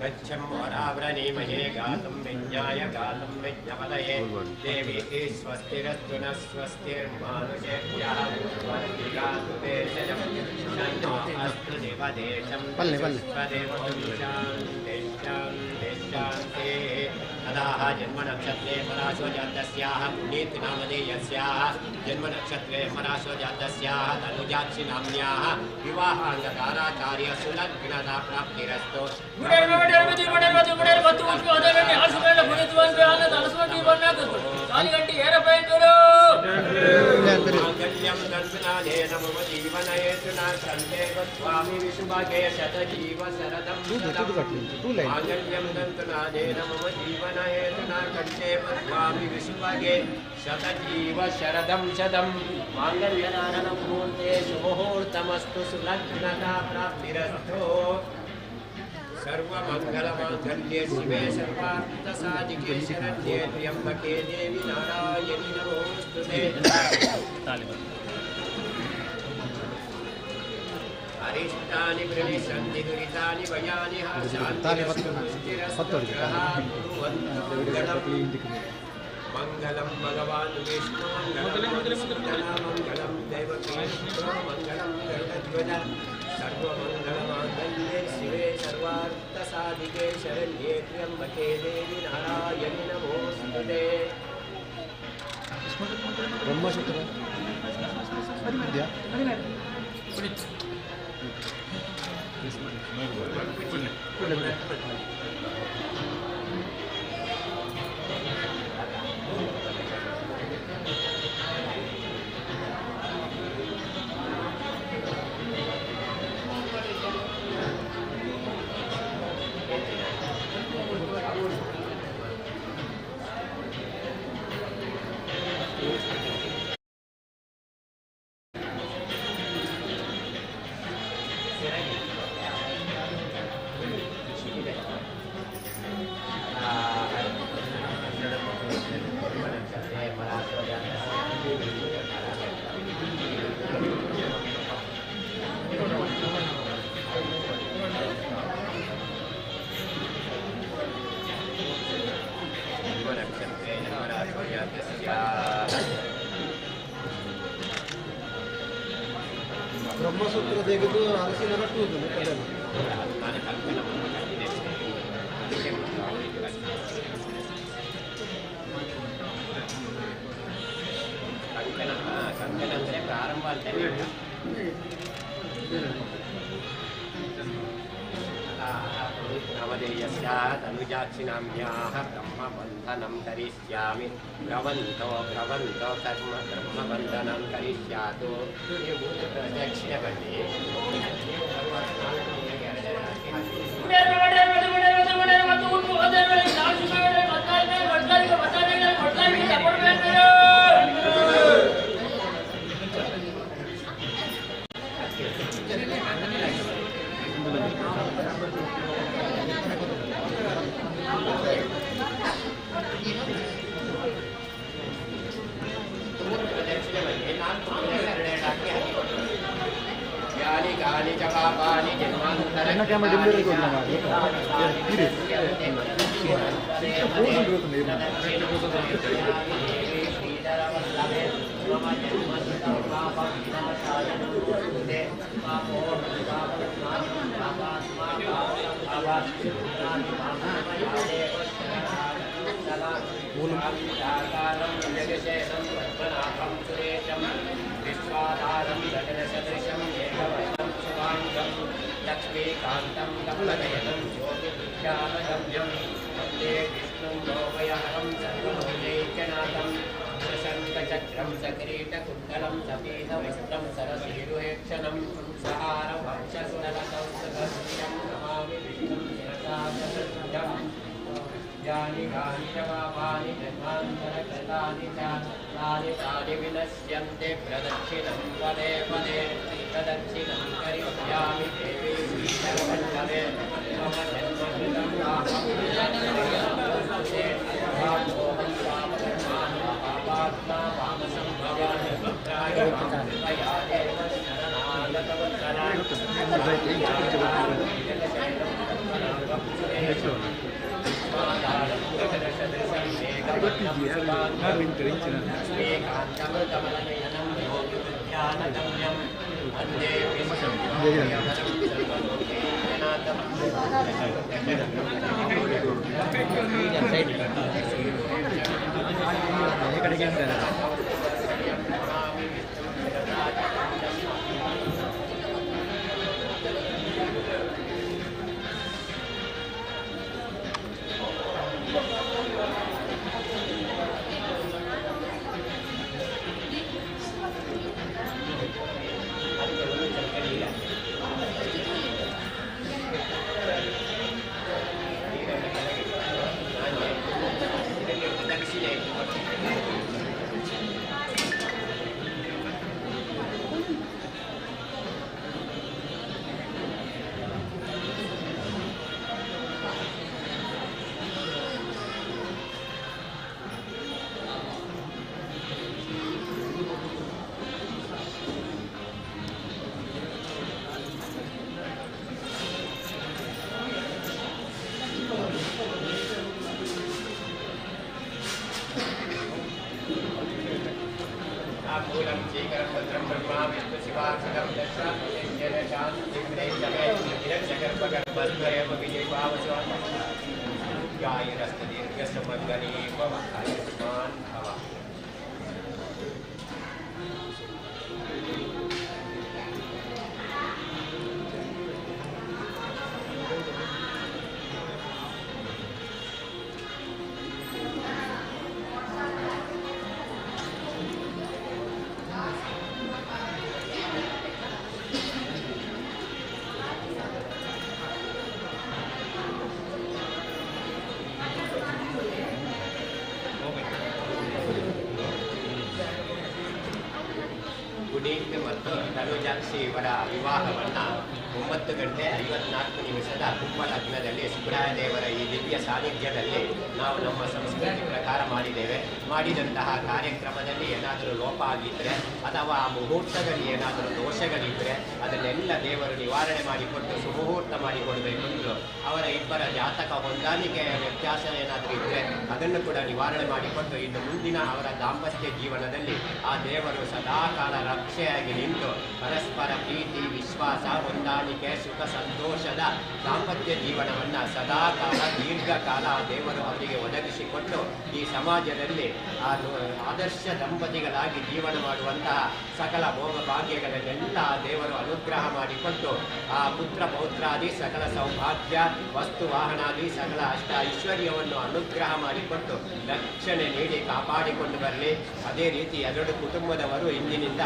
गच्छं वरावृणीमहे गातं विज्ञाय गातं विज्ञपदये देवी स्वस्तिरस्तु न स्वस्तिर्मानुषेभ्यः गातु देशजं शन्नो अस्तु दिवदेशं शान्तिः तदाह जन्मनक्षत्रे पराशो जातस्याः पुण्येतिनामधेयस्याः जन्मनक्षत्रे पराशो जातस्याः तनुजाक्षि नाम्न्याः विवाहाङ्गकाराचार्य सुलग्नता प्राप्तिरस्तु मांगल्यं दर्शनादेन मम जीवनहेतुना कण्ठे बध्नामि विशुभगे शतजीव शरदं मांगल्यं दर्शनादेन मम जीवनहेतुना कण्ठे बध्नामि विशुभगे शतजीव शरदं शतं मांगल्यनानं मुहूर्ते सुमुहूर्तमस्तु सुलग्नता प्राप्तिरस्तु सर्वमंगलमांगल्ये शिवे सर्वार्थसाधिके शरण्ये त्र्यंबके देवी नारायणि नमोस्तुते अरिष्टानि प्रणिसन्ति दुरितानि भयानि मंगलम भगवान् विष्णु मंगलम देवकी मंगलम गरुडध्वज सर्वमंगलमांगल्ये शिवे सर्वार्थसाधिके शरण्ये त्र्यंबके देवी नारायणि नमोस्तुते ब्रह्मसूत्र ब्रह्मसूत्र ತೆಗೆದು ಅರಸಿನ ರಟ್ಟು ಪ್ರಾರಂಭ ಅಂತೇಳಿ नवदेयस्याः तनुजाक्षिनाम्याः ब्रह्मबन्धनं करिष्यामि भ्रवन्तो कर्म ब्रह्मबन्धनं करिष्यातु दक्षिणपदे ಪಾಪಾನಿ ಜನ್ಮಾಂತರ मूलकाकारं जगशेषं पद्मनाभं सुरेशं विश्वाधारं गगनसदृशं मेघवर्णं शुभाङ्गं लक्ष्मीकान्तं कमलनयनं ज्योतिविद्यालगम्यं वन्दे विष्णुं लोकयानं सर्वभूतैक्यनाथं शशङ्खचक्रं सकिरीटकुण्डलं सपीतवस्त्रं सरसीरुहेक्षणं सहारं वक्षस्थलकौस्तभं नमामि विष्णुं शिरसा सदृशं यानि कानि च पापानि जन्मान्तरकृतानि च तानि विनश्यन्ते प्रदक्षिणं पदे पदे प्रदक्षिणं करिष्यामि देवी श्रीजगन्मण्डले मम जन्मकृतं पापं पापकर्माणि पापात्मा पापसम्भवानि भद्राणि कृपया देव ಗುಡೀಂಗ್ ಮತ್ತು ತನುಜಾಕ್ಷಿ ಇವರ ವಿವಾಹವನ್ನು 9 ಗಂಟೆ 54 ನಿಮಿಷದ ಕುಂಭ ಲಗ್ನದಲ್ಲಿ ಸುಬ್ರಾಯ ದೇವರ ಈ ದಿವ್ಯ ಸಾನ್ನಿಧ್ಯದಲ್ಲಿ ನಾವು ನಮ್ಮ ಸಂಸ್ಕೃತಿ ಪ್ರಕಾರ ಮಾಡಿದ್ದೇವೆ. ಮಾಡಿದಂತಹ ಕಾರ್ಯಕ್ರಮದಲ್ಲಿ ಏನಾದರೂ ಲೋಪ ಆಗಿದ್ದರೆ ಅಥವಾ ಆ ಮುಹೂರ್ತದಲ್ಲಿ ಏನಾದರೂ ದೋಷಗಳಿದ್ದರೆ ಅದನ್ನೆಲ್ಲ ದೇವರು ನಿವಾರಣೆ ಮಾಡಿಕೊಟ್ಟು ಸುಮುಹೂರ್ತ ಮಾಡಿಕೊಡಬೇಕು ಎಂದು ಅವರ ಇಬ್ಬರ ಜಾತಕ ಹೊಂದಾಣಿಕೆಯ ವ್ಯತ್ಯಾಸ ಏನಾದರೂ ಇದ್ದರೆ ಅದನ್ನು ಕೂಡ ನಿವಾರಣೆ ಮಾಡಿಕೊಟ್ಟು ಇನ್ನು ಮುಂದಿನ ಅವರ ದಾಂಪತ್ಯ ಜೀವನದಲ್ಲಿ ಆ ದೇವರು ಸದಾಕಾಲ ರಕ್ಷೆಯಾಗಿ ನಿಂತು ಪರಸ್ಪರ ಪ್ರೀತಿ ವಿಶ್ವಾಸ ಹೊಂದಾಣಿಕೆ ಸುಖ ಸಂತೋಷದ ದಾಂಪತ್ಯ ಜೀವನವನ್ನು ಸದಾಕಾಲ ದೀರ್ಘಕಾಲ ದೇವರು ಅವರಿಗೆ ಒದಗಿಸಿಕೊಟ್ಟು ಈ ಸಮಾಜದಲ್ಲಿ ಆದರ್ಶ ದಂಪತಿಗಳಾಗಿ ಜೀವನ ಮಾಡುವಂತಹ ಸಕಲ ಭೋಗ ಭಾಗ್ಯಗಳನ್ನೆಲ್ಲ ದೇವರು ಅನುಗ್ರಹ ಮಾಡಿಕೊಟ್ಟು ಆ ಪುತ್ರ ಪೌತ್ರಾದಿ ಸಕಲ ಸೌಭಾಗ್ಯ ವಸ್ತು ವಾಹನಾದಿ ಸಕಲ ಅಷ್ಟ ಐಶ್ವರ್ಯವನ್ನು ಅನುಗ್ರಹ ಮಾಡಿಕೊಟ್ಟು ರಕ್ಷಣೆ ನೀಡಿ ಕಾಪಾಡಿಕೊಂಡು ಬರಲಿ. ಅದೇ ರೀತಿ ಎರಡು ಕುಟುಂಬದವರು ಇಂದಿನಿಂದ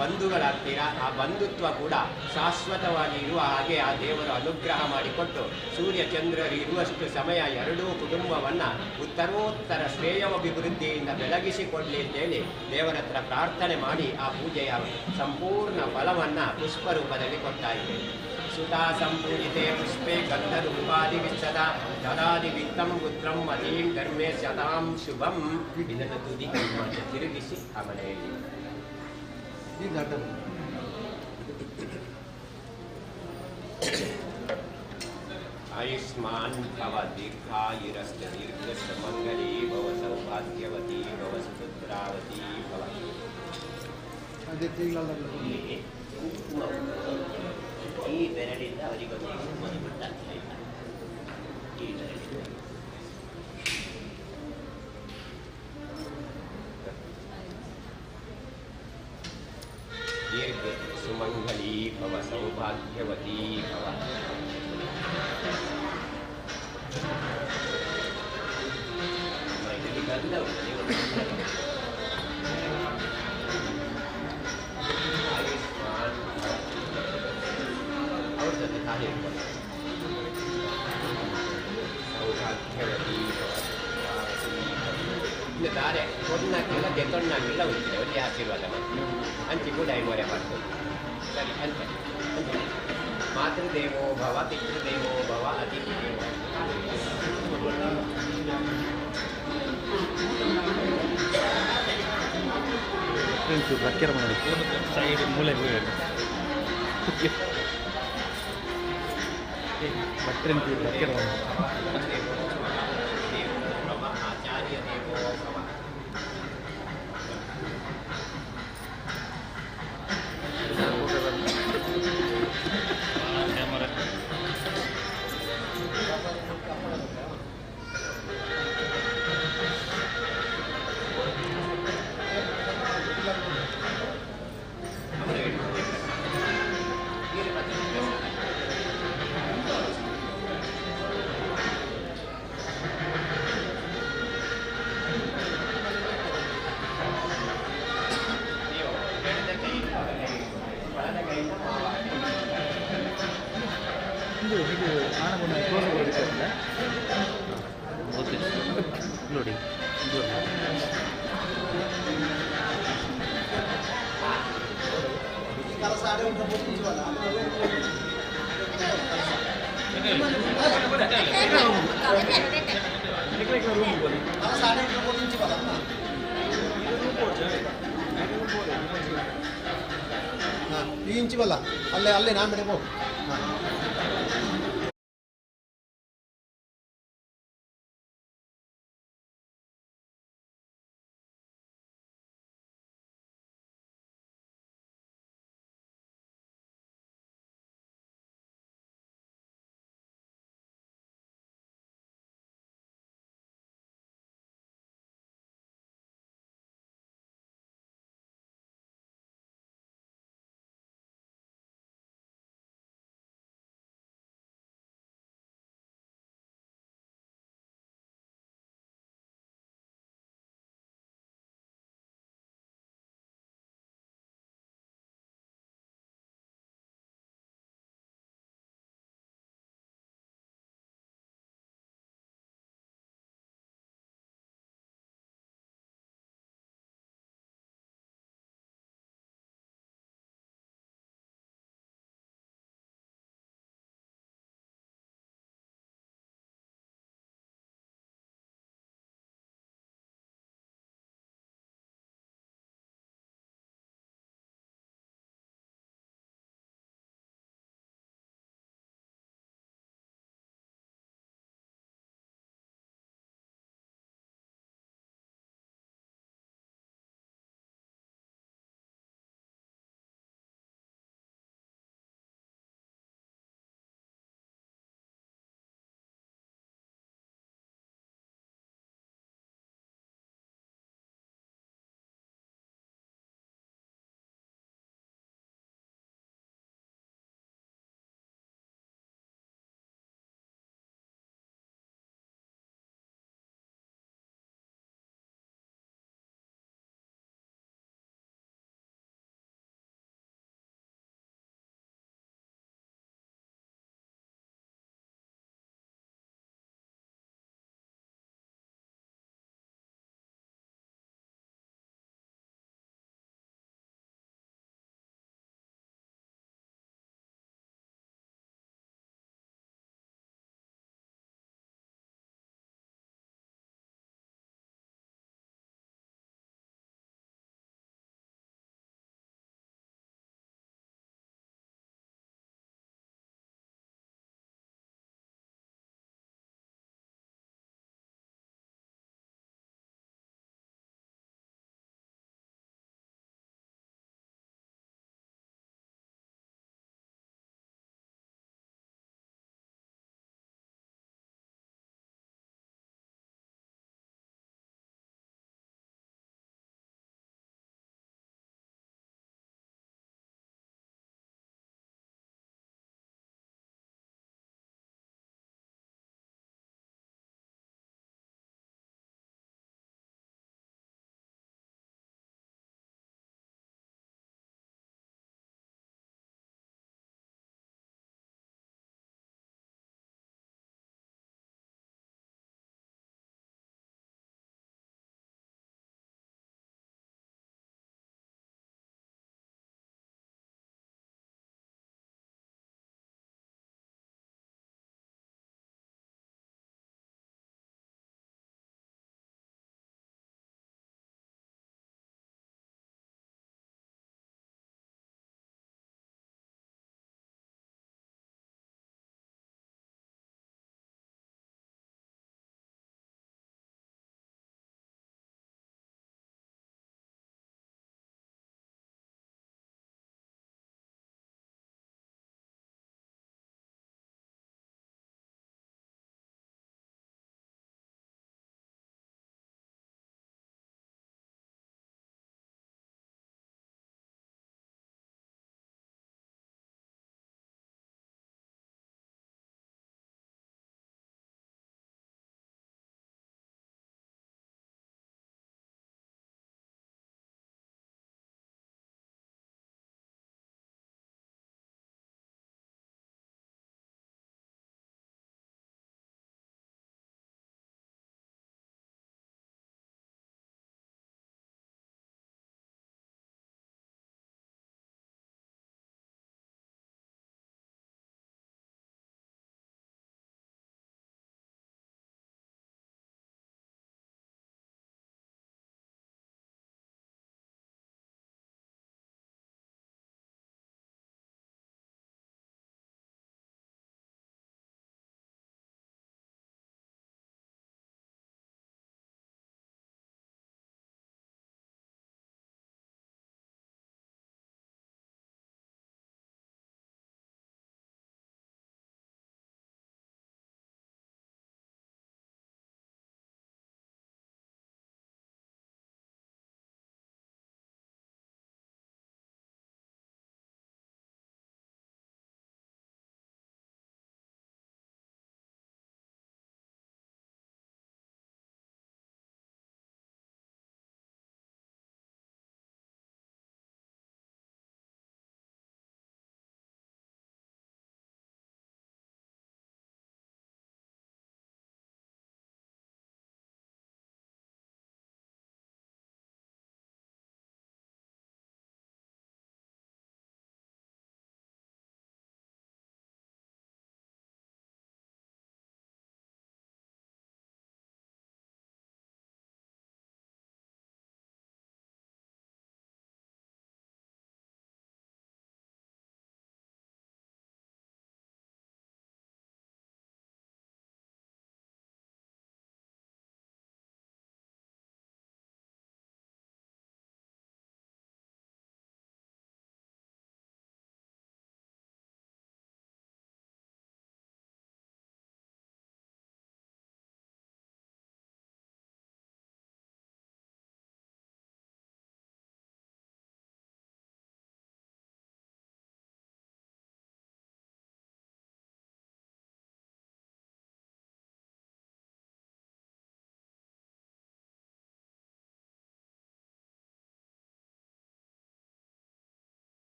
ಬಂಧುಗಳಾಗ್ತೀರಾ. ಆ ಬಂಧುತ್ವ ಕೂಡ ಶಾಶ್ವತವಾಗಿ ಇರುವ ಹಾಗೆ ಆ ದೇವರು ಅನುಗ್ರಹ ಮಾಡಿಕೊಟ್ಟು ಸೂರ್ಯ ಚಂದ್ರರು ಇರುವಷ್ಟು ಸಮಯ ಎರಡೂ ಕುಟುಂಬವನ್ನು ಉತ್ತರೋತ್ತರ ಶ್ರೇಯಾಭಿವೃದ್ಧಿಯಿಂದ ಬೆಳಗಿಸಿಕೊಡಲಿ ಅಂತೇಳಿ ದೇವರ ಹತ್ರ ಪ್ರಾರ್ಥನೆ ಮಾಡಿ ಆ ಪೂಜೆಯ ಸಂಪೂರ್ಣ ಫಲವನ್ನು ಪುಷ್ಪ ರೂಪದಲ್ಲಿ ಕೊಡ್ತಾ ಇದ್ದೇವೆ. ಸುತಾ ಸಂಪೂಜಿತೆ ಪುಷ್ಪೆ ಗಂಧರೂಪಾದಿ ವಿಚ್ಚದ ದದಾದಿ ವಿತ್ತಂ ಪುತ್ರಂ ಮತೀಂ ಧರ್ಮೇ ಸದಾಂ ಶುಭಂ. ಇದನ್ನು ತುದಿ ತಿರುಗಿಸಿ ಆ ಮನೆಯಲ್ಲಿ आयुष्मान भव दीर्घायुरस्त दीर्घसुमंगली भव सौभाग्यवती भव सुपुत्रावती भव ಇಲ್ಲಿ ಕುಂಕುಮ ಈ ಬೆರಳಿಂದ ಅವರಿಗೊಂದು ಕುಂಕುಮದ ಗುಡ್ಡ ಆಯ್ತಾ ಈ ಬೆರಳಿಂದ दीर्घ सुमंगली भव सौभाग्यवती भव आयुष्मान और सौभाग्यवती ತಾರೆ ಒಂದಕ್ಕಿಲ್ಲ ಗೆದ್ದೊಣ್ಣಾಗಿಲ್ಲ ಉಂಟು ಒಳ್ಳೆ ಆಶೀರ್ವಾದ ಮಾಡಿ ಹಂಚಿ ಕೂಡ ಐನೂರೇ ಮಾಡ್ಬೋದು ಸರಿ ಅಂತೆ ಅಂತೆ ಮಾತೃದೇವೋ ಭವ ಪಿತೃದೇವೋ ಭವ ಅತಿಥಿ ದೇವೋ ಭಕ್ಕೆರ ಮಾಡಿ ಸೈಡ್ ಮೂಲೆ ಭಕ್ತರ ಭಕ್ಕೆರ ಮಾಡಿ आचार्य देवो भव ಇದು ಆಣವನ್ನು ಕ್ಲೋಸ್ ಮಾಡಿದ್ದಾರೆ ಓಕೆ ನೋಡಿ ಇದು ಈ ಇಂಚಿವಲ್ಲ ಅಲ್ಲೇ ಅಲ್ಲೇ ನಾನು ಬಿಡಬೇಕು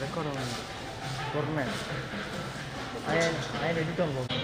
ರೆಕಾರ್ಡ್ ಕೊರ್ನೆ ఆయన ఎడిట్ అవ్వదు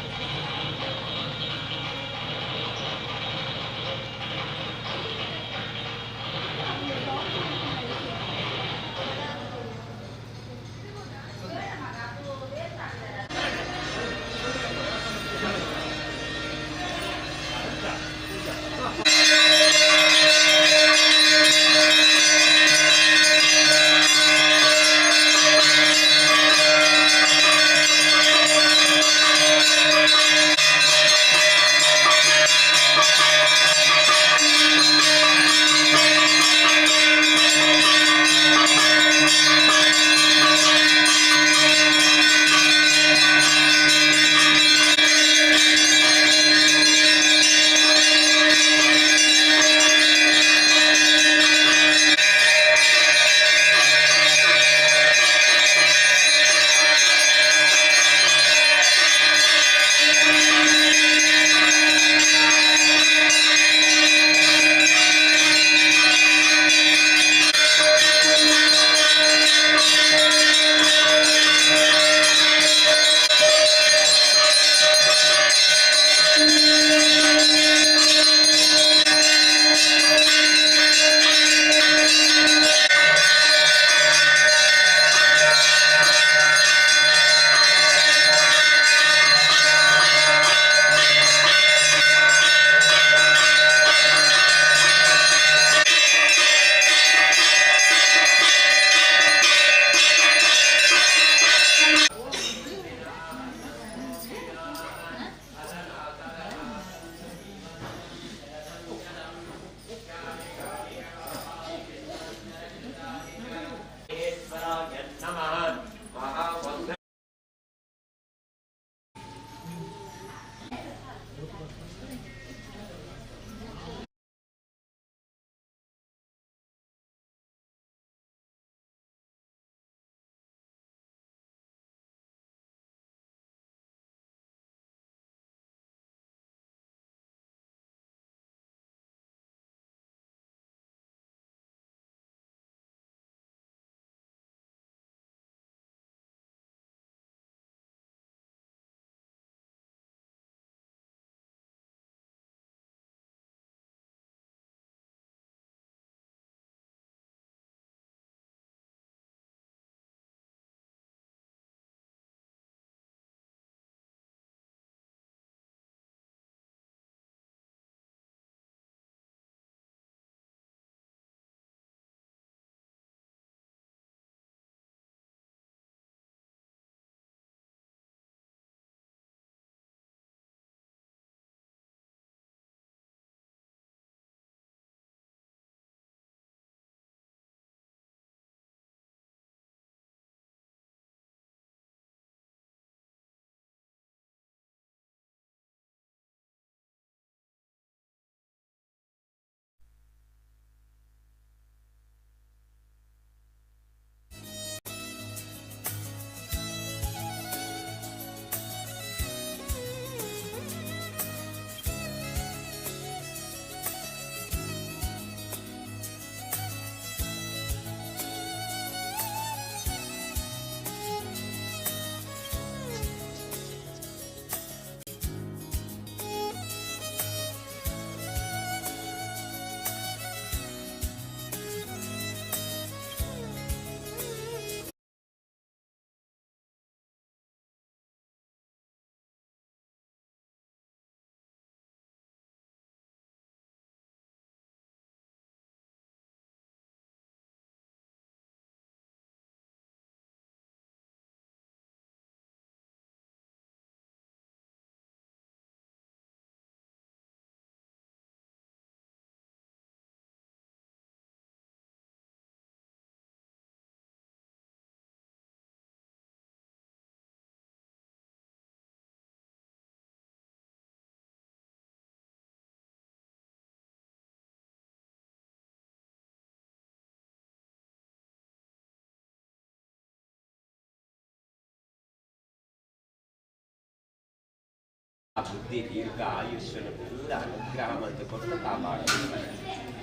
बुद्धि दीर्घ आयुष्यन अनुग्रहमंत कोट्ट कापाडु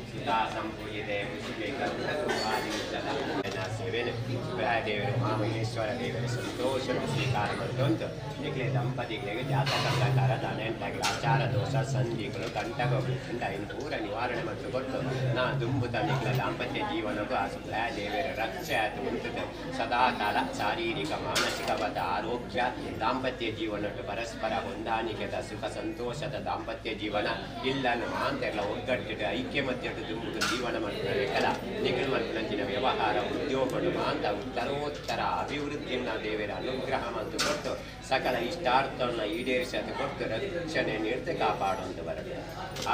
सुधा संपूर्यते मुझे ದೇವೇನು ಸುಬ್ರಾಯ ದೇವರು ಮಹಾಮಹೇಶ್ವರ ದೇವರ ಸಂತೋಷದ ಸ್ವೀಕಾರ ಮಾಡಿದಂತು ಈಗಲೇ ದಂಪತಿಗಳಿಗೆ ಜಾತಕ ಪ್ರಕಾರ ಹದಿನೆಂಟಾಗಿ ಆಚಾರ ದೋಷ ಸಂಧಿಗಳು ಕಂಟಕಗಳಿಂದ ಇನ್ನು ಪೂರ ನಿವಾರಣೆ ಮತ್ತು ಕೊಟ್ಟು ನಾ ದುಂಬುತ ನಿಗ್ಲ ದಾಂಪತ್ಯ ಜೀವನಕ್ಕೂ ಆ ಸುಬ್ರಾಯ ದೇವರ ರಕ್ಷೆ ಆಯ್ತು ಉಂಟು ಸದಾಕಾಲ ಶಾರೀರಿಕ ಮಾನಸಿಕವಾದ ಆರೋಗ್ಯ ದಾಂಪತ್ಯ ಜೀವನಕ್ಕೆ ಪರಸ್ಪರ ಹೊಂದಾಣಿಕೆದ ಸುಖ ಸಂತೋಷದ ದಾಂಪತ್ಯ ಜೀವನ ಇಲ್ಲನ್ನು ಮಾಂತೆಲ್ಲ ಒಗ್ಗಟ್ಟಿಟ್ಟು ಐಕ್ಯಮತ್ಯಟ್ಟು ದುಂಬುದು ಜೀವನ ಮಾಡ್ತಾರೆ ಕಲ ನಿಗಲು ಮಲ್ಪನಂಚಿನ ವ್ಯವಹಾರ ಉದ್ಯೋಗಗಳು ಮಾಂತ ಉತ್ತರೋತ್ತರ ಅಭಿವೃದ್ಧಿಯನ್ನು ದೇವರ ಅನುಗ್ರಹ ಮತ್ತು ಕೊಟ್ಟು ಸಕಲ ಇಷ್ಟಾರ್ಥವನ್ನು ಈಡೇರಿಸಲು ಕೊಟ್ಟು ರಕ್ಷಣೆ ನೀಡ್ತು ಕಾಪಾಡುವಂತ ಬರಲು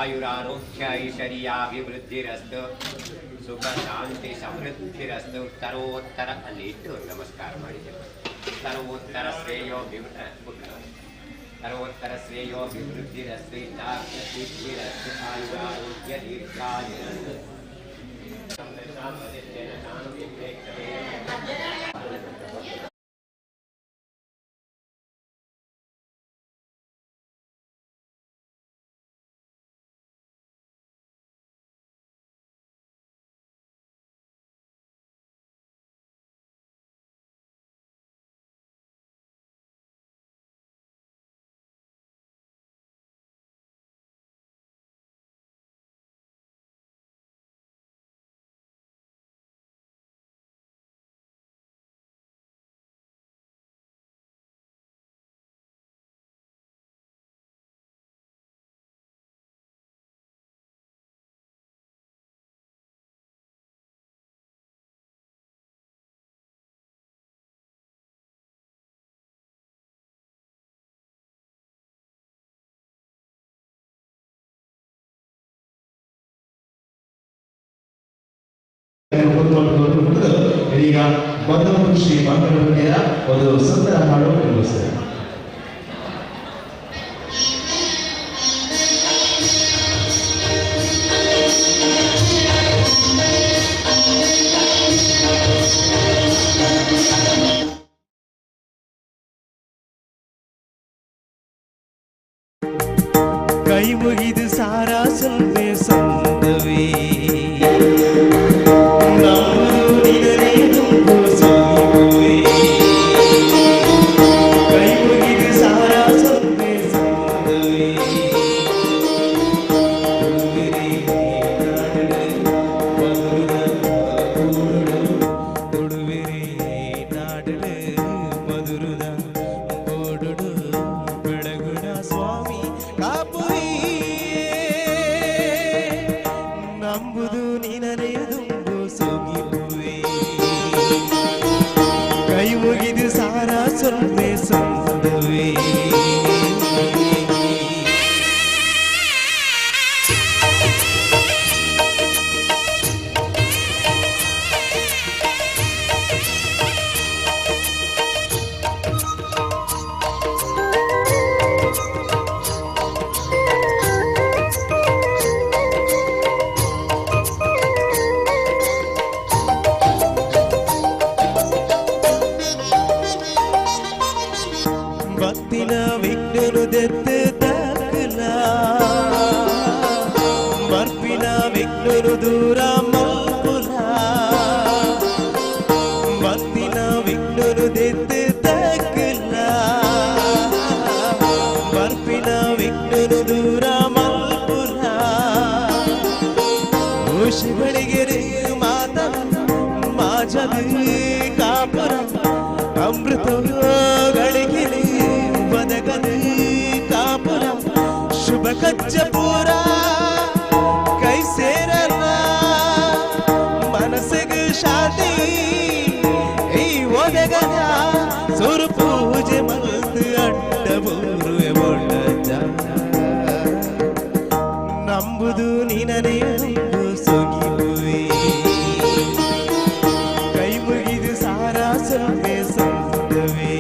ಆಯುರಾರೋಗ್ಯ ಐಶ್ವರ್ಯಾಭಿವೃದ್ಧಿರಸ್ತು ಸುಖ ಶಾಂತಿ ಸಮೃದ್ಧಿರಸ್ತು ಉತ್ತರೋತ್ತರ ಅಲ್ಲಿ ಇಟ್ಟು ನಮಸ್ಕಾರ ಮಾಡಿದ್ದೇವೆ ಉತ್ತರೋತ್ತರ ಸರ್ವೋತ್ತರ ಶ್ರೇಯೋಭಿವೃದ್ಧಿರಸ್ತು ಸಿದ್ಧಿರಸ್ತು ಆಯುರಾರೋಗ್ಯ ದೀರ್ಘಾಯುರಸ್ತು ಇದೀಗ ಮೊದಲು ಶ್ರೀ ಮಂಗಳೂರಿನ ಒಂದು ಸುಂದರ ಹಾಡು ನಿರ್ವಹಿಸಿದೆ. ಕೈ ಮುಗಿದು ಸಾರಾ ಸೊಲ್ವೆ ಸಂದವೇ ಅಮೃತ ಗಳಿಗಿರಿ ಬದಗಲಿ ಕಾಪುರ ಶುಭ ಕಚ್ಚಪುರ ಕೈ ಸೇರಲ್ಲ ಮನಸ್ಸಿಗೆ ಶಾಂತಿ ಈ ಒದಗದ ಸುರು ಪೂಜೆ ಮಲ್ದು ಅಡ್ಡ ಬೂರುವೆ ಬೊಳ್ಳ ನಂಬುದು ನೀನನೇ ಸುಗಿಯುವೆ ಕೈ ಮುಗಿದು ಸಾರಾ ಸೊಲ್ವೆ ಸಂದವೇ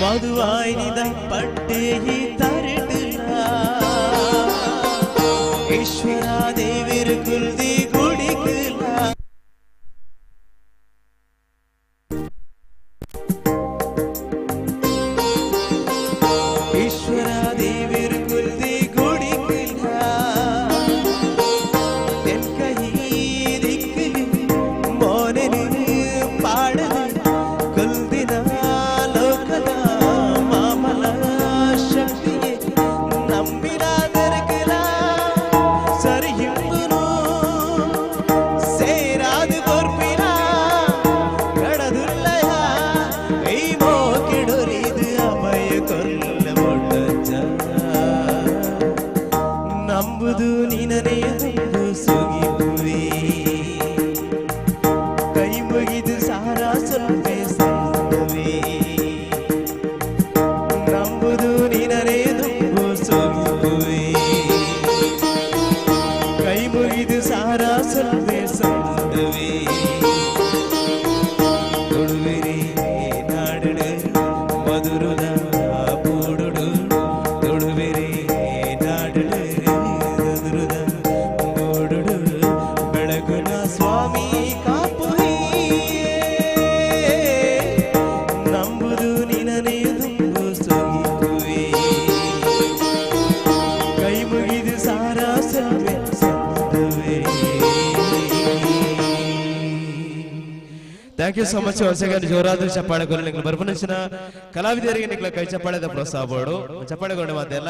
मधुवाई निदं पट्टे ही तरटला ईश्वरा देवीर कुलदी गुडिकला ईश्वरा देवीर कुलदी गुडिकला तेन कहीं दिक्कली मोनेली पाडली कुलदिना लोकदा मामला शक्तिये नम्बिला दरकला सरिहिंदुनु ಸೇರಾದ ಗೊರ್ಪಿನ ಕಡದುಲ್ಲಯ ಈ ಮೋಕಿಡುರಿದು ಅಭಯ ಕೊಲ್ಲ ಮೊಟ್ಟಜ ನಂಬುದು ನಿನನೇ ನಂಬು ಸುಗಿಯುವೆ ಕೈ ಮುಗಿದು ಸಾರಾ ಸೊಲ್ಪೆ ಸಂದವೆ ನಂಬುದು ನಿನನೇ ನಂಬು ಸುಗಿಯುವೆ ಕೈ ಮುಗಿದು ಸಾರಾ ಸೊಲ್ಪೆ ಸಂದವೆ ತೊಡುವಿರಿ ನಾಡುಡು ಮಧುರದ ಪೂಡುಡು ತೊಡುವಿರಿ ನಾಡುಡು ಮಧುರದ ಮೂಡುಡು ಬೆಳಗುನ ಸ್ವಾಮಿ ಕಾಪುರಿ ನಂಬುದು ನಿನನೇ ನಂಬು ಸೊಗಿಯುವೆ ಕೈ ಮುಗಿದು ಸಾರಾ ಸೊಲ್ಪೆ ಸಂದವೆ thank you so much once again ಜೋರಾದ ಚಪ್ಪಾಳೆಗಳು ನಿಮಗೆ ಬರ್ಪನಿಸಿನ ಕಲಾವಿದರಿಗೆ ನಿಮಗೆ ಕೈ ಚಪ್ಪಾಳೆದ ಪ್ರೋತ್ಸಾಹ ಬೋರ್ಡು ಚಪ್ಪಾಳೆಗೊಂಡು ಮಾತೆಲ್ಲ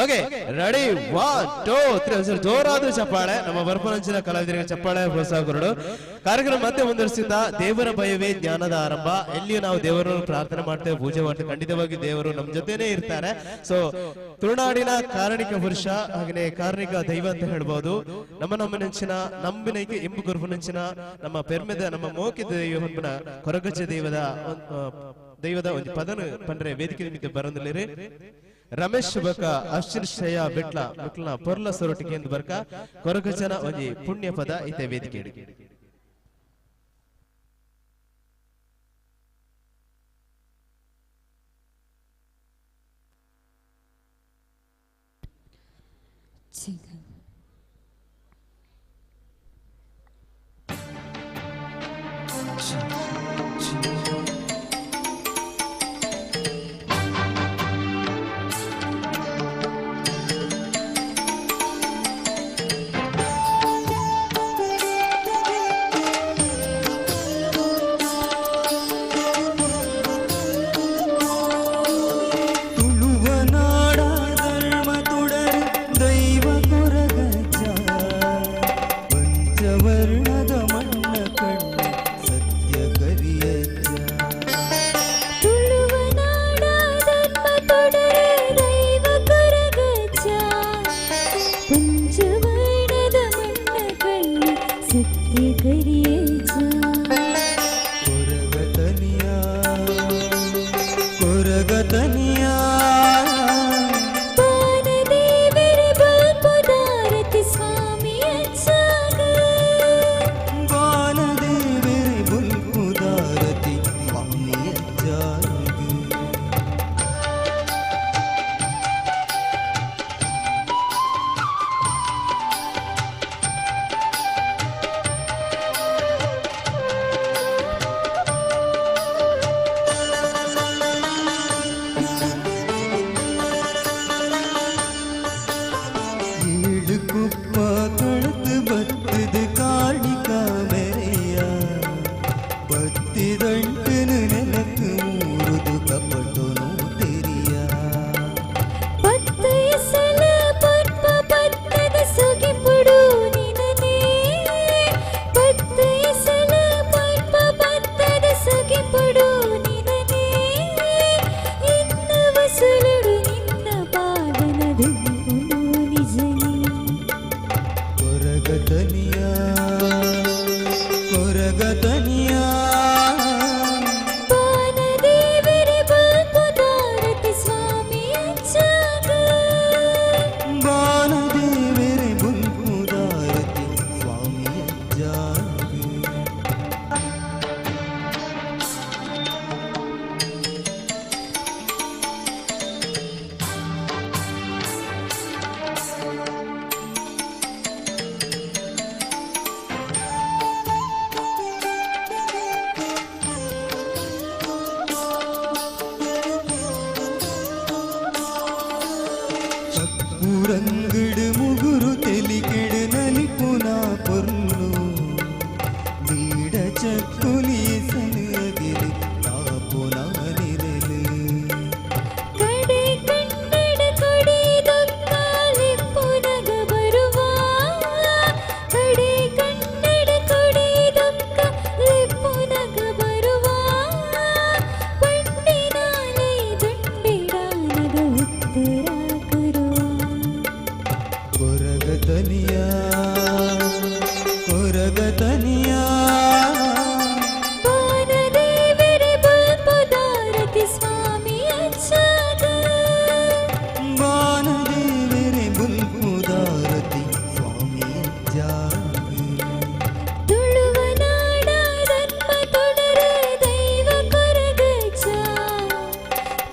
ಓಕೆ ರೆಡಿ 1 2 3 ಜೋರಾದ ಚಪ್ಪಾಳೆ ನಮ್ಮ ಬರ್ಪನಿಸಿನ ಕಲಾವಿದರಿಗೆ ಚಪ್ಪಾಳೆ ಪ್ರೋತ್ಸಾಹ ಕೊರಡು ಕಾರ್ಯಕ್ರಮ ಮತ್ತೆ ಮುಂದುವರಿಸಿದ ದೇವರ ಭಯವೇ ಜ್ಞಾನದ ಆರಂಭ ಎಲ್ಲಿಯೂ ನಾವು ದೇವರನ್ನು ಪ್ರಾರ್ಥನೆ ಮಾಡ್ತೇವೆ ಪೂಜೆ ಮಾಡ್ತೇವೆ ಖಂಡಿತವಾಗಿ ದೇವರು ನಮ್ಮ ಜೊತೆನೇ ಇರ್ತಾರೆ ಸೊ ತುಳುನಾಡಿನ ಕಾರಣಿಕ ಪುರುಷ ಹಾಗೆ ಕಾರಣಿಕ ದೈವ ಅಂತ ಹೇಳ್ಬಹುದು ನಮ್ಮ ನೆಂಚಿನ ನಂಬಿನೈಕೆ ಇಂಬು ಗುರುಪು ನೆಂಚಿನ ನಮ್ಮ ಪೆರ್ಮೆದ ನಮ್ಮ ಮೋಕಿದ ದೈವನ ಕೊರಗಜ್ಜೆ ದೈವದ ಒಂದು ಪದನ ಪಂಡ್ರೆ ವೇದಿಕೆ ನಿಮಿತ್ತ ಬರಂದಿಲ್ಲರಿ ರಮೇಶ್ ಬಕ ಅಶ್ಚಿರ್ಷಯ ಬಿಟ್ಲ ಪೊರ್ಲ ಸೊರಟಿಗೆ ಎಂದು ಬರ್ಕ ಕೊರಗಜ್ಜನ ಒಂದು ಪುಣ್ಯ ಪದ ಐತೆ ವೇದಿಕೆ 지금 ఊరంగుడు ముగురు తెలికెడు నలిపున పొర్లు నీడ చక్కులి సనగిరి తాపున నిరలు ಕಡೆ ಕನ್ನಡ ಕೊಡಿ ದುಃಖಲಿಪ್ಪುನಗ ಬರುವ ಕಡೆ ಕನ್ನಡ ಕೊಡಿ ದುಃಖಲಿಪ್ಪುನಗ ಬರುವ ಪಂಡಿನಾಲೈ ದಂಡಿಡಾನದ ಉತ್ತರ ಕರುವ ಕೊರಗತನಿಯಾ ಕೊರಗತನಿಯಾ ಬಾನದೇವರೆ ಬಲ್ಪದಾರತಿ ಸ್ವಾಮಿ ಅಚ್ಚಾಗ ಬಾನದೇವರೆ ಬುಲ್ಪುದಾರತಿ ಸ್ವಾಮಿ ಜಾಗ ತುಳುವ ನಾಡ ಧರ್ಮ ತೊಡರ ದೈವ ಕೊರಗಜ್ಜ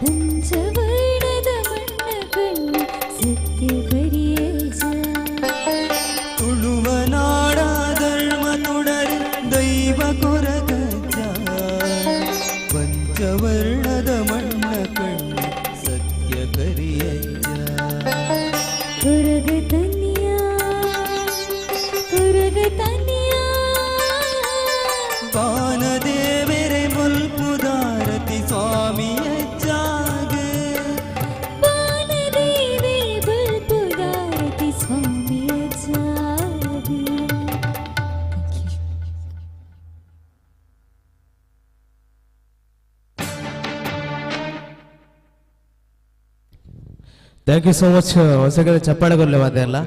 ಪಂಚವರ್ಣದ ಮಣ್ಣ ಕಣ್ಣು ಸತ್ಯ ಕರಿಯಜ ತುಳುವ ನಾಡ ಧರ್ಮ ತೊಡರ ದೈವ ಕೊರಗಜ್ಜ ಪಂಚವರ್ಣದ ಮಣ್ಣ ಕಣ್ಣು ಸತ್ಯ ಕರಿಯಜ್ಜ ಕೊರಗತನಿಯ ಕೊರಗತನಿಯ ಬಾನದೇವರೆ ಮುಲ್ಪುದಾರತಿ ಸ್ವಾಮಿಯ ಜಾಗ ಬಾನದೇವಿ ಬಲ್ಪುದಾರತಿ ಸ್ವಾಮಿಯ ಜಾಗ ಥ್ಯಾಂಕ್ ಯು ಸೋ ಮಚ್ ಒಂದ್ಸಲ ಚಪ್ಪಾಳೆ ಕೊಡ್ಲಿ ಮತ್ತೆ ಎಲ್ಲ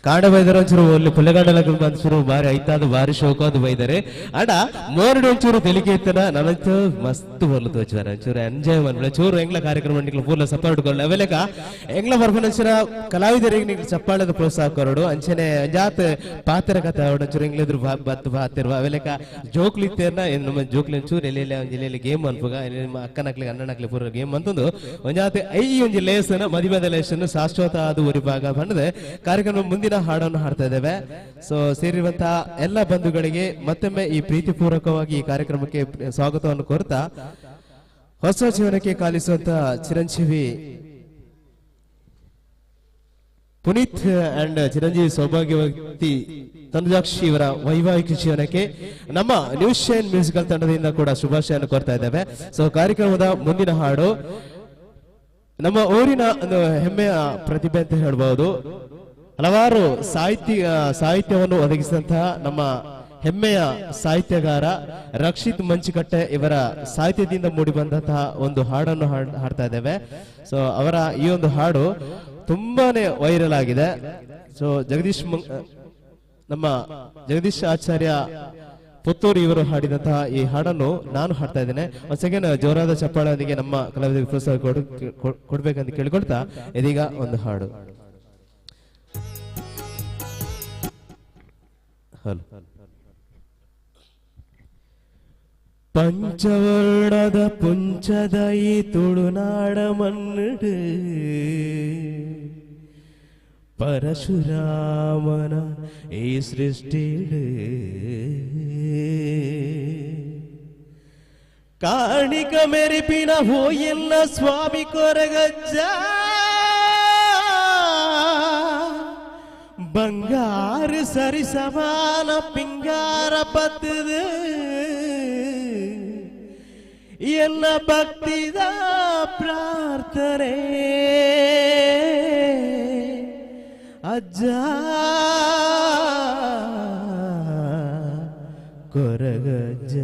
ಕಾಂಡ ಬೈದರೆ ಒಂಚೂರು ಒಳ್ಳೆ ಪುಲ್ಲೆಗಾಂಡಲಕ್ಕೆ ಒಂಚೂರು ಬಾರಿ ಐತಾದು ಬಾರಿ ಶೋಕಾದು ಬೈದರೆ ಅಡ ಮೋರಡು ಒಂಚೂರು ತೆಲಿಕೆ ಇತ್ತನ ನನಂತೂ ಮಸ್ತ್ ಬರ್ಲು ತೋಚ್ವಾರ ಒಂಚೂರು ಎಂಜಾಯ್ ಮಾಡ್ಬಿಡ ಚೂರು ಎಂಗ್ಲ ಕಾರ್ಯಕ್ರಮ ನಿಕ್ಲ ಪೂರ್ಲ ಸಪೋರ್ಟ್ ಕೊಡ್ಲಿ ಅವೆಲೆಕ ಎಂಗ್ಲ ಪರ್ಫಾರ್ಮೆನ್ಸ್ನ ಕಲಾವಿದರಿಗೆ ನಿಕ್ಲ ಚಪ್ಪಾಳದ ಪ್ರೋತ್ಸಾಹ ಕೊರಡು ಅಂಚನೆ ಜಾತ್ ಪಾತ್ರ ಕಥೆ ಅವಡು ಒಂಚೂರು ಎಂಗ್ಲಿದ್ರು ಬತ್ತು ಬಾತಿರುವ ಅವೆಲೆಕ ಜೋಕ್ಲಿ ಇತ್ತೇರ್ನ ನಮ್ಮ ಜೋಕ್ಲಿ ಒಂಚೂರು ಎಲ್ಲೆಲ್ಲ ಒಂಜಿಲೆಯಲ್ಲಿ ಗೇಮ್ ಅನ್ಪುಗ ನಿಮ್ಮ ಅಕ್ಕನಕ್ಲಿ ಅಣ್ಣನಕ್ಲಿ ಪೂರ ಗೇಮ್ ಅಂತಂದು ಒಂಜಾತೆ ಒಂಜಿ ಲೇಸನ ಮದಿಮೆದ ಲೇಸನ್ನು ಶಾಶ್ವತ ಆದ ಊರಿ ಭಾಗ ಬಂಡದೆ ಕಾರ್ಯಕ್ರಮ ಮುಂದಿನ ಹಾಡನ್ನು ಹಾಡ್ತಾ ಇದ್ದೇವೆ. ಸೊ ಸೇರಿರುವಂತಹ ಎಲ್ಲ ಬಂಧುಗಳಿಗೆ ಮತ್ತೊಮ್ಮೆ ಈ ಪ್ರೀತಿಪೂರ್ವಕವಾಗಿ ಈ ಕಾರ್ಯಕ್ರಮಕ್ಕೆ ಸ್ವಾಗತವನ್ನು ಕೋರ್ತಾ ಹೊಸ ಜೀವನಕ್ಕೆ ಕಾಲಿಸುವಂತಹ ಚಿರಂಜೀವಿ ಪುನೀತ್ ಅಂಡ್ ಚಿರಂಜೀವಿ ಸೌಭಾಗ್ಯವತಿ ತನುಜಾಕ್ಷಿ ಇವರ ವೈವಾಹಿಕ ಜೀವನಕ್ಕೆ ನಮ್ಮ ನ್ಯೂಸ್ ಶೈನ್ ಮ್ಯೂಸಿಕಲ್ ತಂಡದಿಂದ ಕೂಡ ಶುಭಾಶಯನ್ನು ಕೋರ್ತಾ ಇದ್ದೇವೆ. ಸೊ ಕಾರ್ಯಕ್ರಮದ ಮುಂದಿನ ಹಾಡು ನಮ್ಮ ಊರಿನ ಒಂದು ಹೆಮ್ಮೆಯ ಪ್ರತಿಭೆ ಅಂತ ಹೇಳ್ಬಹುದು. ಹಲವಾರು ಸಾಹಿತ್ಯವನ್ನು ಒದಗಿಸಿದಂತಹ ನಮ್ಮ ಹೆಮ್ಮೆಯ ಸಾಹಿತ್ಯಗಾರ ರಕ್ಷಿತ್ ಮಂಚಿಕಟ್ಟೆ ಇವರ ಸಾಹಿತ್ಯದಿಂದ ಮೂಡಿ ಬಂದಂತಹ ಒಂದು ಹಾಡನ್ನು ಹಾಡ್ತಾ ಇದ್ದೇವೆ. ಸೊ ಅವರ ಈ ಒಂದು ಹಾಡು ತುಂಬಾನೇ ವೈರಲ್ ಆಗಿದೆ. ಸೊ ನಮ್ಮ ಜಗದೀಶ್ ಆಚಾರ್ಯ ಪುತ್ತೂರು ಇವರು ಹಾಡಿದಂತಹ ಈ ಹಾಡನ್ನು ನಾನು ಹಾಡ್ತಾ ಇದ್ದೇನೆ. ಒಂದ್ ಸೆಕೆಂಡ್ ಜೋರಾದ ಚಪ್ಪಾಳೊಂದಿಗೆ ನಮ್ಮ ಕಲಾವಿದರಿಗೆ ಪ್ರೋತ್ಸಾಹ ಕೊಡ್ಬೇಕಂತ ಕೇಳಿಕೊಳ್ತಾ ಇದೀಗ ಒಂದು ಹಾಡು. ಪಂಚವರ್ಣದ ಪುಂಚದ ಈ ತುಳುನಾಡ ಮನ್ನಡು ಪರಶುರಾಮನ ಈ ಸೃಷ್ಟಿಡು ಕಾಣಿಕ ಮೆರಿಪಿನ ಹೋಯಿಲ್ಲ ಸ್ವಾಮಿ ಕೊರಗಜ್ಜ ಬಂಗಾರು ಸರಿ ಸಮಾನ ಪಿಂಗಾರ ಪತ್ತದು ಎಲ್ಲ ಭಕ್ತಿದ ಪ್ರಾರ್ಥನೆ ಅಜ್ಜ ಕೊರಗಜ್ಜ.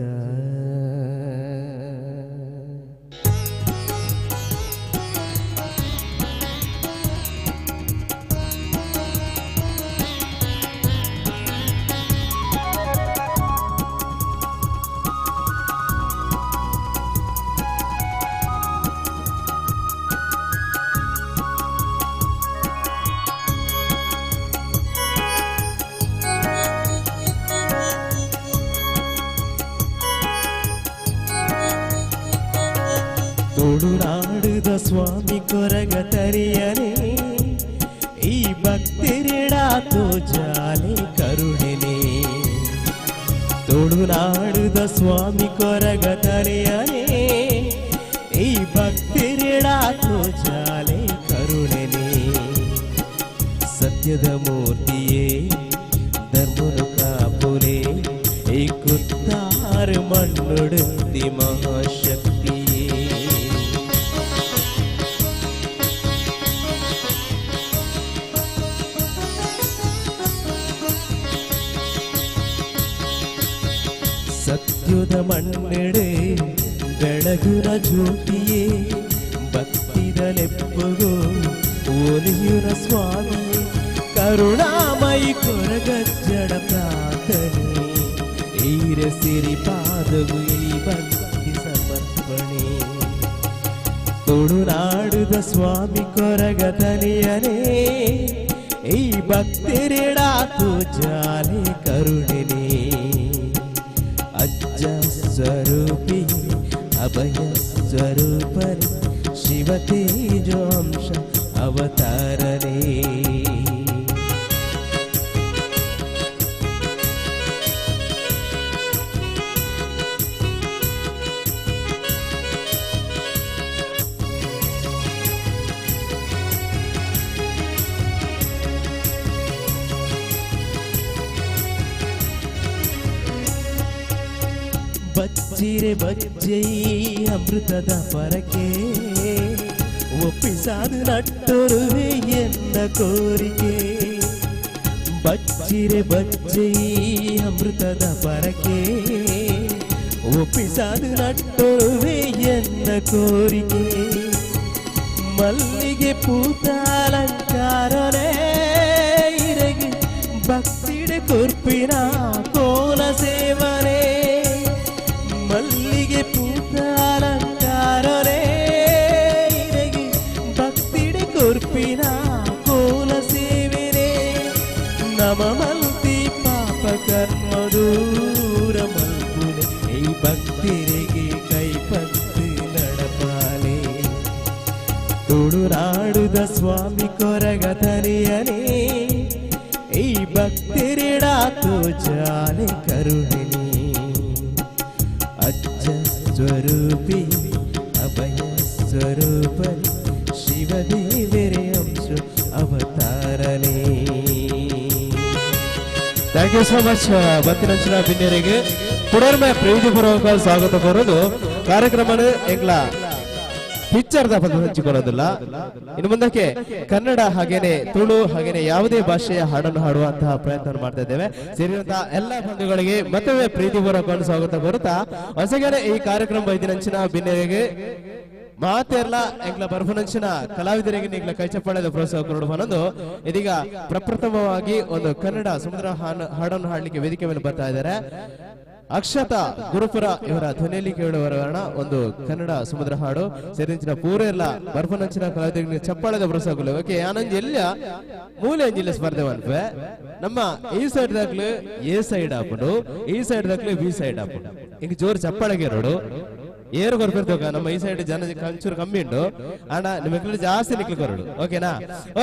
ತುಳುನಾಡುದ ಸ್ವಾಮಿ ಕೊರಗ ತರಿಯನೆ ಈ ಭಕ್ತಿರಿಡಾತು ಜಾಲೆ ಕರುಣೆನೆ. ತುಳುನಾಡುದ ಸ್ವಾಮಿ ಕೊರಗ ತರಿಯನೆ ಈ ಭಕ್ತಿರಿಡಾತು ಜಾಲೆ ಕರುಣೆನೆ. ಮಣ್ಣೊಡೆತ್ತಿ ಮಹಾಶಕ್ತಿಯೇ ಸತ್ಯದ ಮಣ್ಣೆಡೆ ಬೆಳಗುನ ಜ್ಯೋತಿಯೇ ಭಕ್ತಿದ ನೆಪ್ಪಗೋ ಒಲಿಯುನ ಸ್ವಾಮಿಯೇ ಕರುಣಾಮಯಿ ಕೊರಗಜ್ಜಡ ಪ್ರಾರ್ಥನೆ ಈರ ಸಿರಿ ಪಾದವು ಈ ಭಕ್ತಿ ಸಮರ್ಪಣೆ ತುಳುನಾಡುದ ಸ್ವಾಮಿ ಕೊರಗದನಿಯನೇ ಈ ಭಕ್ತಿರಿಡಾಕು ಜಾಲೆ ಕರುಣಿನೇ ಅಜ್ಜ ಸ್ವರೂಪಿ ಅಭಯ ಸ್ವರೂಪನೆ ಶಿವ ತೇಜಾಂಶ ಅವತಾರನೇ ಬಚ್ಚಿರೆ ಬಜ್ಜೈ ಅಮೃತದ ಪರಕೆ ಒಪ್ಪಿಸಾದು ನಟ್ಟೊರುವೆ ಎನ್ನ ಕೋರಿಕೆ ಬಚ್ಚಿರೆ ಬಜ್ಜೈ ಅಮೃತದ ಪರಕೆ ಒಪ್ಪಿಸಾದು ನಟ್ಟೊರುವೆ ಎನ್ನ ಕೋರಿಕೆ ಮಲ್ಲಿಗೆ ಪೂತಾಲಂಕಾರನೇ ಇರಗೆ ಭಕ್ತಿಡೆ ಕೊರ್ಪಿನ ಕೋಲ ಸೇವನೆ ಮಲ್ಲಿಗೆ ಪೂತಾಲಂಕಾರನೇ ಇರಗೆ ಭಕ್ತಿಡೆ ಕೊರ್ಪಿನ ಕೋಲ ಸೇವೆನೆ ನಮ ಮಲ್ತಿ ಪಾಪ ಕರ್ಮ ದೂರ ಮಲ್ಪುನೆ ಈ ಭಕ್ತಿರಿಗೆ ಕೈಪತ್ತು ನಡಪಾಲೆ ತುಳುನಾಡುದ ಸ್ವಾಮಿ ಕೊರಗತನಿಯನೇ ಈ ಭಕ್ತಿರಿಡಾತು ಜಾಲೆ ಕರುಣಿನಿ ಅಜ್ಜ ಸ್ವರೂಪಿ ಅಭಯ ಸ್ವರೂಪನಿ ಶಿವದೇವರೇ ಅಂಶ ಅವತಾರನೇ. ಥ್ಯಾಂಕ್ ಯು ಸೋ ಮಚ್ ಬತ್ತಿನಂಚಿನ ಪಿನ್ಯರಿಗೆ ಪುನರ್ಮೆ ಪ್ರೀತಿಪೂರ್ವಕ ಸ್ವಾಗತ ಕೋರೋದು ಕಾರ್ಯಕ್ರಮನ ಎಂಗ್ಲ ಪಿಕ್ಚರ್ದ ಪದ ಹಂಚಿಕೊಳ್ಳೋದಿಲ್ಲ. ಇನ್ನು ಮುಂದಕ್ಕೆ ಕನ್ನಡ ಹಾಗೇನೆ ತುಳು ಹಾಗೇನೆ ಯಾವುದೇ ಭಾಷೆಯ ಹಾಡನ್ನು ಹಾಡುವಂತಹ ಪ್ರಯತ್ನ ಮಾಡ್ತಾ ಇದ್ದೇವೆ. ಸೇರಿರುವಂತಹ ಎಲ್ಲ ಬಂಧುಗಳಿಗೆ ಮತ್ತೊಮ್ಮೆ ಪ್ರೀತಿಪೂರ್ವಕ ಸ್ವಾಗತ ಕೋರುತ್ತಾ ಹೊಸಗೇನೆ ಈ ಕಾರ್ಯಕ್ರಮ ಬೈದಿನಂಚಿನ ಭಿನ್ನರಿಗೆ ಮಾತೆಲ್ಲ ಎಂಗ್ಲ ಬರ್ಫನಂಚಿನ ಕಲಾವಿದರಿಗೆ ನಿಗ್ಲ ಕೈಚಪ್ಪಾಳದ ಪ್ರೋತ್ಸಾಹ ಕೊಡುವನೊಂದು ಇದೀಗ ಪ್ರಪ್ರಥಮವಾಗಿ ಒಂದು ಕನ್ನಡ ಸಮುದ್ರ ಹಾಡನ್ನು ಹಾಡಲಿಕ್ಕೆ ವೇದಿಕೆ ಮೇಲೆ ಬರ್ತಾ ಇದ್ದಾರೆ. ಅಕ್ಷತಾ ಗುರುಪುರ ಇವರ ಧ್ವನಿಯಲ್ಲಿ ಕೇಳುವವರಣ ಒಂದು ಕನ್ನಡ ಸಮುದ್ರ ಹಾಡು ಸೇರಿಂಚಿನ ಪೂರ ಎಲ್ಲ ಬರ್ಫನಂಚಿನ ಕಲಾವಿದರಿಗೆ ಚಪ್ಪಾಳದ ಪ್ರೋತ್ಸಾಹ ಓಕೆ ಆನಂದ್ ಎಲ್ಲ ಮೂಲೆ ಅಂಜಿಲ್ಲ ಸ್ಪರ್ಧೆ ಮನ್ಪೆ ನಮ್ಮ ಈ ಸೈಡ್ ದಾಗ್ಲು ಎ ಸೈಡ್ ಹಾಪುಡು ಈ ಸೈಡ್ ದಾಗ್ಲು ಬಿ ಸೈಡ್ ಹಾಪುಡು ಹಿಂಗ್ ಜೋರ್ ಚಪ್ಪಾಳಗೆ ನೋಡು ಏರು ಕೊರ್ಪಿರ್ತೋಕ ನಮ್ಮ ಈ ಸೈಡ್ ಜನ ಕಂಚೂರು ಕಮ್ಮಿ ಉಂಟು ಅಣ್ಣ ನಿಮ್ಮ ಜಾಸ್ತಿ ನಿಕ್ಲು ಕೊರಡು ಓಕೆನಾ.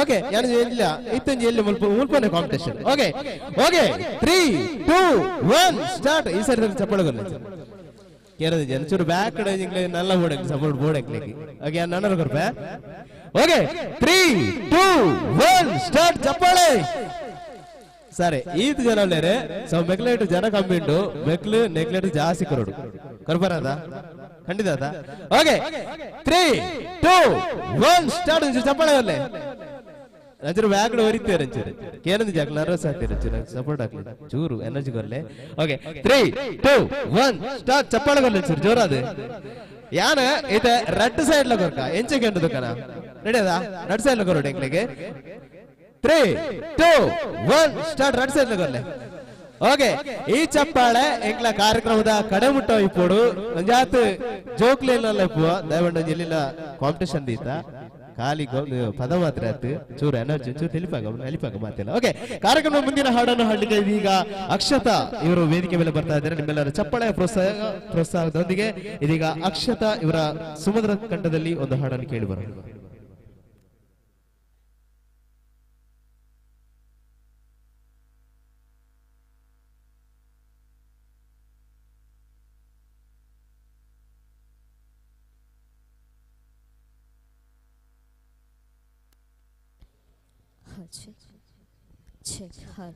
ಓಕೆ ನಾನು ಇಲ್ಲ ಇತ್ತಂಜಿ ಎಲ್ಲಿ ಮುಲ್ಪನೆ ಕಾಂಪಿಟೇಷನ್. Okay okay 3 2 1 start. ಈ ಸೈಡ್ ಚಪ್ಪಳ ಕೇರಳ ಜನ ಚೂರು ಬ್ಯಾಕ್ ಕಡೆ ನಲ್ಲ ಬೋರ್ಡ್ ಸಪೋರ್ಟ್ ಬೋರ್ಡ್ ಹಾಕ್ಲಿಕ್ಕೆ ಓಕೆ ನನ್ನ ಕೊರ್ಪೆ. ಓಕೆ 3 2 1 ಸ್ಟಾರ್ಟ್ ಚಪ್ಪಾಳೆ. ಸರಿ ಈದ್ ಜನ ಒಳ್ಳೆ ಸೊ ಮೆಕ್ಲೇಟ್ ಜನ ಕಮ್ಮಿ ಉಂಟು ಮೆಕ್ಲು ನೆಕ್ಲೇಟ್ ಜಾಸ್ತಿ ಕೊರಡು ಕೊರ್ಬಾರದ ಖಂಡಿತ ಓಕೆ 3 2 1 ಸ್ಟಾರ್ಟ್. ಚಪ್ಪಾಳೆ ಒಳ್ಳೆ ನಂಚೂರು ಬ್ಯಾಗ್ಡ್ ಹೊರಿತೇವೆ ರಂಚೂರು ಕೇನಂದು ಜಾಕ್ ನರ್ವಸ್ ಆಗ್ತೀರಿ ರಂಚೂರು ಸಪೋರ್ಟ್ ಆಗ್ಲಿ ಚೂರು ಎನರ್ಜಿ ಕೊರ್ಲೆ. Okay 3 2 1 start. ಚಪ್ಪಾಳೆ ಕೊರ್ಲೆ ಚೂರು ಜೋರಾದ ಯಾನ ಇತ ರೆಡ್ ಸೈಡ್ ಲ ಕೊರ್ಕ ಎಂಚೆ ಕೆಂಡು ದುಕಾನ ನಡೆಯದ ರೆಡ್ ಸೈಡ್ ಲ ಕೊರಡು ಎಂಗ್ಲಿಗೆ 3 2 1 ಸ್ಟಾರ್ಟ್. ರೆಡ್ ಸೈಡ್ ಲ ಕೊರ್ಲೆ. ಓಕೆ ಈ ಚಪ್ಪಾಳೆ ಎಂಕ್ಲ ಕಾರ್ಯಕ್ರಮದ ಕಡೆ ಮುಟ್ಟ ಇಪ್ಪೋಡು ನಂಜಾತ್ ಜೋಕ್ಲೆಲ್ಲ ಇಪ್ಪುವ ದಯವಂಡ ಎಲ್ಲಿಲ್ಲ ಕಾಂಪಿಟೇಷನ್ ದೀತ ಖಾಲಿ ಪದ ಮಾತ್ರ ಆಯ್ತು ಚೂರು ಎನರ್ಜಿ ಚೂರು ಹೆಲಿಪಾಗ ಮಾತಿಲ್ಲ. ಓಕೆ ಕಾರ್ಯಕ್ರಮ ಮುಂದಿನ ಹಾಡನ್ನು ಹಾಡಲಿಕ್ಕೆ ಇದೀಗ ಅಕ್ಷತಾ ಇವರು ವೇದಿಕೆ ಮೇಲೆ ಬರ್ತಾ ಇದ್ದಾರೆ. ನಿಮ್ಮೆಲ್ಲರ ಚಪ್ಪಾಳೆ ಪ್ರೋತ್ಸಾಹದೊಂದಿಗೆ ಇದೀಗ ಅಕ್ಷತಾ ಇವರ ಸುಮಧುರ ಕಂಠದಲ್ಲಿ ಒಂದು ಹಾಡನ್ನು ಕೇಳಿ ಬರೋಣ. check her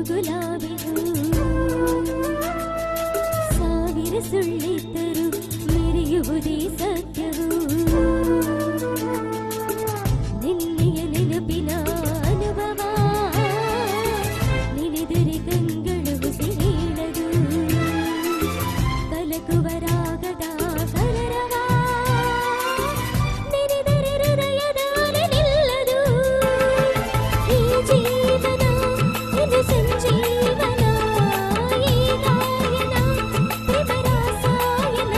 ಗುಲಾಬಿ ಸಾವಿರ ಸುಳ್ಳಿದ್ದರು ಮೆರೆಯುವುದೇ ಸತ್ಯವು ನಿನ್ನೆಯ ನೆನಪಿನ ಅನುಭವ ನೆನೆದರೆ ಕಂಗಳು ಹುಸಿ ಹೇಳದು ಕಲಕುವ ರಾಗದ ಕಲರವ ನೆನೆದರೆ ಹೃದಯದ ನಿಲ್ಲದು ಈ ಜೀವನ ಇದು ಸಂಜೀವನ ಈ ಗಾಯನ ಪ್ರೇಮರಾಸಾಯನ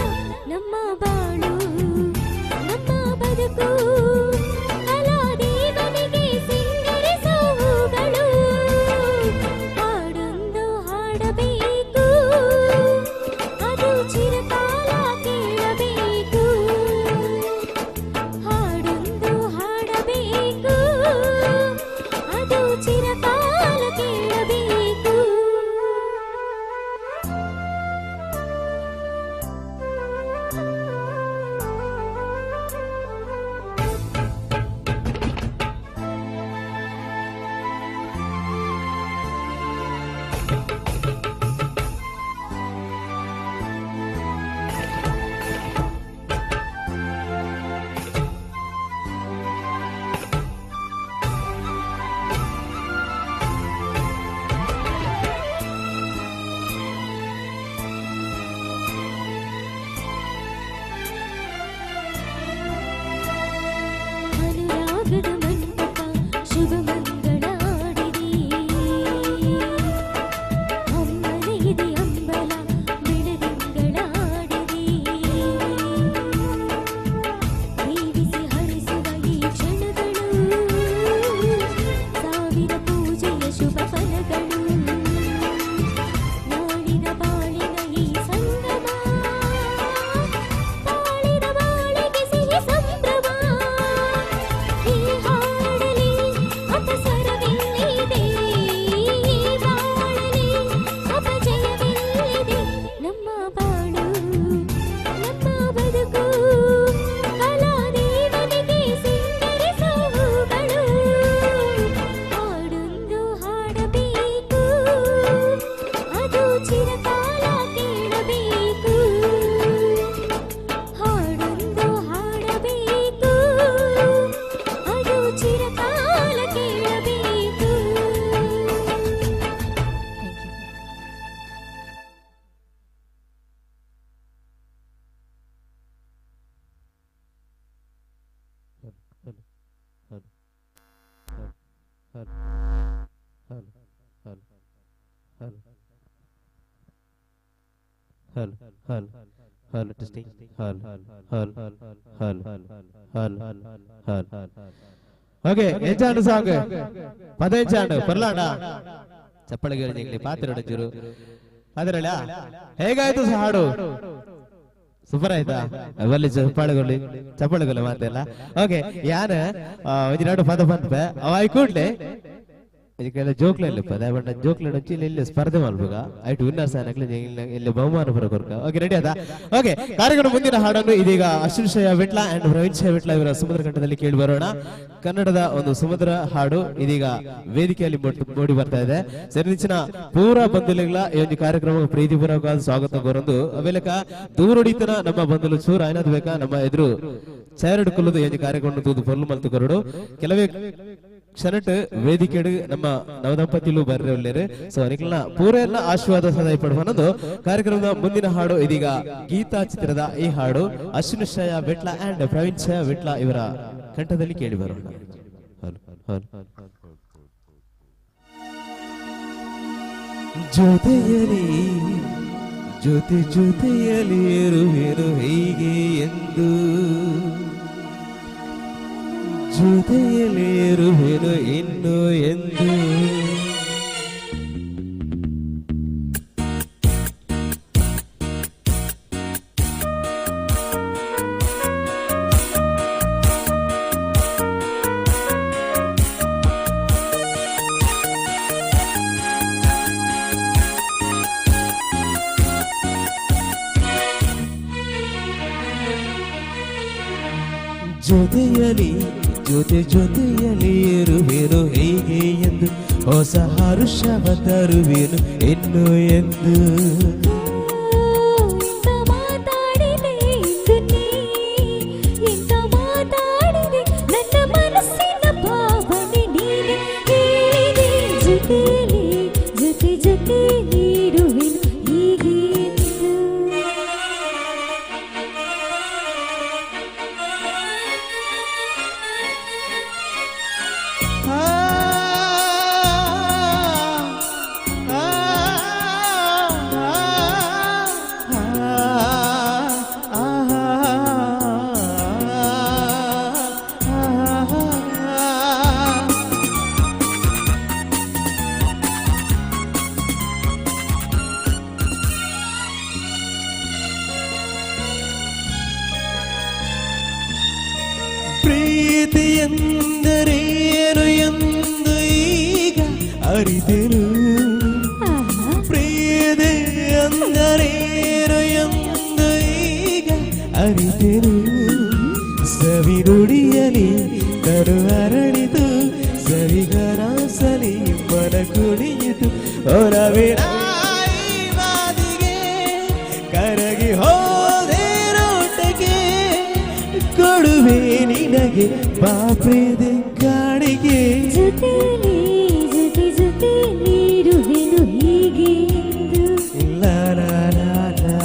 ನಮ್ಮ ಬಾಳು ನಮ್ಮ ಬದುಕು ಕಲಾದೇವನಿಗೆ ಸಿಂಗರಿಸುವುಗಳು ಹಾಡೊಂದು ಹಾಡಬೇಕು ಅದು ಚಿರಕಾಲ ಕೇಳಬೇಕು ಹಾಡೊಂದು ಹಾಡಬೇಕು ಅದು ಚಿರಕಾಲ ಕೇಳಬೇಕು ಅನುರಾಗದ ಮಂಟಪ ಶುಭ ಮಂಗಳ ಆಡಿದೆ ಅಮ್ಮನ ಇದೆ ಅಂಬಲ ಬೆಳದಿಂಗಳ ಆಡಿದೆ ದೀವಿಸಿ ಹರಿಸುವ ಈ ಕ್ಷಣಗಳು ಸಾವಿರ ಪೂಜೆಯ ಶುಭ ಫಲಗಳು ನಾಳಿನ ಬಾಳಿನ ಈ ಸಂಗಮ ತಾಳಿದ ಬಾಳಿಗೆ ಸಿಹಿ ಸಂಭ್ರಮ ಈ ಹಾಡಲಿ ಅಪಸರವಿಲ್ಲಿದೆ ಈ ಬಾಳಲಿ ಅಪಜಯವಿಲ್ಲಿದೆ ನಮ್ಮ ಬಾಳು ನಮ್ಮ ಬದುಕು ಕಲಾದೇವನಿಗೆ ಸಿಂಗರಿಸುವುಗಳು ಹಾಡೊಂದು ಹಾಡಬೇಕು ಅದು ಚಿರಕಾಲ ಕೇಳಬೇಕು ಹಾಡೊಂದು ಹಾಡಬೇಕು ಅದು ಚಿರಕಾಲ ಕೇಳಬೇಕು ಓಕೆ ಎಂಚಾಂಡು ಸಾಂಗ್ ಪದೆಂಚಾಂಡು ಪರ್ಲಾಂಡ ಚಪ್ಪಳಿಗೆ ಹೇಳಿದ್ಲಿ ಪಾತ್ರ ಚೂರು ಅದರಲ್ಲ ಹೇಗಾಯ್ತು ಹಾಡು ಸೂಪರ್ ಆಯ್ತಾ ಅವಲ್ಲಿ ಚಪ್ಪಾಳೆಗೊಳ್ಳಿ ಮಾತೆಲ್ಲ ಓಕೆ ಯಾನ ಒಂದಿನಾಡು ಪದ ಬಂತ ಅವ ಕೂಡ್ಲೆ ಇದಕ್ಕೆಲ್ಲ ಜೋಕ್ಲ ಇಲ್ಲ ಪದ ಬಣ್ಣ ಜೋಕ್ಲ ಇಲ್ಲಿ ಸ್ಪರ್ಧೆ ಮಾಡ್ಬೇಕ ಐಟು ವಿನ್ನರ್ಸ್ ಇಲ್ಲಿ ಬಹುಮಾನ ಬರೋರ್ಕ ಓಕೆ ರೆಡಿ ಆದ ಓಕೆ ಕಾರ್ಯಕ್ರಮ ಮುಂದಿನ ಹಾಡನ್ನು ಇದೀಗ ಅಶ್ವಿನ್ ವಿಟ್ಲ ಅಂಡ್ ಪ್ರವೀಣ್ ವಿಟ್ಲ ಇವರ ಸಮುದ್ರ ಕಂಠದಲ್ಲಿ ಕೇಳಿ ಬರೋಣ ಕನ್ನಡದ ಒಂದು ಸಮುದ್ರ ಹಾಡು ಇದೀಗ ವೇದಿಕೆಯಲ್ಲಿ ಮೂಡಿ ಬರ್ತಾ ಇದೆ ಸರಿನಿಚ್ಚಿನ ಪೂರ ಬಂಧುಗಳ ಈ ಒಂದು ಕಾರ್ಯಕ್ರಮ ಪ್ರೀತಿಪೂರ್ವಕವಾದ ಸ್ವಾಗತ ಕೋರೊಂದು ಅವೇಲಕ ದೂರೊಡಿತನ ನಮ್ಮ ಬಂಧುಲು ಚೂರು ಆಯ್ನದ್ ಬೇಕಾ ನಮ್ಮ ಎದುರು ಚೈರಡ್ ಕುಲ್ಲದು ಈ ಒಂದು ಕಾರ್ಯಕ್ರಮ ತೂದು ಪೊರ್ಲು ಮಲ್ತು ಕೊರಡು ಕೆಲವೇ ಕ್ಷಣಟ್ ವೇದಿಕೆಡು ನಮ್ಮ ನವದಂಪತಿಲು ಬರ್ರೆ ಒಳ್ಳೆರು ಸೊ ನಿಕ್ಲನ ಪೂರ ಎಲ್ಲ ಆಶೀರ್ವಾದ ಸದಾ ಪಡುವ ಅನ್ನೋದು ಕಾರ್ಯಕ್ರಮದ ಮುಂದಿನ ಹಾಡು ಇದೀಗ ಗೀತಾ ಚಿತ್ರದ ಈ ಹಾಡು ಅಶ್ವಿನ್ ವಿಟ್ಲ ಅಂಡ್ ಪ್ರವೀಣ್ ವಿಟ್ಲ ಇವರ ಕಂಠದಲ್ಲಿ ಕೇಳಿ ಬರೋಣ ಜೊತೆಯಲಿ ಜೊತೆಯಲಿ ಇರುವೆನು ಹೀಗೆ ಎಂದು ಜೊತೆಯಲಿ ಇರುವೆನು ಇನ್ನು ಎಂದು ಜೊತೆಯಲಿ ಜೊತೆಯಲಿ ಇರುವೆನು ಹೇಗೆ ಎಂದು ಹೊಸ ಹರುಷವ ತರುವೆನು ಇನ್ನು ಎಂದು. ಎಂತ ಮಾತಾಡಿದೆ ಇಂದು ನೀ, ಎಂತ ಮಾತಾಡಿದೆ ನನ್ನ ಮನಸ್ಸಿನ ಭಾವನೆ ನೀನೆ ಹೇಳಿದೆ. ಜೊತೆಲಿ ಜೊತೆ ಜೊತೆ ನೀಡುವೆನು ಹೀಗೆ ಎಂದು. ಪ್ರೀತಿ ಎಂದರೇನು ಎಂದು ಈಗ ಅರಿತೆನು. ಪ್ರೀತಿ ಎಂದರೇನು ಎಂದು ಈಗ ಅರಿತೆನು. ಸವಿ ನುಡಿಯಲಿ ತರು ಅರಳಿತು, ಸವಿಗರಾಸಲಿ ಮನ ಕುಣಿಯಿತು. ಹೊರವಿನ ಮಾದಿಗೆ ಕರಗಿ ಹೋದೆ ರೋಟಕ್ಕೆ, ಕೊಡುವೆ ನಿನಗೆ ಬಾಪ್ರಿದೆ ಕಾಣಿಗೆ. ಜೊತೆಲಿ ಜೊತೆ ಜೊತೆ ನೀಡುವೆನು ಹೀಗೆ ಎಂದು. ಇಲ್ಲ ನಾ ನಾ ನಾ.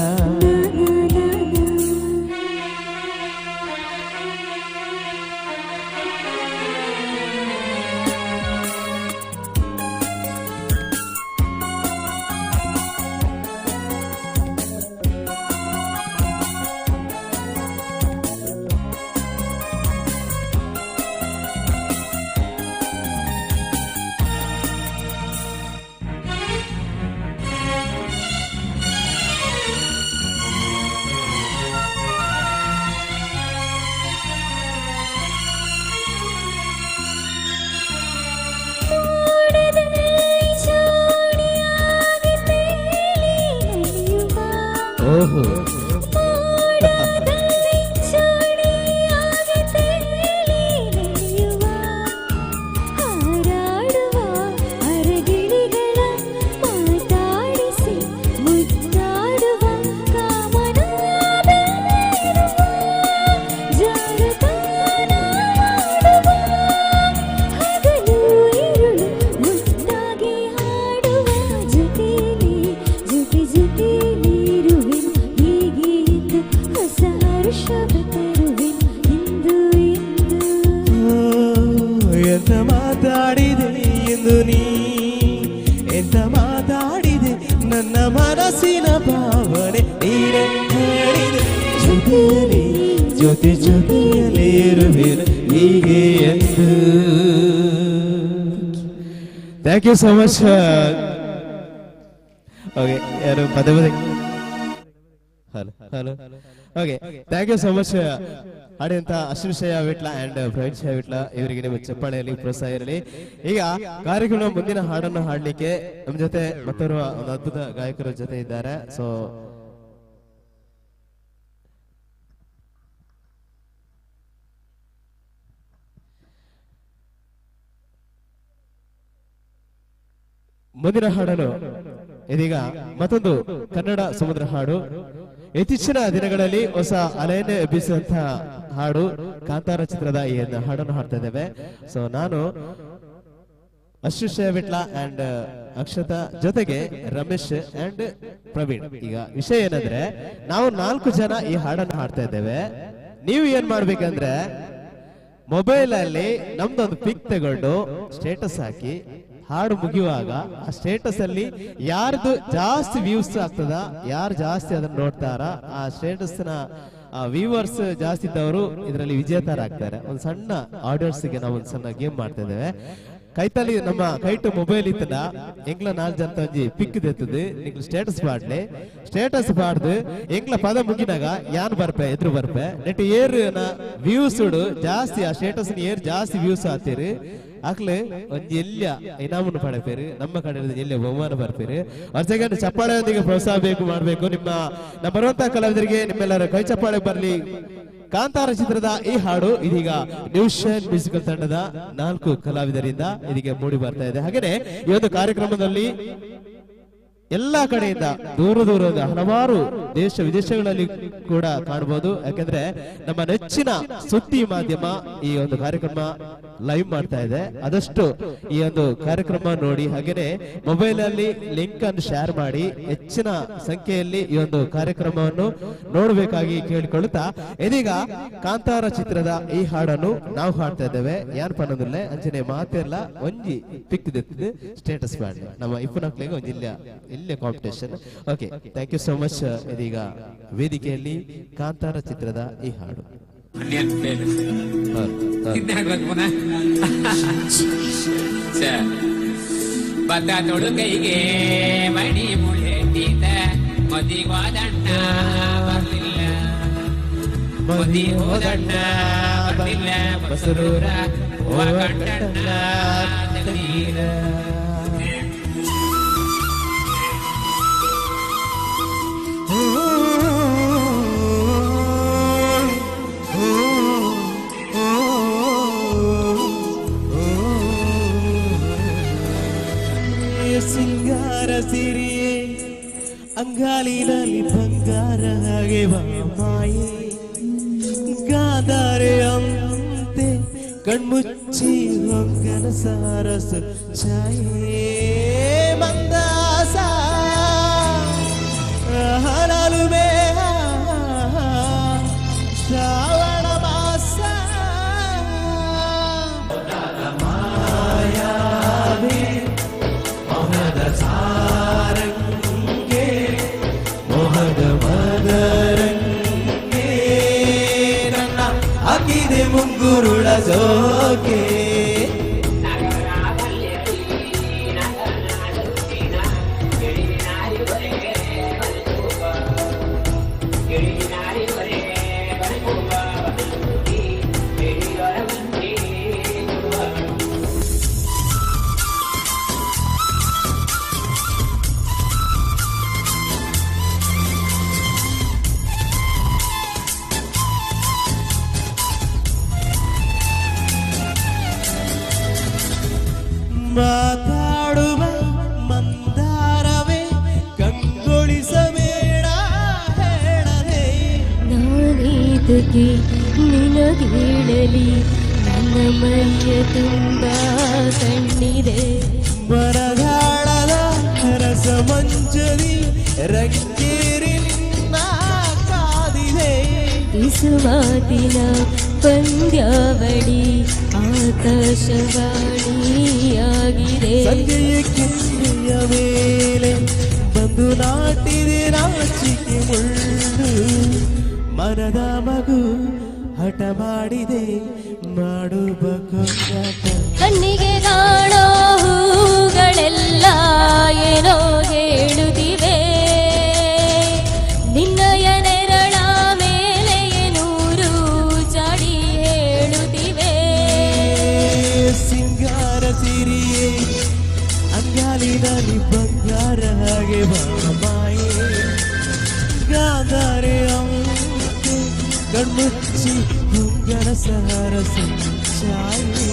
ಓಹೋ ಎಂತ ಮಾತಾಡಿದೆ ಎಂದು ನೀ, ಎಂತ ಮಾತಾಡಿದೆ ನನ್ನ ಮನಸ್ಸಿನ ಭಾವನೆ ನೀನೆ ಹೇಳಿದೆ. ಜೊತೆಯಲ್ಲಿ ಜೊತೆ ಜೊತೆಯಲ್ಲೇ ಇರುವೆನು ಹೀಗೆ ಎಂದು. Thank you so much. Okay, ಯಾರು ಪದೇ ಪದೇ hello hello. Okay, thank you so much. ಹಾಡಿದಂತ ಅಶ್ವಿಶಯ ವಿಟ್ಲ ಅಂಡ್ ಪ್ರವೀಣ್ ವಿಟ್ಲ ಇವರಿಗೆ ನಿಮ್ಮ ಚಪ್ಪಾಳೆಯಲ್ಲಿ ಪ್ರೋತ್ಸಾಹ ಇರಲಿ. ಈಗ ಕಾರ್ಯಕ್ರಮ ಮುಂದಿನ ಹಾಡನ್ನು ಹಾಡ್ಲಿಕ್ಕೆ ನಮ್ಮ ಜೊತೆ ಮತ್ತೋರ್ವ ಒಂದು ಅದ್ಭುತ ಗಾಯಕರ ಜೊತೆ ಇದ್ದಾರೆ. ಸೊ ಮುಂದಿನ ಹಾಡನ್ನು ಇದೀಗ ಮತ್ತೊಂದು ಕನ್ನಡ ಸಮುದ್ರ ಹಾಡು. ಇತ್ತೀಚಿನ ದಿನಗಳಲ್ಲಿ ಹೊಸ ಅಲೆಯನ್ನು ಎಬ್ಬಿಸುವಂತಹ ಹಾಡು ಕಾಂತಾರ ಚಿತ್ರದ ಈ ಹಾಡನ್ನು ಹಾಡ್ತಾ ಇದ್ದೇವೆ. ಸೊ ನಾನು ಅಶ್ವಿಶಯ ವಿಟ್ಲ ಅಂಡ್ ಅಕ್ಷತಾ ಜೊತೆಗೆ ರಮೇಶ್ ಅಂಡ್ ಪ್ರವೀಣ್. ಈಗ ವಿಷಯ ಏನಂದ್ರೆ, ನಾವು 4 ಜನ ಈ ಹಾಡನ್ನು ಹಾಡ್ತಾ ಇದ್ದೇವೆ. ನೀವು ಏನ್ ಮಾಡ್ಬೇಕಂದ್ರೆ, ಮೊಬೈಲ್ ಅಲ್ಲಿ ನಮ್ದೊಂದು ಪಿಕ್ ತಗೊಂಡು ಸ್ಟೇಟಸ್ ಹಾಕಿ, ಹಾಡು ಮುಗಿಯುವಾಗ ಆ ಸ್ಟೇಟಸ್ ಅಲ್ಲಿ ಯಾರ್ದು ಜಾಸ್ತಿ ವ್ಯೂಸ್ ಆಗ್ತದ, ಯಾರು ಜಾಸ್ತಿ ಅದನ್ನ ನೋಡ್ತಾರ, ಆ ಸ್ಟೇಟಸ್ ನ ವ್ಯೂವರ್ಸ್ ಜಾಸ್ತಿ ಇದ್ದವರು ಇದರಲ್ಲಿ ವಿಜೇತರಾಗ್ತಾರೆ. ಒಂದು ಸಣ್ಣ ಆಡಿಯನ್ಸ್ ಗೆ ನಾವು ಒಂದು ಸಣ್ಣ ಗೇಮ್ ಮಾಡ್ತಾ ಇದ್ದೇವೆ. ಕೈತಲ್ಲಿ ನಮ್ಮ ಕೈಟ್ ಮೊಬೈಲ್ ಇತ್ತನ ಎಂಗ್ಲ 4 ಜನ ಒಂಜಿ ಪಿಕ್ ದೆತ್ತದು ನಿಂಗ್ಲು ಸ್ಟೇಟಸ್ ಪಾಡ್ಲೆ, ಸ್ಟೇಟಸ್ ಪಾಡ್ದು ಎಂಗ್ಲ ಪದ ಮುಗಿನಾಗ ಯಾನ್ ಬರ್ಪೆ ಎದುರು ಬರ್ಪೆ ನೆಟ್ ಏರ್ ವ್ಯೂಸ್ ಜಾಸ್ತಿ, ಆ ಸ್ಟೇಟಸ್ ಏರ್ ಜಾಸ್ತಿ ವ್ಯೂಸ್ ಆತೀರಿ ಆಕ್ಲೆ ಒಂಜಿ ಎಲ್ಯ ಇನಾಮನ್ನು ಪಡಪೇರು, ನಮ್ಮ ಕಡೆ ಎಲ್ಯ ಬಹುಮಾನ ಬರ್ಪೇರು. ವರ್ಷಕ್ಕೆ ಚಪ್ಪಾಳೆಯೊಂದಿಗೆ ಪ್ರೋತ್ಸಾಹ ಬೇಕು ಮಾಡಬೇಕು. ನಮ್ಮ ಬರುವಂತಹ ಕಲಾವಿದರಿಗೆ ನಿಮ್ಮೆಲ್ಲರ ಕೈ ಚಪ್ಪಾಳೆ ಬರ್ಲಿ, ಕಾಂತಾರ ಚಿತ್ರದ ಈ ಹಾಡು ಇದೀಗ ನ್ಯೂಷನ್ ಮ್ಯೂಸಿಕಲ್ ತಂಡದ 4 ಕಲಾವಿದರಿಂದ ಇದೀಗ ಮೂಡಿ ಬರ್ತಾ ಇದೆ. ಹಾಗೇನೆ ಈ ಒಂದು ಕಾರ್ಯಕ್ರಮದಲ್ಲಿ ಎಲ್ಲಾ ಕಡೆಯಿಂದ ದೂರದ ಹಲವಾರು ದೇಶ ವಿದೇಶಗಳಲ್ಲಿ ಕೂಡ ಕಾಣಬಹುದು. ಯಾಕಂದ್ರೆ ನಮ್ಮ ನೆಚ್ಚಿನ ಸುದ್ದಿ ಮಾಧ್ಯಮ ಈ ಒಂದು ಕಾರ್ಯಕ್ರಮ ಲೈವ್ ಮಾಡ್ತಾ ಇದೆ. ಆದಷ್ಟು ಈ ಒಂದು ಕಾರ್ಯಕ್ರಮ ನೋಡಿ, ಹಾಗೇನೆ ಮೊಬೈಲ್ ಅಲ್ಲಿ ಲಿಂಕ್ ಅನ್ನು ಶೇರ್ ಮಾಡಿ ಹೆಚ್ಚಿನ ಸಂಖ್ಯೆಯಲ್ಲಿ ಈ ಒಂದು ಕಾರ್ಯಕ್ರಮವನ್ನು ನೋಡಬೇಕಾಗಿ ಕೇಳಿಕೊಳ್ಳುತ್ತಾ, ಇದೀಗ ಕಾಂತಾರ ಚಿತ್ರದ ಈ ಹಾಡನ್ನು ನಾವು ಹಾಡ್ತಾ ಇದ್ದೇವೆ. ಯಾನ್ ಪನ್ನದಿಲ್ಲ ಅಂಚನೆ ಮಾತೆಲ್ಲ ಒಂಜಿ ಪಿಕ್ತಿದೆ ಸ್ಟೇಟಸ್ ಬ್ಯಾಂಡ್ ನಮ್ಮ ಇಪ್ಪನಕ್ಲಿಗೆ ಒಂದು ಇಲ್ಲೇ competition. Okay, thank you so much. ಇದೀಗ ವೇದಿಕೆಯಲ್ಲಿ ಕಾಂತಾರ ಚಿತ್ರದ ಈ ಹಾಡು. ಬದ್ದ ತೊಡುಗೈಗೆ ಮಣಿ ಮುಳೆಟ್ಟಿದ ಮದಿವಾದಣ್ಣ ಬರ್ಲಿಲ್ಲ, ಮದಿ ಹೋದಣ್ಣ ಬರ್ಲಿಲ್ಲ, ಬಸರೂರ ಕಂಡಣ್ಣ ತಗಲೀಲ. ಸಿಂಗಾರ ಸಿರಿಯೇ ಅಂಗಾಲಿನಲ್ಲಿ ಬಂಗಾರ ಹಾಗೆ ಮಾಯೆ, ಗಾದಾರೆ ಅಂತೆ ಕಣ್ಮುಚ್ಚಿ ಹೊಂಗನ ಸಾರಸ ಛಾಯೆ, ಮಂದಾಸ ಹಲಲು ಮೇಹ ಶ್ರಾವಣ ಮಾಸ ಮಾಯಾವೇ ಮೋಹದ ಸಾರಂಗೆ ಮೋಹದ ಮದರಂಗೆ ನನ್ನ ಹಾಕಿದೆ ಮುಂಗುರುಳ ಜೋಕೆ. ಮಾತಾಡುವ ಮಂದಾರವೇ ಕಂಗೊಳಿಸಬೇಡ ಹೇಳಲೇ, ನಾನೇತಕ್ಕೆ ನಿನಗೇಳಲಿ ನನ್ನ ಮೈಯ ತುಂಬ ಕಣ್ಣಿದೆ, ಬರಗಾಳದ ರಸ ಮಂಜರಿ ರಂಗೇರಿ ನಿನ್ನ ಕಾದಿದೆ, ಇಸುಮಾತಿನ ಪಂದ್ಯಾವಳಿ ಆಕಾಶವಾಣಿಯಾಗಿದೆ, ಸಂಜೆಯ ಕಿಂಡಿಯ ಮೇಲೆ ಬಂದು ನಾಟಿದೆ ನಾಚಿಕೆ ಮುಳ್ಳು, ಮನದ ಮಗು ಹಠ ಮಾಡಿದೆ ಮಾಡುವ ಕೊಂಗಾಟ, ಕಣ್ಣಿಗೆ ಕಾಣೋ ಹೂಗಳೆಲ್ಲ ಏನೋ ಹೇಳುತ್ತಿವೆ, ನಿನ್ನಯ ನೆರಳ ಮೇಲೆ ನೂರು ಚಾಡಿ ಹೇಳುತ್ತಿವೆ, ಸಿಂಗಾರ ಸಿರಿಯೇ ಅಂಗಾಲಿನಲ್ಲಿ ಬಂಗಾರ ಹಾಗೆ ಮಾಯೆ, ಗಾದಾರೆ ಅಂತೆ ಕಣ್ಮುಚ್ಚಿ ಹುಂಗನ ಸರಸ ಛಾಯೆ.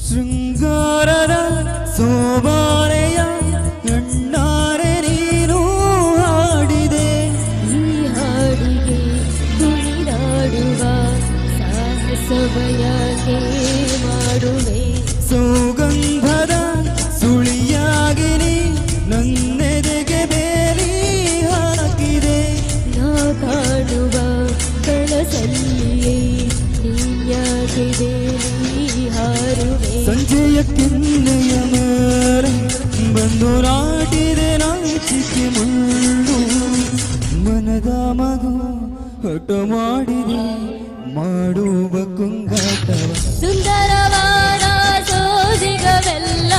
ಶೃಂಗಾರದ ಸೋಬಾರೆಯ ಕಣ್ಣಾರೆ ನೀನು ಹಾಡಿದೆ, ಈ ಹಾಡಿಗೆ ಕುಣಿದಾಡುವ ಸಾಹಸವಯಾಗೆ ಮಾಡುವೆ, ಸುಗಂಧದ ಸುಳಿಯಾಗಿ ನನ್ನೆದೆಗೆ ಬೇಲಿ ಹಾಕಿದೆ, ನಾ ಕಾಣುವ ಕಳಸಲ್ಲಿಯೇ ನೀಯಾಗೆ ಬೇಲಿ ಹಾರುವೆ, ಸಂಜೆಯ ಕೆನ್ನೆಯ ಮೇಲೆ ಬಂದು ನಾಟಿದೆ ನಾಚಿಕೆ ಮುಳ್ಳು, ಮನದ ಮಗು ಹಠ ಮಾಡಿದೆ ಮಾಡುವ ಕುಂಗಾಟವ, ಸುಂದರವಾದ ಸೋಜಿಗವೆಲ್ಲ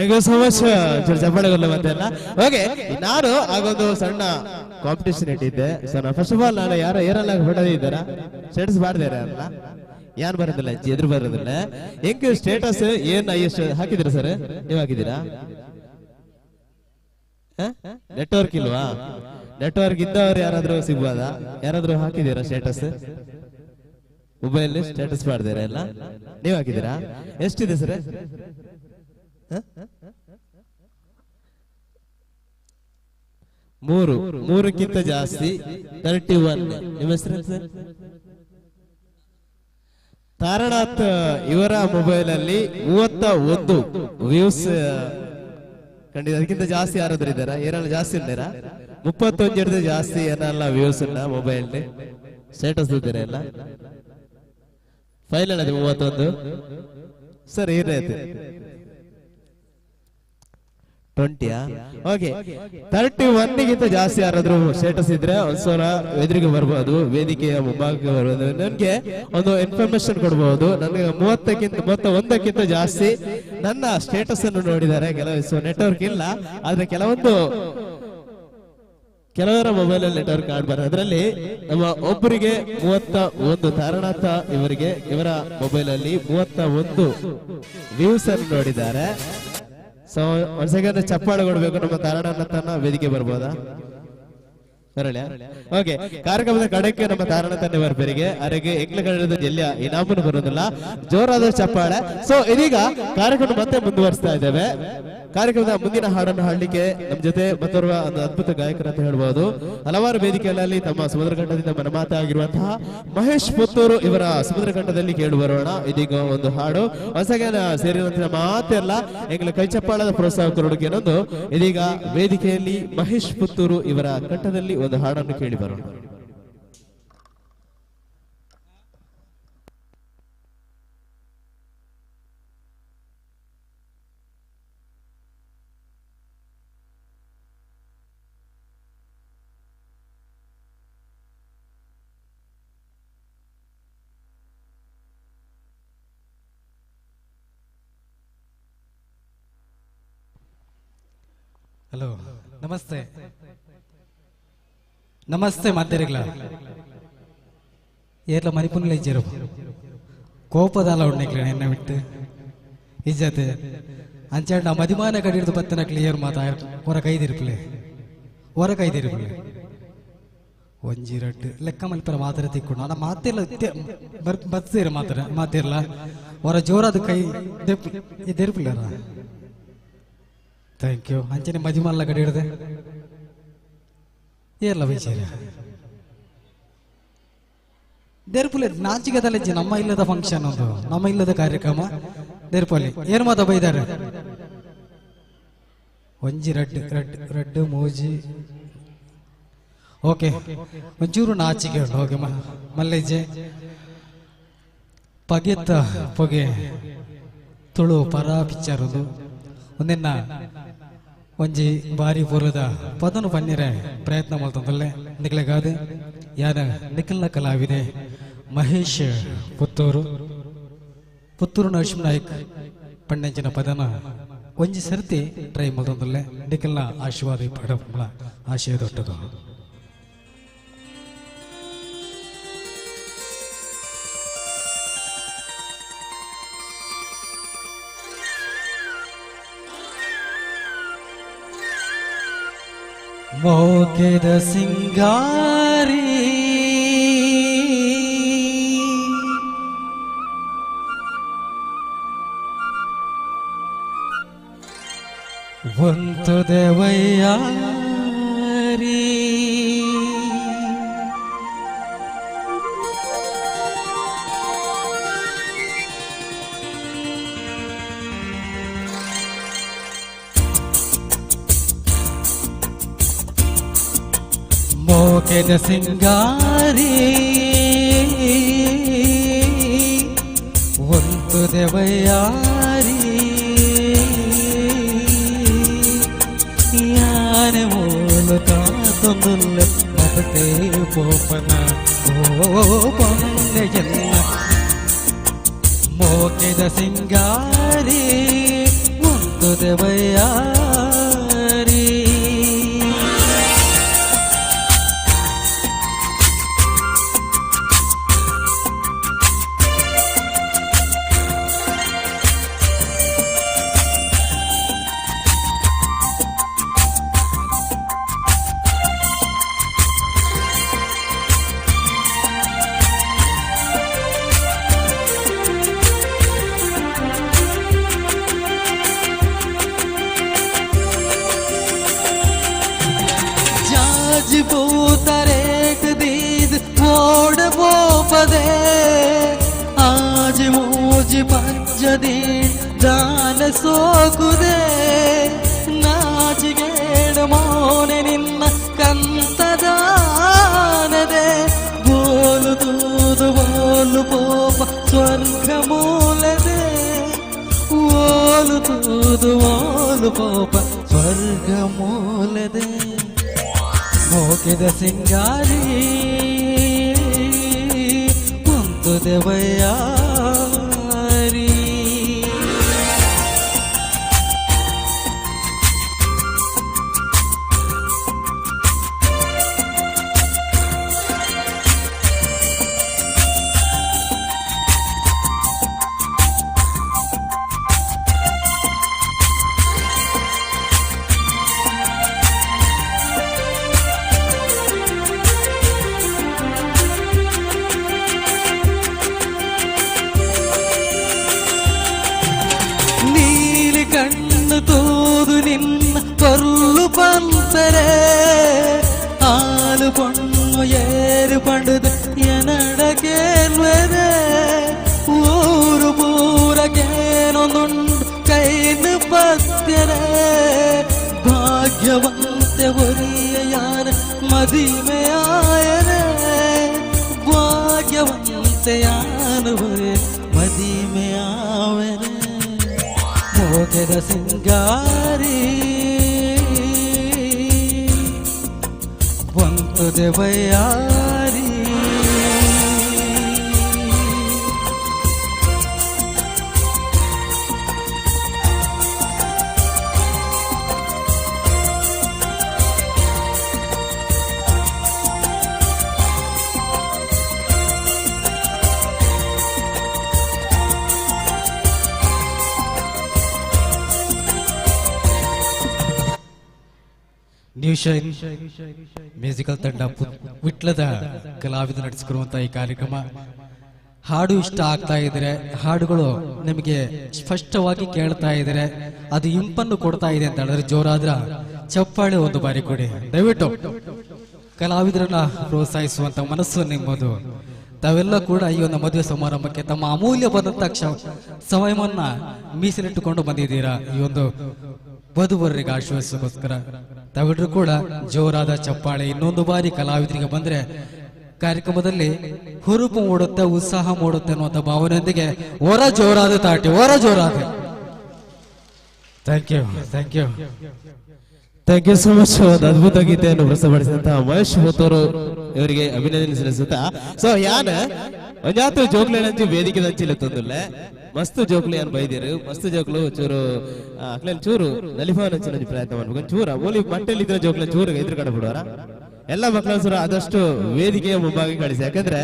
ಥ್ಯಾಂಕ್ ಯು ಸೋ ಮಚ್. ಚಪ್ಪಾಳೆಗೊಲ್ಲ ಮತ್ತೆ ಅಲ್ಲ. ಓಕೆ, ನಾನು ಆಗೊಂದು ಸಣ್ಣ ಕಾಂಪಿಟೇಷನ್ ಇಟ್ಟಿದ್ದೆ. ಸೊ ಫಸ್ಟ್ ಆಫ್ ಆಲ್ ನಾನು ಯಾರು ಏರೆಲ್ಲ ಹೊಡೆದ ಇದ್ದಾರ ಸ್ಟೇಟಸ್ ಮಾಡ್ದಾರ ಅಲ್ಲ, ಯಾರು ಬರೋದಿಲ್ಲ ಎದುರು ಬರೋದಿಲ್ಲ. ಹೆಂಗ್ ಸ್ಟೇಟಸ್ ಏನ್ ಎಷ್ಟು ಹಾಕಿದಿರ ಸರ್? ನೀವು ಹಾಕಿದ್ದೀರಾ? ನೆಟ್ವರ್ಕ್ ಇಲ್ವಾ? ನೆಟ್ವರ್ಕ್ ಇದ್ದವ್ರು ಯಾರಾದ್ರೂ ಸಿಗ್ಬೋದಾ? ಯಾರಾದ್ರೂ ಹಾಕಿದ್ದೀರಾ ಸ್ಟೇಟಸ್? ಮೊಬೈಲ್ ಸ್ಟೇಟಸ್ ಮಾಡ್ತೀರಾ ಎಲ್ಲ? ನೀವು ಹಾಕಿದ್ದೀರಾ? ಎಷ್ಟಿದೆ ಸರ್? ಮೂರಕ್ಕಿಂತ ಜಾಸ್ತಿ 31. ನಿಮ್ಮ ಹೆಸರು ಸರ್? ತಾರನಾಥ್ ಇವರ ಮೊಬೈಲ್ ಅಲ್ಲಿ 31 ವ್ಯೂಸ್ ಖಂಡಿತ. ಅದಕ್ಕಿಂತ ಜಾಸ್ತಿ ಯಾರಾದ್ರೂ ಇದ್ದಾರಾ? ಏನೆಲ್ಲ ಜಾಸ್ತಿ ಇದ್ದಾರಾ? 31 ಜಾಸ್ತಿ ಏನೆಲ್ಲ ವ್ಯೂಸ್ ಇಲ್ಲ ಮೊಬೈಲ್ ಸ್ಟೇಟಸ್ ಇದ್ದೀರಾ ಎಲ್ಲ? ಫೈನಲ್ ಅದು 31 ಸರ್. ಏನೈತೆ 20ಯಾ? ಓಕೆ, 31ಗಿಂತ ಜಾಸ್ತಿ ಯಾರಾದ್ರೂ ಸ್ಟೇಟಸ್ ಇದ್ರೆ ಒಂದ್ಸಲ ಎದುರಿಗೆ ಬರ್ಬೋದು, ವೇದಿಕೆಯ ಮುಂಭಾಗಕ್ಕೆ ಬರ್ಬೋದು. ನನ್ಗೆ ಒಂದು ಇನ್ಫಾರ್ಮೇಶನ್ ಕೊಡ್ಬಹುದು. ನನಗೆ 31ಕ್ಕಿಂತ ಜಾಸ್ತಿ ನನ್ನ ಸ್ಟೇಟಸ್ ಅನ್ನು ನೋಡಿದ್ದಾರೆ ಕೆಲವು. ನೆಟ್ವರ್ಕ್ ಇಲ್ಲ, ಆದ್ರೆ ಕೆಲವರ ಮೊಬೈಲ್ ಅಲ್ಲಿ ನೆಟ್ವರ್ಕ್ ಕಾಣಬಾರ್ದು. ಅದರಲ್ಲಿ ನಮ್ಮ ಒಬ್ಬರಿಗೆ 31 ತಾರನಾಥ ಇವರ ಮೊಬೈಲ್ ಅಲ್ಲಿ 31 ವ್ಯೂಸ್ ಅನ್ನು ನೋಡಿದ್ದಾರೆ. ಸೊ ಒಂದ್ ಸೆಕೆಂಡ್ ಚಪ್ಪಾಳೆ ಕೊಡ್ಬೇಕು. ನಮ್ಮ ತಾರನಾಥನ ವೇದಿಕೆ ಬರ್ಬೋದಾ? ಓಕೆ, ಕಾರ್ಯಕ್ರಮದ ಕಡೆಗೆ ನಮ್ಮ ತಾರನಾಥನ ಬರ್ಬರಿಗೆ ಅರೆಗೆ ಎಂಗ್ಲ ಕನ್ನಡದ ಜಿಲ್ಲೆಯ ಇನಾಮನ್ನು ಬರೋದಿಲ್ಲ. ಜೋರಾದ ಚಪ್ಪಾಳೆ. ಸೊ ಇದೀಗ ಕಾರ್ಯಕ್ರಮ ಮತ್ತೆ ಮುಂದುವರಿಸ್ತಾ ಇದ್ದೇವೆ. ಕಾರ್ಯಕ್ರಮದ ಮುಂದಿನ ಹಾಡನ್ನು ಹಾಡಲಿಕ್ಕೆ ನಮ್ಮ ಜೊತೆ ಮತ್ತೋರ್ವ ಒಂದು ಅದ್ಭುತ ಗಾಯಕರು ಅಂತ ಹೇಳ್ಬಹುದು. ಹಲವಾರು ವೇದಿಕೆಗಳಲ್ಲಿ ತಮ್ಮ ಸಮುದ್ರಕಂಠದಿಂದ ಮನಮಾತಾಗಿರುವಂತಹ ಮಹೇಶ್ ಪುತ್ತೂರು ಇವರ ಸಮುದ್ರಕಂಠದಲ್ಲಿ ಕೇಳಿ ಬರೋಣ. ಇದೀಗ ಒಂದು ಹಾಡು ಹೊಸಗೇನ ಸೇರಿದಂತಹ ಮಾತೆಲ್ಲ ಎಂಗ್ಲ ಕೈ ಚಪ್ಪಾಳದ ಪ್ರೋತ್ಸಾಹ ಕೊಡೋಕೆ ಅನ್ನೋದು. ಇದೀಗ ವೇದಿಕೆಯಲ್ಲಿ ಮಹೇಶ್ ಪುತ್ತೂರು ಇವರ ಕಂಠದಲ್ಲಿ ಒಂದು ಹಾಡನ್ನು ಕೇಳಿ ಬರೋಣ. ಹಲೋ, ನಮಸ್ತೆ. ನಮಸ್ತೆ ಮಾತೇರಿಗ್ಲ ಏರ್ಲ ಮಣಿಪುರ್ಲ ಇಜ್ಜರು ಕೋಪದಲ್ಲ ಉಣ್ಣೆಕ್ಲ ಎನ್ನ ಬಿಟ್ಟು ಇಜ್ಜತೆ ಅಂಚಾಂಡ ಮದಿಮಾನ ಕಡಿದು ಬತ್ತನ ಕ್ಲಿಯರ್ ಮಾತಾ ಹೊರ ಕೈದಿರ್ಪಲೆ ಒಂಜಿ ರಡ್ಡು ಲೆಕ್ಕ ಮಲ್ಪರ ಮಾತ್ರ ತಿಕ್ಕೊಂಡು ಅಲ್ಲ ಮಾತೆಲ್ಲ ಬತ್ತೀರ ಮಾತಿರ್ಲ ಹೊರ ಜೋರಾದ ಕೈ ಇದಿರ್ಪಿಲ್ಲ. Thank you. ಅಂಚನೆ ಮದಿಮಲ್ಲ ಕಡೆ ಹಿಡ್ದೆ ಏರ್ಲ ವಿಚಾರ ದೇರ್ಪುಲೆ ನಾಚಿಕೆದಲ್ಲಿಜ್ಜಿ. ನಮ್ಮ ಇಲ್ಲದ ಫಂಕ್ಷನ್ ಒಂದು, ನಮ್ಮ ಇಲ್ಲದ ಕಾರ್ಯಕ್ರಮ ದೇರ್ಪಲ್ಲಿ ಏನ್ ಮಾತ ಬೈದಾರೆ. ಒಂಜಿ ರಡ್ಡು ಮೂಜಿ. ಓಕೆ, ಒಂಚೂರು ನಾಚಿಕೆ ಉಂಟು. ಓಕೆ, ಮಲ್ಲೆಜ್ಜೆ ಪಗೆತ್ತ ಪೊಗೆ ತುಳು ಪರ ಪಿಕ್ಚರ್ ಒಂದು ಒಂದಿನ ಒಂಜಿ ಬಾರಿ ಪೂರ್ವದ ಪದನು ಪನ್ನಿರೆ ಪ್ರಯತ್ನ ಮಾಡ್ತಂದಲ್ಲೇ ನಿಕ್ಲೆಗಾದ ಯಾರ ನಿಖಿಲ್ನ ಕಲಾವಿದೆ ಮಹೇಶ್ ಪುತ್ತೂರು ನರಸಿಂಹನಾಯ್ಕ್ ಪಣ್ಣಂಚಿನ ಪದನ ಒಂಜಿ ಸರ್ತಿ ಟ್ರೈ ಮಾಡ್ತಂದಲ್ಲೇ ನಿಖಿಲ್ನ ಆಶೀರ್ವಾದ ಪಡ ಆಶಯ ದೊಡ್ಡದು. ಮೋಕೆದ ಸಿಂಗಾರಿ ಒಂದು ದೇವಯ್ಯಾರಿ ಮೋಕೆದ ಸಿಂಗಾರಿ ಒಂದು ದೇವಯ್ಯಾರಿ ಯಾನೆ ಮೂಲ ಕಾತೊಂದುಲ್ಲ ಮಪತೆ ಪೋಪನ ಪೊನ್ನೆಯನ್ನ ಮೋಕೆದ ಸಿಂಗಾರಿ ಒಂದು ಹೊಂತದೆ ಬಯ್ಯಾರಿ पूतरेक दीद मोड़ पोपदे आज मूज पंच दिन जान सोकुदे नाच गेड मोने निन्न कंतदानदे बोलु तूदु बोलु पोप स्वर्ग मूलदे बोलु तूदु बोलु पोप स्वर्ग मूलदे ಮೋಕೆದ ಸಿಂಗಾರಿ ಹೊಂತದೆ ಬಯ್ಯಾರಿ ತೂದು ನಿನ್ನ ಕೊರ್ಲು ಪಂತರೆ ಹಾಲು ಪೊಣ್ಣು ಏರು ಪಂಡುದು ಎನಡಕೇನ್ವರೆ ಊರು ಪೂರಕೇನೊಂದುಂಡು ಕೈನು ಪತ್ಯರೆ ಭಾಗ್ಯವಂತೆ ಒರಿಯ ಯಾರ ಮದಿಮೆಯಾಯರೆ ಭಾಗ್ಯವಂತೆ ಯಾನು ಮದಿಮೆಯಾವರೆ ಮೋಕೆದ ಸಿಂಗಾರಿ ಹೊಂತದೆ ಬಯ್ಯಾರಿ ನ್ಯೂ ಶೈನ್ ಮ್ಯೂಸಿಕಲ್ ತಂಡ ವಿಟ್ಲದ ಕಲಾವಿದ ನಡೆಸಿಕೊಡುವಂತಹ ಈ ಕಾರ್ಯಕ್ರಮ ಹಾಡು ಇಷ್ಟ ಆಗ್ತಾ ಇದ್ರೆ ಹಾಡುಗಳು ನಿಮಗೆ ಸ್ಪಷ್ಟವಾಗಿ ಕೇಳ್ತಾ ಇದ್ರೆ ಅದು ಇಂಪನ್ನು ಕೊಡ್ತಾ ಇದೆ ಅಂತ ಹೇಳಿದ್ರೆ ಜೋರಾದ್ರ ಚಪ್ಪಾಳೆ ಒಂದು ಬಾರಿ ಕೊಡಿ ದಯವಿಟ್ಟು ಕಲಾವಿದರನ್ನ ಪ್ರೋತ್ಸಾಹಿಸುವಂತ ಮನಸ್ಸು ನಿಮ್ಮದು ತಾವೆಲ್ಲ ಕೂಡ ಈ ಒಂದು ಮದುವೆ ಸಮಾರಂಭಕ್ಕೆ ತಮ್ಮ ಅಮೂಲ್ಯವಾದಂತ ಸಮಯವನ್ನ ಮೀಸಲಿಟ್ಟುಕೊಂಡು ಬಂದಿದ್ದೀರಾ ಈ ಒಂದು ವಧುವರರಿಗೆ ಆಶ್ವಾಸಕ್ಕೋಸ್ಕರ ತಾವೆಲ್ಲರೂ ಕೂಡ ಜೋರಾದ ಚಪ್ಪಾಳೆ ಇನ್ನೊಂದು ಬಾರಿ ಕಲಾವಿದರಿಗೆ ಬಂದ್ರೆ ಕಾರ್ಯಕ್ರಮದಲ್ಲಿ ಹುರುಪು ಮೂಡುತ್ತೆ ಉತ್ಸಾಹ ಮೂಡುತ್ತೆ ಅನ್ನುವಂಥ ಭಾವನೆಯೊಂದಿಗೆ ಹೊರ ಜೋರಾದ ತಾಟಿ ಹೊರ ಜೋರಾದ thank you thank you thank you so much. ಒಂದು ಅದ್ಭುತ ಗೀತೆಯನ್ನು ಪ್ರಸ್ತುತಪಡಿಸಿದಂತಹ ಮಹೇಶ್ ಹೊತ್ತೂರು ಇವರಿಗೆ ಅಭಿನಂದನೆ ಸಲ್ಲಿಸುತ್ತಾ ಸೊ ಯಾನ ಒಂಜಾತು ಜೋಕ್ಲೆ ನಂಚಿ ವೇದಿಕೆ ದಂಚಿಲ್ಲ ತೊಂದಿಲ್ಲ ಮಸ್ತ್ ಜೋಕ್ಲಿ ಅನ್ ಬೈದಿರು ಮಸ್ತ್ ಜೋಕ್ಲು ಚೂರು ಅಕ್ಲೇನ್ ಚೂರು ನಲಿಫಾ ನಂಚಿನ ಪ್ರಯತ್ನ ಮಾಡ್ಬೇಕು ಚೂರ ಓಲಿ ಮಟ್ಟಲ್ಲಿ ಇದ್ರೆ ಜೋಕ್ಲ ಚೂರು ಎದುರು ಕಡೆ ಬಿಡುವಾರ ಎಲ್ಲ ಮಕ್ಕಳ ಸುರ ಆದಷ್ಟು ವೇದಿಕೆಯ ಮುಂಭಾಗಿ ಕಳಿಸಿ. ಯಾಕಂದ್ರೆ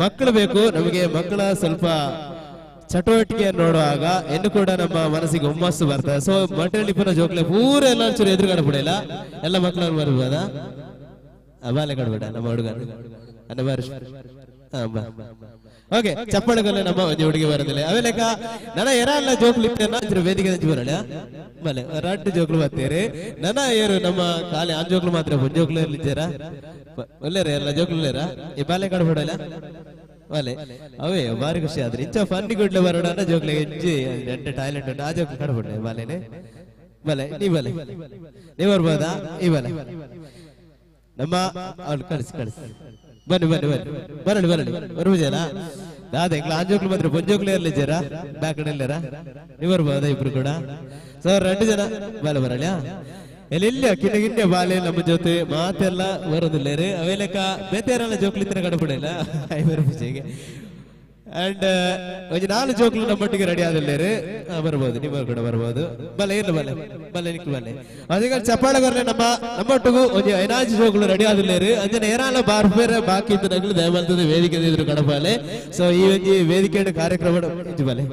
ಮಕ್ಕಳು ಬೇಕು ನಮಗೆ. ಮಕ್ಕಳ ಸ್ವಲ್ಪ ಚಟುವಟಿಕೆ ನೋಡುವಾಗ ಇನ್ನು ಕೂಡ ನಮ್ಮ ಮನಸ್ಸಿಗೆ ಹುಮ್ಮಸ್ಸು ಬರ್ತದೆ. ಸೊ ಮಟ್ಟಲ್ಲಿ ಪುನಃ ಜೋಕ್ಲೆ ಪೂರ ಎಲ್ಲ ಚೂರು ಎದುರುಗಡೆ ಬಿಡಿಲ್ಲ ಎಲ್ಲ ಮಕ್ಕಳನ್ನು ಬರ್ಬೋದ ಬಾಲೆ ಕಡ್ಬೇಡ ನಮ್ಮ ಹುಡುಗ ಅನ್ನ ಬಾರಿಸ್ ಓಕೆ ಚಪ್ಪಳಗಲ್ಲ ನಮ್ಮ ಒಂದು ಹುಡುಗಿ ಬರೋದಿಲ್ಲ ಅವೆಲೆಕ್ಕ ನನ್ನ ಎಲ್ಲ ಜೋಕ್ಲು ಇತ್ತೇನ ವೇದಿಕೆ ಬರಲ್ಲ ಬಲೆ ರಡ್ಡು ಜೋಕ್ಲು ಬರ್ತೀರಿ ನನ್ನ ಏರು ನಮ್ಮ ಖಾಲಿ ಆನ್ ಜೋಕ್ಲು ಮಾತ್ರ ಜೋಕ್ಲು ಇರ್ಲಿದ್ದೀರ ಒಳ್ಳೆರ ಎಲ್ಲ ಜೋಕ್ಲು ಈ ಬಾಲೆ ಕಡ್ಬೇಡಲ್ಲ ಬಲೆ ಅವೇ ಬಾರಿ ಖುಷಿ ಆದ್ರೆ ಇಂಚ ಫಂಡಿ ಗುಡ್ಲೆ ಬರೋಣ ಜೋಕ್ಲೆ ಹೆಜ್ಜೆ ಟಾಯ್ಲೆಟ್ ಉಂಟು ಆ ಜೋಕ್ಲು ಕಡ್ಬಿಡ್ಲೆ ಬಾಲೆನೆ ಬಲೆ ನೀವ್ ಬರ್ಬೋದಾ ಈ ಬಲೆ ನಮ್ಮ ಅವ್ರು ಕಳಿಸಿ ಬನ್ನಿ ಬರಲಿ ಬರ್ಬೋದಲ್ಲ ಅದೇ ಆಂಜೋಕ್ಲು ಮಾತ್ರ ಬೊಂಜೋಕ್ಲು ಇರ್ಲಿದ್ದೀರಾ ಬ್ಯಾಕ್ ಕಡೆಯಲ್ಲಾರ ನೀವು ಬರ್ಬೋದಾ ಇಬ್ರು ಕೂಡ ಸೊ 2 ಜನ ಬಾಲೆ ಬರಲ್ಲ ಎಲ್ಲ ಕಿಂಡ ಬಾಲೆ ನಮ್ಮ ಜೊತೆ ಮಾತೆಲ್ಲ ಬರೋದಿಲ್ಲ ರೀ ಅವೆಲೆಕ್ಕ ಬೇತೆಯರೆಲ್ಲ ಜೋಕ್ಲಿತ್ರ ಕಡಪಡಿಲ್ಲ 5 ರೂಪಾಯಿಗೆ ಅಂಡ್ ಒಂದು 4 ಜೋಕ್ಲು ನಮ್ಮೊಟ್ಟಿಗೆ ರೆಡಿ ಆದಲ್ಲೇರು ಬರ್ಬೋದು, ನೀವು ಕೂಡ ಬರ್ಬೋದು. ಬಲೆ ಇಲ್ಲ ಬಲೆ ಬಲೆ ನಿಕ್ಲು ಬಲೆ ಅದೀಗ ಚಪ್ಪಾಳೆ ಬರ್ಲೆ ನಮ್ಮೊಟ್ಟಿಗೂ ಒಂದು 5 ಜೋಕ್ಲು ರೆಡಿ ಆದಲ್ಲೇರು ಅಂಜನೆ ಏನಾಲ ಬಾರ್ಬೇರೆ ಬಾಕಿ ಇದ್ದ ನಗಲು ದಯಮಲ್ತದೆ ವೇದಿಕೆ ಇದ್ರು ಕಡಪಾಲೆ. ಸೊ ಈ ಒಂದು ವೇದಿಕೆ ಕಾರ್ಯಕ್ರಮ ಇದು ಬಲೆ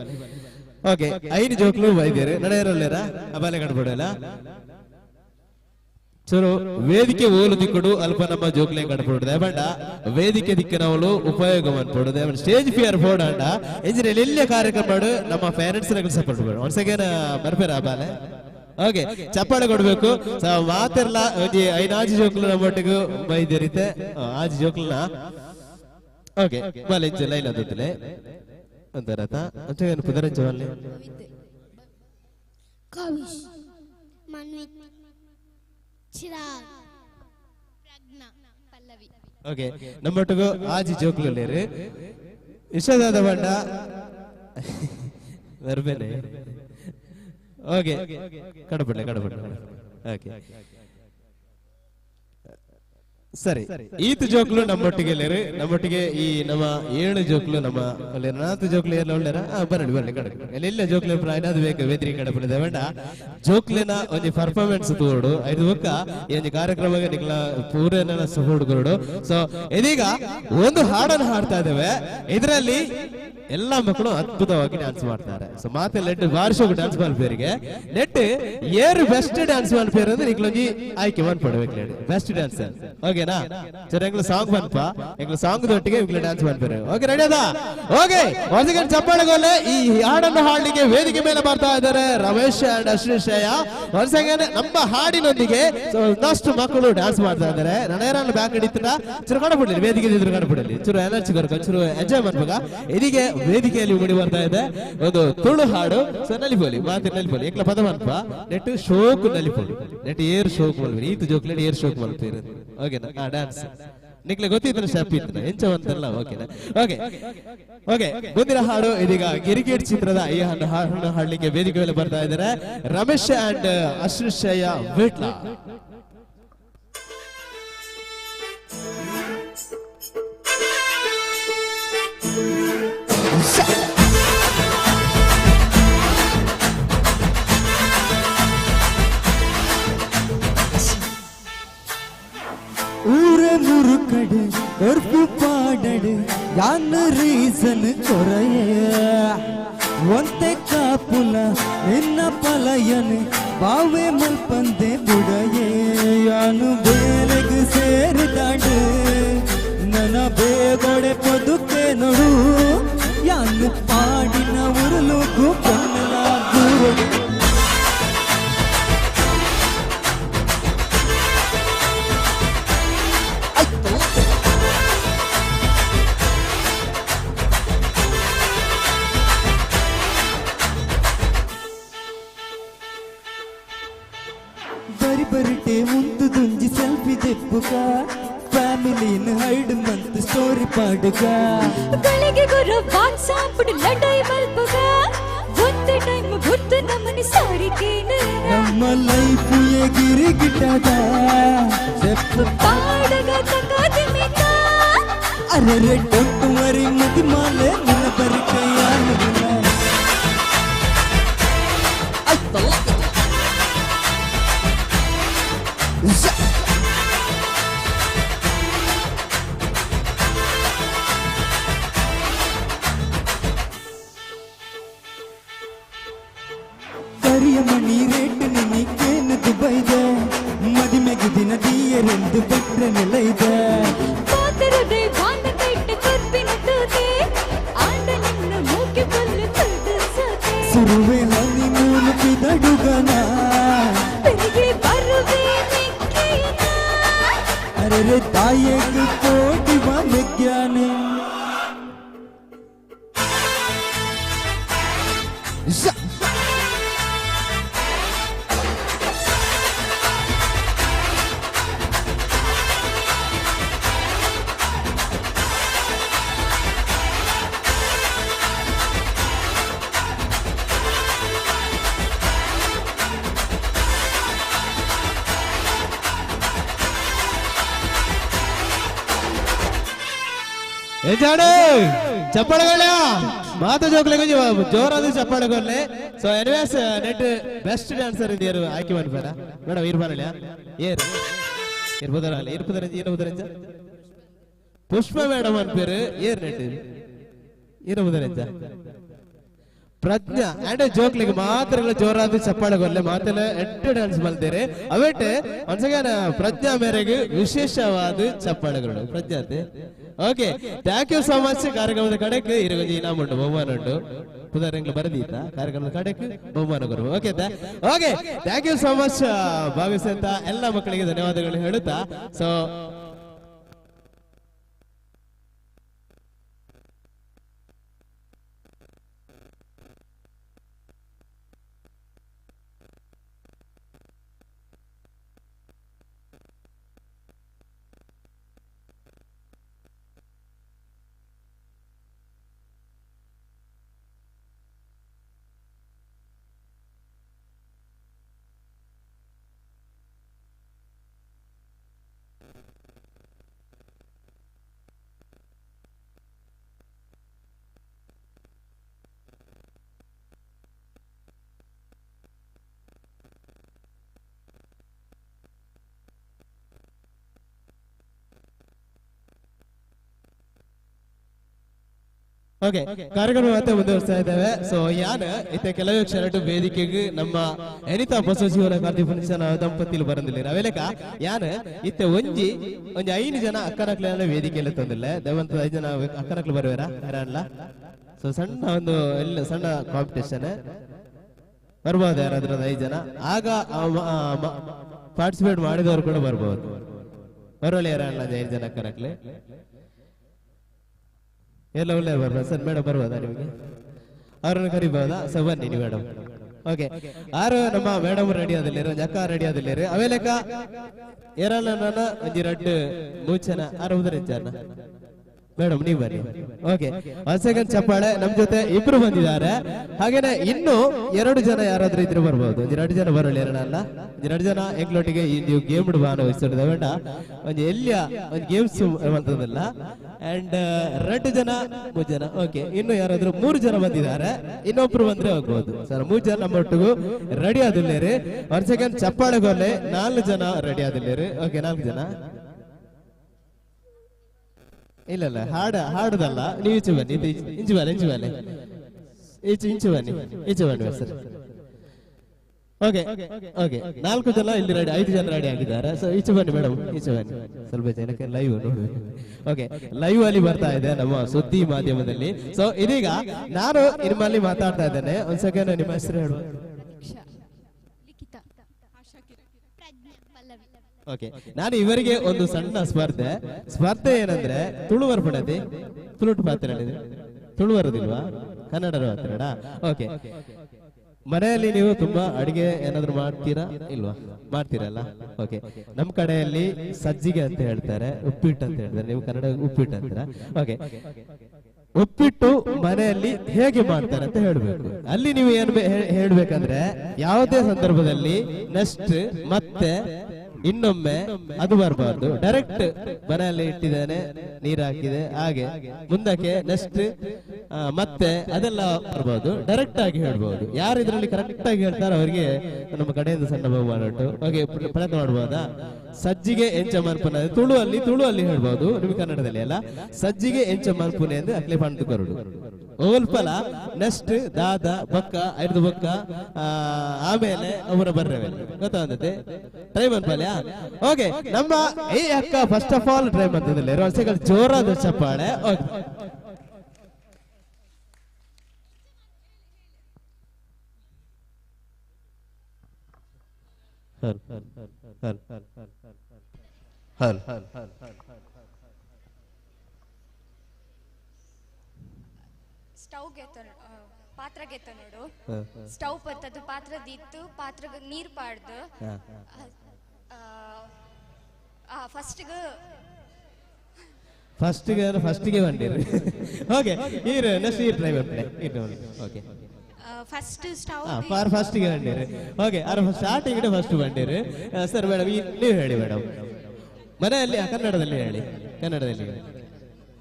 ಓಕೆ 5 ಜೋಕ್ಲು ಬೈದೇರು ನಡೆಯರಲ್ಲೇರ ಬಲೆ ಕಡಪಡಲ್ಲ ಚಲೋ ವೇದಿಕೆ ಓಲು ದಿಕ್ಕಡು ಅಲ್ಪ ನಮ್ಮ ಜೋಕ್ಲೆ ಕಡಪಡುದು ಬೇಡ ವೇದಿಕೆ ದಿಕ್ಕಿನವಳು ಉಪಯೋಗ ಮಾಡ್ಕೊಡುದು ಸ್ಟೇಜ್ ಫಿಯರ್ ಬೋರ್ಡ್ ಅಂಡ ಎಂಜಿನಿಯರ್ ಎಲ್ಲ ಕಾರ್ಯಕ್ರಮ ಮಾಡು ನಮ್ಮ ಪೇರೆಂಟ್ಸ್ ಸಪೋರ್ಟ್ ಮಾಡು ಒನ್ಸ್ ಅಗೇನ್ ಬರ್ಬೇರ ಬಾಲೆ ಓಕೆ ಚಪ್ಪಾಳೆ ಕೊಡ್ಬೇಕು. ಮಾತಿರ್ಲ 5 ಜೋಕ್ಲು ನಮ್ಮೊಟ್ಟಿಗೂ ಬೈದಿರಿತೆ 5 ಜೋಕ್ಲನ ಓಕೆ ಬಾಲೆ ಲೈನ್ ಅದಿತ್ತಲೆ ಅಂತರತ ಅಂತೇನು ಪುದರಂಚ ಬಾಲೆ ಕವಿಶ್ ಮನ್ವಿತ್ ಚಿರಾಗ್ ಪ್ರಜ್ಞಾ ಪಲ್ಲವಿ ಓಕೆ ನಮ್ಮೊಟ್ಟಿಗೂ 5 ಜೋಕ್ಲು ಲೇರು ಇಷ್ಟದಾದ ಬಂಡ ಬರ್ಬೇನೆ ಓಕೆ ಕಡಪಡ್ಲೆ ಓಕೆ ಸರಿ ಈತ ಜೋಕ್ಲು ನಮ್ಮೊಟ್ಟಿಗೆ ನಮ್ಮೊಟ್ಟಿಗೆ ಈ ನಮ್ಮ 7 ಜೋಕ್ಲು ನಮ್ಮ 4 ಜೋಕ್ಲು ಎಲ್ಲ ಒಳ್ಳೆರ ಬರಲಿ ಕಡಕ ಎಲ್ಲ ಜೋಕ್ಲು ಏನಾದ್ರು ಬೇಕು ವೇದಿಕೆ ಕಡಪಡಿದೆ ಬೇಡ ಜೋಕ್ಲಿನ ಒಂದು ಪರ್ಫಾರ್ಮೆನ್ಸ್ ತೋಡು ಐದು ಒಕ್ಕ ಈ ಒಂದು ಕಾರ್ಯಕ್ರಮಕ್ಕೆ ನಿಗಳ ಪೂರ್ಣ ಸಪೋರ್ಟ್ ಕೊಡು. ಸೊ ಇದೀಗ ಒಂದು ಹಾಡನ್ನು ಹಾಡ್ತಾ ಇದ್ದೇವೆ, ಇದರಲ್ಲಿ ಎಲ್ಲ ಮಕ್ಕಳು ಅದ್ಭುತವಾಗಿ ಡ್ಯಾನ್ಸ್ ಮಾಡ್ತಾರೆ. ಸೊ ಮಾತೆ ನೆಟ್ ವಾರ್ಷಿಕ ಡ್ಯಾನ್ಸ್ ಮಾಡ್ಪೇರಿಗೆ ನೆಟ್ ಏರು ಬೆಸ್ಟ್ ಡ್ಯಾನ್ಸ್ ಮಾಡ್ಪೇರು ಅಂದ್ರೆ ನಿಕ್ಲೊಂಜಿ ಆಯ್ಕೆ ಮಾಡ್ಪಡ್ಬೇಕು ಬೆಸ್ಟ್ ಡ್ಯಾನ್ಸರ್ ಓಕೆನಾ. ಸರ್ ಎಂಗ್ಲ ಸಾಂಗ್ ಬಂದಪ್ಪ ಎಂಗ್ಲ ಸಾಂಗ್ ದೊಟ್ಟಿಗೆ ಎಂಗ್ಲ ಡ್ಯಾನ್ಸ್ ಮಾಡ್ಪೇರು ಓಕೆ ರೆಡಿ ಅದ ಓಕೆ ಒಂದ್ಸಲ ಚಪ್ಪಾಳೆಗೋಲೆ ಈ ಹಾಡನ್ನು ಹಾಡಲಿಕ್ಕೆ ವೇದಿಕೆ ಮೇಲೆ ಬರ್ತಾ ಇದ್ದಾರೆ ರಮೇಶ್ ಅಂಡ್ ಅಶ್ರೇಶಯ್ಯ. ಒಂದ್ಸಲ ನಮ್ಮ ಹಾಡಿನೊಂದಿಗೆ ಒಂದಷ್ಟು ಮಕ್ಕಳು ಡ್ಯಾನ್ಸ್ ಮಾಡ್ತಾ ಇದ್ದಾರೆ. ನನಗೇರನ್ನು ಬ್ಯಾಕ್ ಹಿಡಿತ ಚುರು ಕಡಬಿಡಲಿ ವೇದಿಕೆ ಎದುರು ಕಡಬಿಡಲಿ ಚುರು ಎನರ್ಜಿ ಕೊರಕ ಚುರು ಎಂಜಾಯ್ ಮಾಡ್ಬೇಕ. ಇದೀಗೆ ವೇದಿಕೆಯಲ್ಲಿ ಮುಡಿ ಬರ್ತಾ ಇದೆ ಒಂದು ತುಳು ಹಾಡು. ಸೊ ನಲಿಪೋಲಿ ಮಾತಿ ನಲಿಪೋಲಿ ಏಕಲ ಪದ ಮಲ್ಪ ನೆಟ್ ಶೋಕ್ ನಲಿಪೋಲಿ ನೆಟ್ ಏರ್ ಶೋಕ್ ಮಲ್ಪಿ ಈತ ಜೋಕ್ಲೆ ಏರ್ ಶೋಕ್ ಮಲ್ಪಿ ಓಕೆನಾ ಡ್ಯಾನ್ಸ್ ನಿಕ್ಲೆ ಗೊತ್ತಿದ್ರೆ ಸ್ಟೆಪ್ ಇತ್ತು ಎಂಚವಂತಲ್ಲ ಓಕೆನಾ. ಓಕೆ ಓಕೆ ಮುಂದಿನ ಹಾಡು ಇದೀಗ ಗಿರಿಗೇಟ್ ಚಿತ್ರದ ಈ ಹಾಡನ್ನು ಹಾಡ್ಲಿಕ್ಕೆ ವೇದಿಕೆ ಮೇಲೆ ಬರ್ತಾ ಇದ್ದಾರೆ ರಮೇಶ್ ಅಂಡ್ ಅಶ್ರೇಶಯ್ಯ ವಿಟ್ಲ. ಊರೆ ಮುರುಕಡು ಒರ್ಪು ಪಾಡಡು ಯಾನ ರೀಸನ್ ಕೊರೆಯ ಒಂತೆ ಕಾಪುಲ ನಿನ್ನ ಪಲಯನ್ ಬಾವೆ ಮಲ್ಪಂದೆ ಬುಡಯೇ ಯಾನು ಬೇರೆಗೆ ಸೇರಿದಾಡು ನನ್ನ ಬೇಗೊಡೆ ಪದುಕೆ ನೋಡು ಯಾನು ಪಾಡಿನ ಉರುಳುಗು ಕಣ್ಣಲ ದೂರ ಬರಿಬರಿಟೆ ಒಂದು ದುಂಜಿ ಸೆಲ್ಫಿ ತೆಪ್ಪುಗ ಫ್ಯಾಮಿಲಿನ ಹೈಡ್ ಮಂತ್ ಸ್ಟೋರಿ ಪಾಡುಗ ಗಳಿಗೆ ಗುರು ವಾಟ್ಸಾಪ್ ಲಡೈ ಮಲ್ಪುಗ ಒಂದು ಟೈಮ್ ಗೊತ್ತು ನಮ್ಮನೆ ಸಾರಿಕೇನ ನಮ್ಮ ಲೈಫ್ ಎಗಿರಿ ಗಿಟ್ಟದ ತೆಪ್ಪು ಪಾಡಗ ತಕಾದಿ ಮಿಕ ಅರೆ ಡೊಂಟ್ ವರಿ ಮುದಿ ಮಾಲೆ ನಿನ್ನ ಬರಿಕೆಯಾನು ಕರಿಯ ಮಣಿ ರೇಟ್ ನಿನ್ನಿಕ್ಕೇನು ದುಬೈದ ಮದಿಮೆಗೆ ದಿನ ದಿಯರೆಂದು ಬಿಟ್ರೆ ನೆಲೈದ ಪಾತರದೆ ಬಾಂಡ ಕೈಟ್ ಕರ್ಪಿನ ತೂತೆ ಆಂಡ ನಿನ್ನ ಮೂಕೆ ಬಲ್ಲು ತುಳ್ದು ಸೋತೆ ಸುರುವೆ ಹನಿ ಮೂಲು ಪಿದಡುಗನ ಬೆಳಿಗ್ಗೆ ಬರುವೆ ನಿಕ್ಕಿನ ಅರೆ ತಾಯಿಗೆ ಕೋಟಿ ಮೆಗ್ಯಾನೆ ಜಾಡೆ ಚಪ್ಪಾಳೆಗಳ ಮಾತು ಜೋಕ್ಲೆಗೆ ಜೋರಾದ ಚಪ್ಪಾಳೆಗೊಳ್ಳೆ. ಸೊ ಎನಿವೇಸ್ ನೆಟ್ ಬೆಸ್ಟ್ ಡ್ಯಾನ್ಸರ್ ಇದ್ಯಾರು ಆಯ್ಕೆ ಮಾಡ್ಬೇಡ ಮೇಡಮ್ ಇರ್ಬಾರಲ್ಲ ಏರು ಇರ್ಬೋದಲ್ಲ ಇರ್ಬೋದರಂಜ ಪುಷ್ಪ ಮೇಡಮ್ ಅನ್ಪೇರು ಏರ್ ನೆಟ್ ಇರಬಹುದರಂಜ ಪ್ರಜ್ಞಾ ಅಂಡ್ ಜೋಕ್ಲಿಗೆ ಮಾತ್ರ ಜೋರಾದ ಚಪ್ಪಾಳೆಗೊಳ್ಳೆ ಮಾತೆಲ್ಲ ಎಟ್ಟು ಡ್ಯಾನ್ಸ್ ಮಲ್ದೇರೆ ಅವೇಟೆ ಒನ್ಸಗೇನ ಪ್ರಜ್ಞಾ ಮೇರೆಗೆ ವಿಶೇಷವಾದ ಚಪ್ಪಾಳೆಗಳು ಪ್ರಜ್ಞಾತೆ. Okay thank you so much. ಕಾರ್ಯಕ್ರಮದ ಕಡೆಗೆ ಇರಗೊಂದು ಇನಾಮ್ ಉಂಟು ಬಹುಮಾನ ಉಂಟು ಪುದರಂಗ್ಲು ಬರೆದೀತ ಕಾರ್ಯಕ್ರಮದ ಕಡೆಗೆ ಬಹುಮಾನ ಕೊರು. Okay okay thank you so much. ಭಾಗವಹಿಸಿದಂತ ಎಲ್ಲ ಮಕ್ಕಳಿಗೆ ಧನ್ಯವಾದಗಳು ಹೇಳುತ್ತಾ ಸೊ ಓಕೆ ಕಾರ್ಯಕ್ರಮ ಮತ್ತೆ ಮುಂದುವರಿಸ್ತಾ ಇದ್ದೇವೆ. ಸೊ ಯಾನ್ ಇತ್ತೆ ಕೆಲವೇ ಕ್ಷಣ ವೇದಿಕೆಗೆ ನಮ್ಮ ಎನಿತಾ ಬಸವಜೀವನ ಕಾರ್ತಿಪುಣಿಸನ ದಂಪತಿಲು ಬರಂದಿಲ್ಲ ಅವೇಲೆಕ ಯಾನ್ ಇತ್ತೆ ಒಂಜಿ 5 ಜನ ಅಕ್ಕನಕ್ಲೆಲ್ಲ ವೇದಿಕೆಯಲ್ಲಿ ತಂದಿಲ್ಲ ದೇವಂತ 5 ಜನ ಅಕ್ಕನಕ್ಲು ಬರುವಾರ ಯಾರಲ್ಲ. ಸೊ ಸಣ್ಣ ಒಂದು ಎಲ್ಲ ಸಣ್ಣ ಕಾಂಪಿಟೇಷನ್ ಬರ್ಬೋದು ಯಾರಾದ್ರೂ 5 ಜನ ಆಗ ಪಾರ್ಟಿಸಿಪೇಟ್ ಮಾಡಿದವರು ಕೂಡ ಬರ್ಬೋದು ಬರೋಲ್ಲ ಯಾರಲ್ಲ 5 ಜನ ಅಕ್ಕನಕ್ಲೆ ಎಲ್ಲ ಒಳ್ಳೆ ಬರ್ಬೋದು ಸರ್ ಮೇಡಮ್ ಬರ್ಬೋದಾ ನಿಮಗೆ ಅವ್ರನ್ನ ಕರಿಬಹುದಾ? ಸೊ ಬನ್ನಿ ನೀವು ಮೇಡಮ್. ಓಕೆ ಆರು ನಮ್ಮ ಮೇಡಮ್ ರೆಡಿ ಆದಿಲ್ಲ ಅಕ್ಕ ರೆಡಿ ಆದಿಲ್ಲ ಅವೇಲೆಕ್ಕ ಏರಲ್ಲ ನಾನು ಒಂಜಿ 2 3 ಜನ 60 ಜನ ಮೇಡಮ್ ನೀವು ಬನ್ನಿ. ಓಕೆ 1 ಸೆಕೆಂಡ್ ಚಪ್ಪಾಳೆ. ನಮ್ ಜೊತೆ ಇಬ್ರು ಬಂದಿದ್ದಾರೆ. ಹಾಗೇನೆ ಇನ್ನು 2 ಜನ ಯಾರಾದ್ರೂ ಇದ್ರು ಬರ್ಬೋದು. 2 ಜನ ಬರಲ್ಲ ಎರಡಲ್ಲ 2 ಜನ ಎಂಗ್ಲೊಟ್ಟಿಗೆ ನೀವು ಗೇಮ್ ಭಾಗವಹಿಸಿದ ಬೇಡ ಒಂದು ಎಲ್ಲಿಯ ಒಂದು ಗೇಮ್ಸ್ ಅಂತದಲ್ಲ ಅಂಡ್ 2 ಜನ 3 ಜನ. ಓಕೆ ಇನ್ನು ಯಾರಾದ್ರೂ 3 ಜನ ಬಂದಿದ್ದಾರೆ. ಇನ್ನೊಬ್ರು ಬಂದ್ರೆ ಹೋಗ್ಬೋದು ಸರ್. 3 ಜನ ನಮ್ಮೊಟ್ಟಿಗೂ ರೆಡಿ ಆದಿಲ್ಲೇರಿ. 1 ಸೆಕೆಂಡ್ ಚಪ್ಪಾಳೆಗೊಲ್ಲೆ 4 ಜನ ರೆಡಿ ಆದಿಲ್ಲೇರಿ. ಓಕೆ 4 ಜನ ಇಲ್ಲ ಹಾಡುದಲ್ಲ ನೀವು ಈಚೆ ಬನ್ನಿ ಇಂಚು ಬನ್ನಿ ಇಂಚು ಬನ್ನಿ ಸರ್. ಓಕೆ ಓಕೆ 4 ಜನ ಇಲ್ಲಿ ರೆಡಿ 5 ಜನ ರೆಡಿ ಆಗಿದ್ದಾರೆ. ಸೊ ಈಚೆ ಬನ್ನಿ ಮೇಡಮ್ ಈಚೆ ಬನ್ನಿ ಸ್ವಲ್ಪ ಜನಕ್ಕೆ ಲೈವ್ ನೋಡ್ಬೇಕು. ಓಕೆ ಲೈವ್ ಅಲ್ಲಿ ಬರ್ತಾ ಇದೆ ನಮ್ಮ ಸುದ್ದಿ ಮಾಧ್ಯಮದಲ್ಲಿ. ಸೊ ಇದೀಗ ನಾನು ನಿಮ್ಮಲ್ಲಿ ಮಾತಾಡ್ತಾ ಇದ್ದೇನೆ. 1 ಸೆಕೆಂಡ್ ನಿಮ್ಮ ಹೆಸರು ಹೇಳು. ಓಕೆ ನಾನು ಇವರಿಗೆ ಒಂದು ಸಣ್ಣ ಸ್ಪರ್ಧೆ ಏನಂದ್ರೆ ತುಳುವರ್ ಪಡದೆ ತುಳುಟು ಪಾತ್ರ ತುಳುವರದಿಲ್ವಾ ಕನ್ನಡದ ಮಾತಾಡ. ಓಕೆ ಮನೆಯಲ್ಲಿ ನೀವು ತುಂಬಾ ಅಡಿಗೆ ಏನಾದ್ರು ಮಾಡ್ತೀರಾ ಇಲ್ವಾ? ಮಾಡ್ತೀರಲ್ಲ. ಓಕೆ ನಮ್ ಕಡೆಯಲ್ಲಿ ಸಜ್ಜಿಗೆ ಅಂತ ಹೇಳ್ತಾರೆ, ಉಪ್ಪಿಟ್ಟು ಅಂತ ಹೇಳ್ತಾರೆ. ನೀವು ಕನ್ನಡ ಉಪ್ಪಿಟ್ಟು ಅಂತೀರಾ. ಓಕೆ ಉಪ್ಪಿಟ್ಟು ಮನೆಯಲ್ಲಿ ಹೇಗೆ ಮಾಡ್ತಾರೆ ಅಂತ ಹೇಳ್ಬೇಕು. ಅಲ್ಲಿ ನೀವು ಏನ್ ಹೇಳ್ಬೇಕಂದ್ರೆ ಯಾವುದೇ ಸಂದರ್ಭದಲ್ಲಿ ನೆಕ್ಸ್ಟ್ ಮತ್ತೆ ಇನ್ನೊಮ್ಮೆ ಅದು ಬರಬಾರ್ದು. ಡೈರೆಕ್ಟ್ ಮನೆಯಲ್ಲಿ ಇಟ್ಟಿದ್ದೇನೆ ನೀರು ಹಾಕಿದೆ ಹಾಗೆ ಮುಂದಕ್ಕೆ ನೆಕ್ಸ್ಟ್ ಮತ್ತೆ ಅದೆಲ್ಲ ಬರಬಹುದು. ಡೈರೆಕ್ಟ್ ಆಗಿ ಹೇಳ್ಬಹುದು. ಯಾರು ಇದರಲ್ಲಿ ಕರೆಕ್ಟ್ ಆಗಿ ಹೇಳ್ತಾರೆ ಅವರಿಗೆ ನಮ್ಮ ಕಡೆಯಿಂದ ಸಣ್ಣ ಬಹುಮಾನ ಉಂಟು. ಓಕೆ ಪ್ರಯತ್ನ ಮಾಡಬಹುದಾ? ಸಜ್ಜಿಗೆ ಎಂಚ ಮಲ್ಪುನೆ ತುಳು ಅಲ್ಲಿ ಹೇಳ್ಬಹುದು. ನಿಮ್ಗೆ ಕನ್ನಡದಲ್ಲಿ ಅಲ್ಲ ಸಜ್ಜಿಗೆ ಎಂಚ ಮಲ್ಪುನೆ ಎಂದು ಅಕ್ಲೆ ಪಂಡು ಕೊರಡು ಓಲ್ಪಲ ನೆಕ್ಸ್ಟ್ ದಾದ ಬಕ್ಕ 5 ಬಕ್ಕ ಆಮೇಲೆ ಅವರ ಬರ್ರವೆ ಗೊತ್ತಾಗುತ್ತೆ ಟ್ರೈ ಮಾಡ್ಪಲ್ಯಾ. ಓಕೆ ನಮ್ಮ ಈ ಅಕ್ಕ ಫಸ್ಟ್ ಆಫ್ ಆಲ್ ಟ್ರೈ ಮಾಡ್ತಿದ್ದಿಲ್ಲ 2 ಸೆಕೆಂಡ್ ಜೋರಾದ ಚಪ್ಪಾಳೆ. ಓಕೆ ಸ್ಟವ್ ಪಾತ್ರ ಗೆತ್ತ ನೋಡು. ಸ್ಟವ್ ಪತ್ತದು ಪಾತ್ರ ದಿತ್ತು ಪಾತ್ರ ನೀರ್ ಪಾಡ್ದು ಫಸ್ಟಿಗೆ ಬಂದಿರಿ. ಓಕೆ ಈರು ನೆಕ್ಸ್ಟ್ ಈ ಟ್ರೈ ಮಾಡ್ತಾರೆ. ಓಕೆ ಫಸ್ಟ್ ಸ್ಟವ್ ಫಸ್ಟಿಗೆ ಬಂದಿರಿ. ಓಕೆ ಸ್ಟಾರ್ಟಿಂಗ್ ಫಸ್ಟ್ ಬಂದಿರಿ ಸರ್. ಮೇಡಮ್ ನೀವು ಹೇಳಿ ಮೇಡಮ್ ಮನೆಯಲ್ಲಿ ಕನ್ನಡದಲ್ಲಿ ಹೇಳಿ.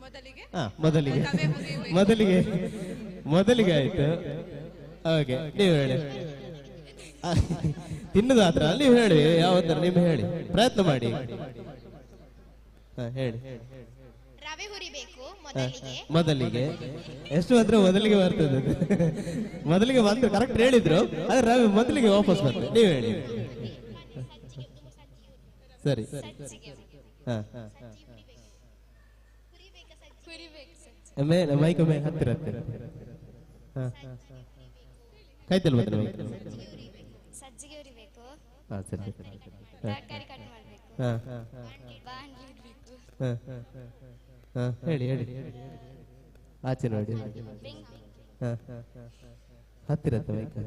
ಮೊದಲಿಗೆ ಮೊದಲಿಗೆ ಮೊದಲಿಗೆ ಮೊದಲಿಗೆ ಆಯ್ತು. ಓಕೆ, ನೀವು ಹೇಳಿ. ತಿನ್ನೋದಾದ್ರ ನೀವು ಹೇಳಿ, ಯಾವತ್ತರ ನೀವು ಹೇಳಿ, ಪ್ರಯತ್ನ ಮಾಡಿ. ಹೇಳಿ. ರವೆ ಹುರಿಬೇಕು ಮೊದಲಿಗೆ ಎಷ್ಟು ಅಂದ್ರೆ ಮೊದಲಿಗೆ ಬರ್ತದೆ. ಮೊದಲಿಗೆ ಬಂದು ಕರೆಕ್ಟ್ ಹೇಳಿದ್ರು, ಆದ್ರೆ ರವೆ ಮೊದಲಿಗೆ ವಾಪಸ್ ಬರ್ತದೆ. ನೀವು ಹೇಳಿ. ಸರಿ. ಮೈಕ್ ಮೇ ಹತ್ತಿರ ಹತ್ತಿರ ಕೈತಲ್ ಬಂದ್ರೆ ಸಜ್ಜಿಗೆ ಹುರಿಬೇಕು, ಸರಿ. ತರಕಾರಿ ಕಟ್ ಮಾಡಬೇಕು, ಬಾಂಡ್ಲಿ ಇಡಬೇಕು, ಹೇಳಿ ಹೇಳಿ. ಆಚೆ ನೋಡಿ, ಹತ್ತಿರ ಮೈಕ್.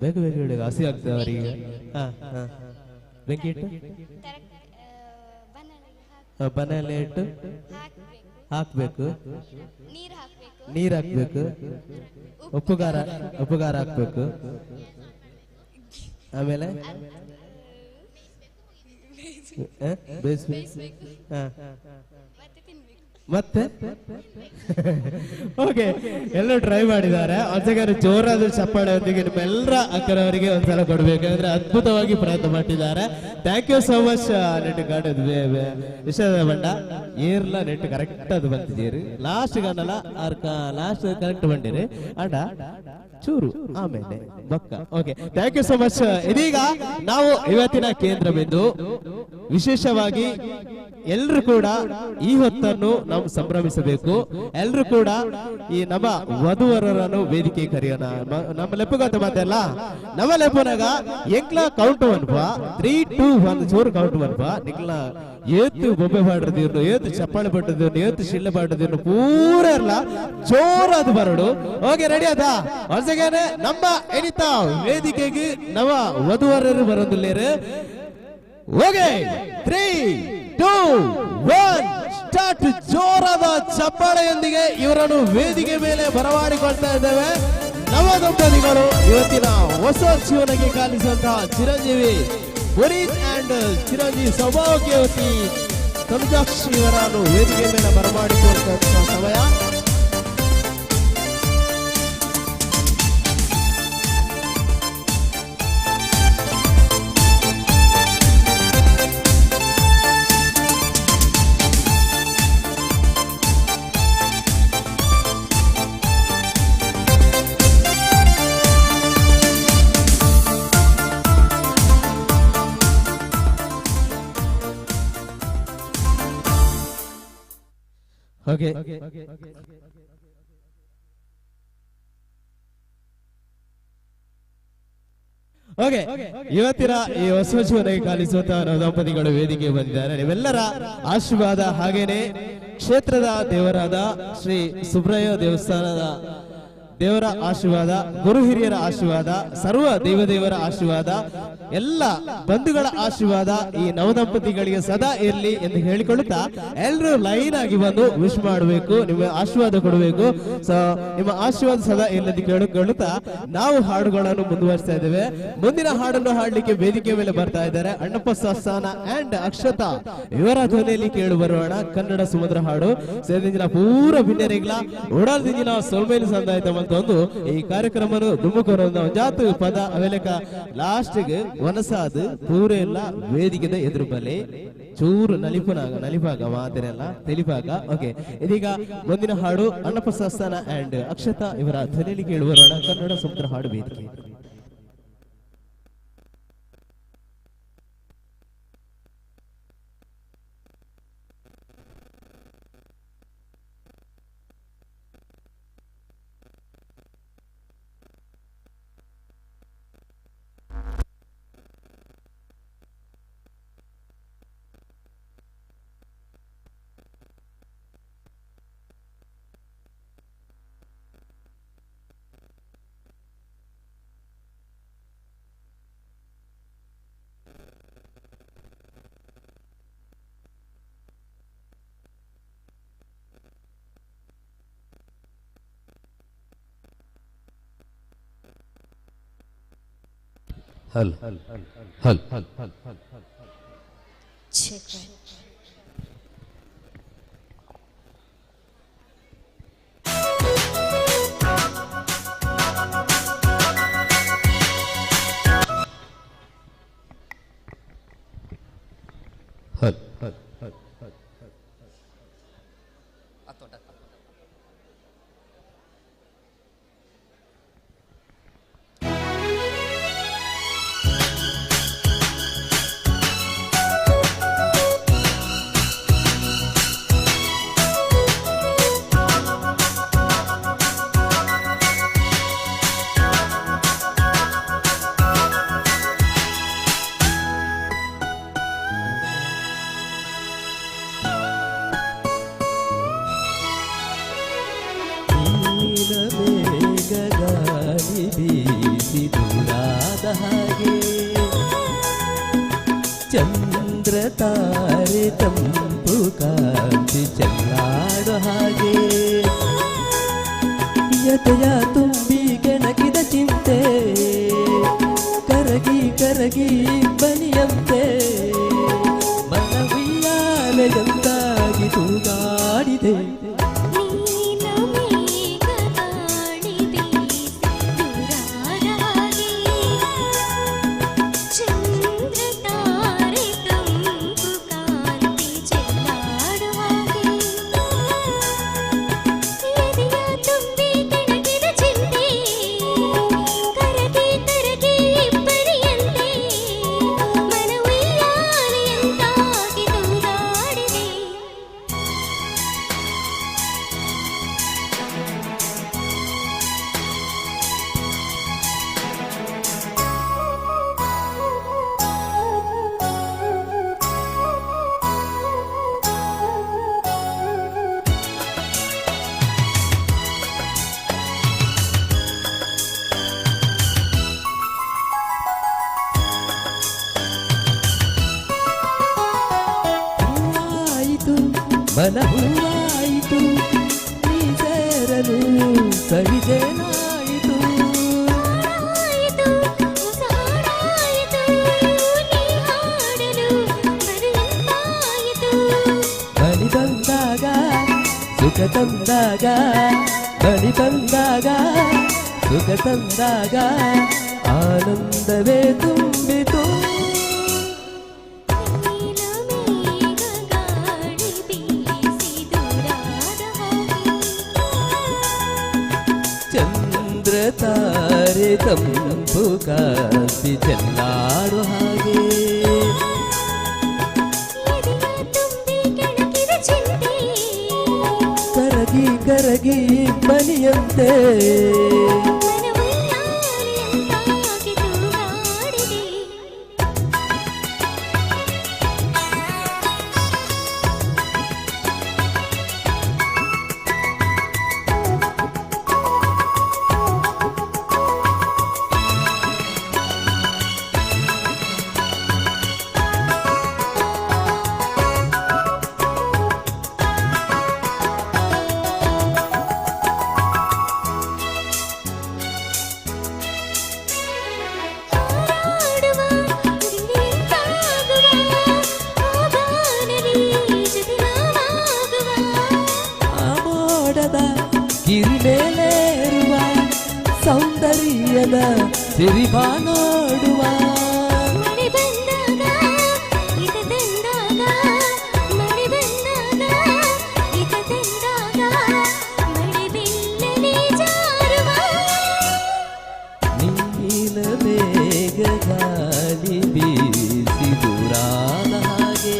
ಬೇಗ ಬೇಗ ಹೇಳಿ, ಹಸಿ ಆಗ್ತದೆ ಅವರಿಗೆ. ಬೆಂಕಿ ಇಟ್ಟು ಬನಾನೆ ಇಟ್ಟು ಹಾಕ್ಬೇಕು, ನೀರ್ ಹಾಕ್ಬೇಕು, ಉಪ್ಪುಗಾರ ಹಾಕ್ಬೇಕು, ಆಮೇಲೆ ಬೇಯಿಸ್ಬೇಕು. ಮತ್ತೆ ಓಕೆ, ಎಲ್ಲರೂ ಟ್ರೈ ಮಾಡಿದ್ದಾರೆ. ಒಂದ್ಸಲ ಜೋರಾದ ಚಪ್ಪಾಳೆಯೊಂದಿಗೆ ನಿಮ್ಮೆಲ್ಲರ ಅಕ್ಕರವರಿಗೆ ಒಂದ್ಸಲ ಕೊಡ್ಬೇಕಂದ್ರೆ ಅದ್ಭುತವಾಗಿ ಪ್ರಯತ್ನ ಮಾಡಿದ್ದಾರೆ. Thank you so much. ನೆಟ್ ಕಾಟದ ವಿಷಯದ ಬಂಡ ಏರ್ಲ ನೆಟ್ ಕರೆಕ್ಟ್ ಅದು ಬಂದಿದ್ದೀರಿ. ಲಾಸ್ಟ್ ಗನ್ನಲ್ಲ ಲಾಸ್ಟ್ ಕರೆಕ್ಟ್ ಬಂದಿರಿ ಅಡ ಚೂರು ಆಮೇಲೆ ಬಕ್ಕ. Okay, thank you so much. ಇದೀಗ ನಾವು ಇವತ್ತಿನ ಕೇಂದ್ರ ಬಿಂದು ವಿಶೇಷವಾಗಿ ಎಲ್ರು ಕೂಡ ಈ ಹೊತ್ತನ್ನು ನಾವು ಸಂಭ್ರಮಿಸಬೇಕು. ಎಲ್ರು ಕೂಡ ಈ ನಮ್ಮ ವಧುವರರನ್ನು ವೇದಿಕೆ ಕರೆಯೋಣ. ನಮ್ಮ ಲೆಪ್ಪಗತ್ತ ಮಾತಲ್ಲ, ನಮ್ಮ ಲೆಪ್ಪನಾಗ ಎಂಕ್ಲ ಕೌಂಟ್ ಒನ್ಪ 3, 2, 1 ಚೂರು ಕೌಂಟ್ ಒನ್ಪ ನಿಕ್ಲ ಏತು ಬೊಬ್ಬೆ ಪಾಡ್ರದಿರ್ನು, ಏತು ಚಪ್ಪಾಳೆ ಪಟ್ಟದಿರ್ನು, ಏತು ಶಿಳ್ಳೆ ಪಾಡ್ರದಿರ್ನು ಪೂರ ಎಲ್ಲ ಜೋರಾದ ಬರಡು. ಓಕೆ, ರೆಡಿ ಆದ ಹೊಸಗೇನೆ ನಮ್ಮ ಎನಿತಾ ವೇದಿಕೆಗೆ ನವ ವಧುವರರು ಬರೋದಿಲ್ಲೇರು. Okay, 3, 2, 1 start. ಜೋರಾದ ಚಪ್ಪಾಳೆಯೊಂದಿಗೆ ಇವರನ್ನು ವೇದಿಕೆ ಮೇಲೆ ಬರಮಾಡಿಕೊಳ್ತಾ ಇದ್ದೇವೆ. ನವ ದಂಪತಿಗಳು ಇವತ್ತಿನ ಹೊಸ ಜೀವನಕ್ಕೆ ಕಾಲಿಸುವಂತಹ ಚಿರಂಜೀವಿ ಪುನೀತ್ ಅಂಡ್ ಚಿರಂಜೀವಿ ಸೌಭಾಗ್ಯವತಿ ತನುಜಾಕ್ಷಿ ಇವರನ್ನು ವೇದಿಕೆ ಮೇಲೆ ಬರಮಾಡಿಕೊಳ್ಳುವಂತಹ ಸಮಯ. ಓಕೆ, ಓಕೆ, ಇವತ್ತಿನ ಈ ಹೊಸ ಜೀವನಕ್ಕೆ ಕಾಲಿಸುವಂತಹ ದಂಪತಿಗಳು ವೇದಿಕೆ ಬಂದಿದ್ದಾರೆ. ನೀವೆಲ್ಲರ ಆಶೀರ್ವಾದ ಹಾಗೇನೆ ಕ್ಷೇತ್ರದ ದೇವರಾದ ಶ್ರೀ ಸುಬ್ರಹ್ಮಣ್ಯ ದೇವಸ್ಥಾನದ ದೇವರ ಆಶೀರ್ವಾದ, ಗುರು ಹಿರಿಯರ ಆಶೀರ್ವಾದ, ಸರ್ವ ದೇವದೇವರ ಆಶೀರ್ವಾದ, ಎಲ್ಲ ಬಂಧುಗಳ ಆಶೀರ್ವಾದ ಈ ನವದಂಪತಿಗಳಿಗೆ ಸದಾ ಇರಲಿ ಎಂದು ಹೇಳಿಕೊಳ್ಳುತ್ತಾ ಎಲ್ಲರೂ ಲೈನ್ ಆಗಿ ಬಂದು ವಿಶ್ ಮಾಡಬೇಕು, ನಿಮ್ಮ ಆಶೀರ್ವಾದ ಕೊಡಬೇಕು. ಸೊ ನಿಮ್ಮ ಆಶೀರ್ವಾದ ಸದಾ ಇರಲಿ ಕೇಳಿಕೊಳ್ಳುತ್ತಾ ನಾವು ಹಾಡುಗಳನ್ನು ಮುಂದುವರಿಸ್ತಾ ಇದ್ದೇವೆ. ಮುಂದಿನ ಹಾಡನ್ನು ಹಾಡಲಿಕ್ಕೆ ವೇದಿಕೆ ಮೇಲೆ ಬರ್ತಾ ಇದ್ದಾರೆ ಅಣ್ಣಪ್ಪ ಸಸ್ತಾನ ಅಂಡ್ ಅಕ್ಷತಾ. ಇವರ ಧ್ವನಿಯಲ್ಲಿ ಕೇಳಿ ಬರೋಣ ಕನ್ನಡ ಸುಮಧುರ ಹಾಡು. ಸೇದಿಂಜಿನ ಪೂರ ಭಿನ್ನರಿಗಳ ಓಡಾಡ್ದಿಂಜಿನ ಸೊಲ್ಮೇಲಿ ಸಂದಾಯಿತ ಒಂದು ಈ ಕಾರ್ಯಕ್ರಮ ದುಮ್ಮುಕೊರ ಜಾತು ಪದ ಅವೆಲೆಕ ಲಾಸ್ಟ್ಗೆ ಒನಸಾದು ಪೂರ ಎಲ್ಲ ವೇದಿಕೆದ ಎದುರು ಬಲೆ ಚೂರು ನಲಿಪಾಗ ಮಾತನೆಲ್ಲ ತಿಳಿಪಾಗ. ಓಕೆ, ಇದೀಗ ಮುಂದಿನ ಹಾಡು ಅಣ್ಣಪ್ಪ ಸಸ್ತಾನ ಅಂಡ್ ಅಕ್ಷತಾ ಇವರ ಧ್ವನಿಯಲ್ಲಿ ಕೇಳುವರೋಣ ಕನ್ನಡ ಸಮುದ್ರ ಹಾಡು ವೇದಿಕೆ. ಹಲ್ ಹಲ್ ಹಲ್ ಹಲ್ ಚಿಕನ್. ಗಾಳಿ ಬೀಸಿ ದೂರಾದ ಹಾಗೆ ಚಂದ್ರ ತಾರೆ ತಂಪು ಕಾಂತಿ ಚೆಲ್ಲಾಡೋ ಹಾಗೆ ಯತೆಯ ತುಂಬಿ ಕೆಣಕಿದ ಚಿಂತೆ ಕರಗಿ ಕರಗಿ ಬನಿಯಂತೆ ಮನವಿಯಾಲೆಯಂತಾಗಿ ತೂಗಾಡಿದೆ. ಮನ ಹೂವಾಯಿತು ನೀ ಸೇರಲು ಸವಿಜೇನಾಯಿತು ಬಳಿ ಬಂದಾಗ ಸುಖ ತಂದಾಗ ಬಳಿ ಬಂದಾಗ ಸುಖ ತಂದಾಗ ಆನಂದವೇ ತುಂಬಿತು. ಚಂದ್ರ ತಾರೆ ತಂಪು ಕಾಂತಿ ಚೆಲ್ಲಾಡೋ ಹಾಗೆ ಕರಗಿ ಕರಗಿ ಮನಿಯಂತೆ ಗಿರಿಮೇಲೇರುವ ಸೌಂದರ್ಯದ ಸಿರಿಬಾ ನೋಡುವ ನೀಲ ಬೇಗ ಗಾಳಿ ಬೀಸಿ ದೂರಾದ ಹಾಗೆ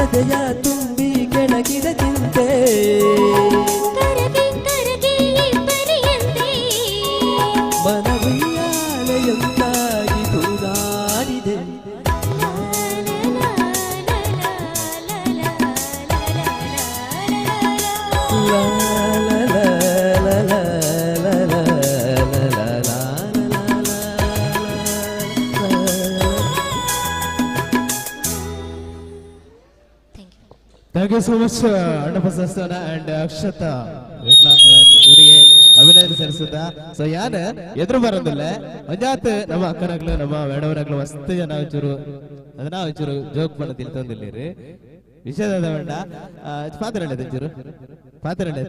ಎದೆಯ ತುಂಬಿ ಕೆಣಕಿದ ಚಿಂತೆ ಮನವಿಯಾಲೆಯಂತಾಗಿ ತೂಗಾಡಿದೆ. Thank you so much, Annappa Sastana and Akshata. ಇವರಿಗೆ ಅಭಿನಂದನೆ ಸಲ್ಲಿಸುತ್ತಾ. ಸೊ ಯಾನ ಎದುರು ಬರೋದಿಲ್ಲ ಒಂಜಾತ್ ನಮ್ಮ ಅಕ್ಕನಾಗ್ಲು ನಮ್ಮ ಮೇಡವರಾಗ್ಲು ಮಸ್ತ್ ಜನ ಒಂಚೂರು ಅದನ್ನ ಒಂಚೂರು ಜೋಕ್ பண்ண ತಿಳ್ತೊಂದಿಲ್ಲ ವಿಷಯದ ಬೇಡ ಪಾತ್ರಳೆ ಒಂಚೂರು ಪಾತ್ರಳೆ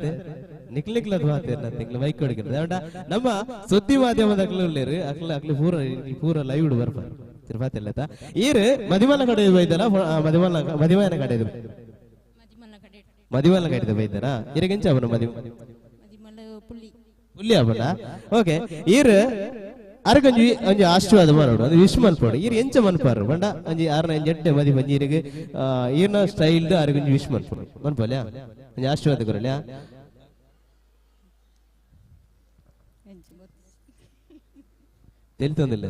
ನಿಕ್ಲಿಕ್ಲದ್ ಮಾತೇನ ತಿಂಗಳು ಮೈಕ್ ಕೊಡಿದ್ರೆ ಬೇಡ ನಮ್ಮ ಸುದ್ದಿ ಮಾಧ್ಯಮದಾಗ್ಲು ಇಲ್ಲೇರು ಅಕ್ಲು ಪೂರ ಲೈವ್ ಬರ್ಬಾರ್ದು ತಿರುಪಾತಿಲ್ಲ ಈರು ಮದಿಮಲ್ಲ ಕಡೆ ಬೈದಲ್ಲ ಮದಿಮನ ಕಡೆ ಮದಿಮಲ್ಲ ಕಡೆ ಬೈದಾರ ಇರಗೆಂಚ ಅವನು ಪುಲ್ಲಿ ಅವನ ಓಕೆ ಈರು ಅರಗಂಜಿ ಒಂಜಿ ಆಶೀರ್ವಾದ ಮಾಡೋಡು ಅದು ವಿಶ್ ಮಲ್ಪೋಡು ಈರು ಎಂಚ ಮನ್ಪಾರು ಬಂಡ ಒಂಜಿ ಆರ್ನ ಎಂಟೆ ಮದಿ ಬಂಜಿ ಈರಿಗೆ ಈರ್ನ ಸ್ಟೈಲ್ ಅರಗಂಜಿ ವಿಶ್ ಮಲ್ಪೋಡು ಮನ್ಪಲ್ಯಾ ಒಂಜಿ ಆಶೀರ್ವಾದ ಕೊರಲ್ಯಾ ತಿಳಿತೊಂದಿಲ್ಲ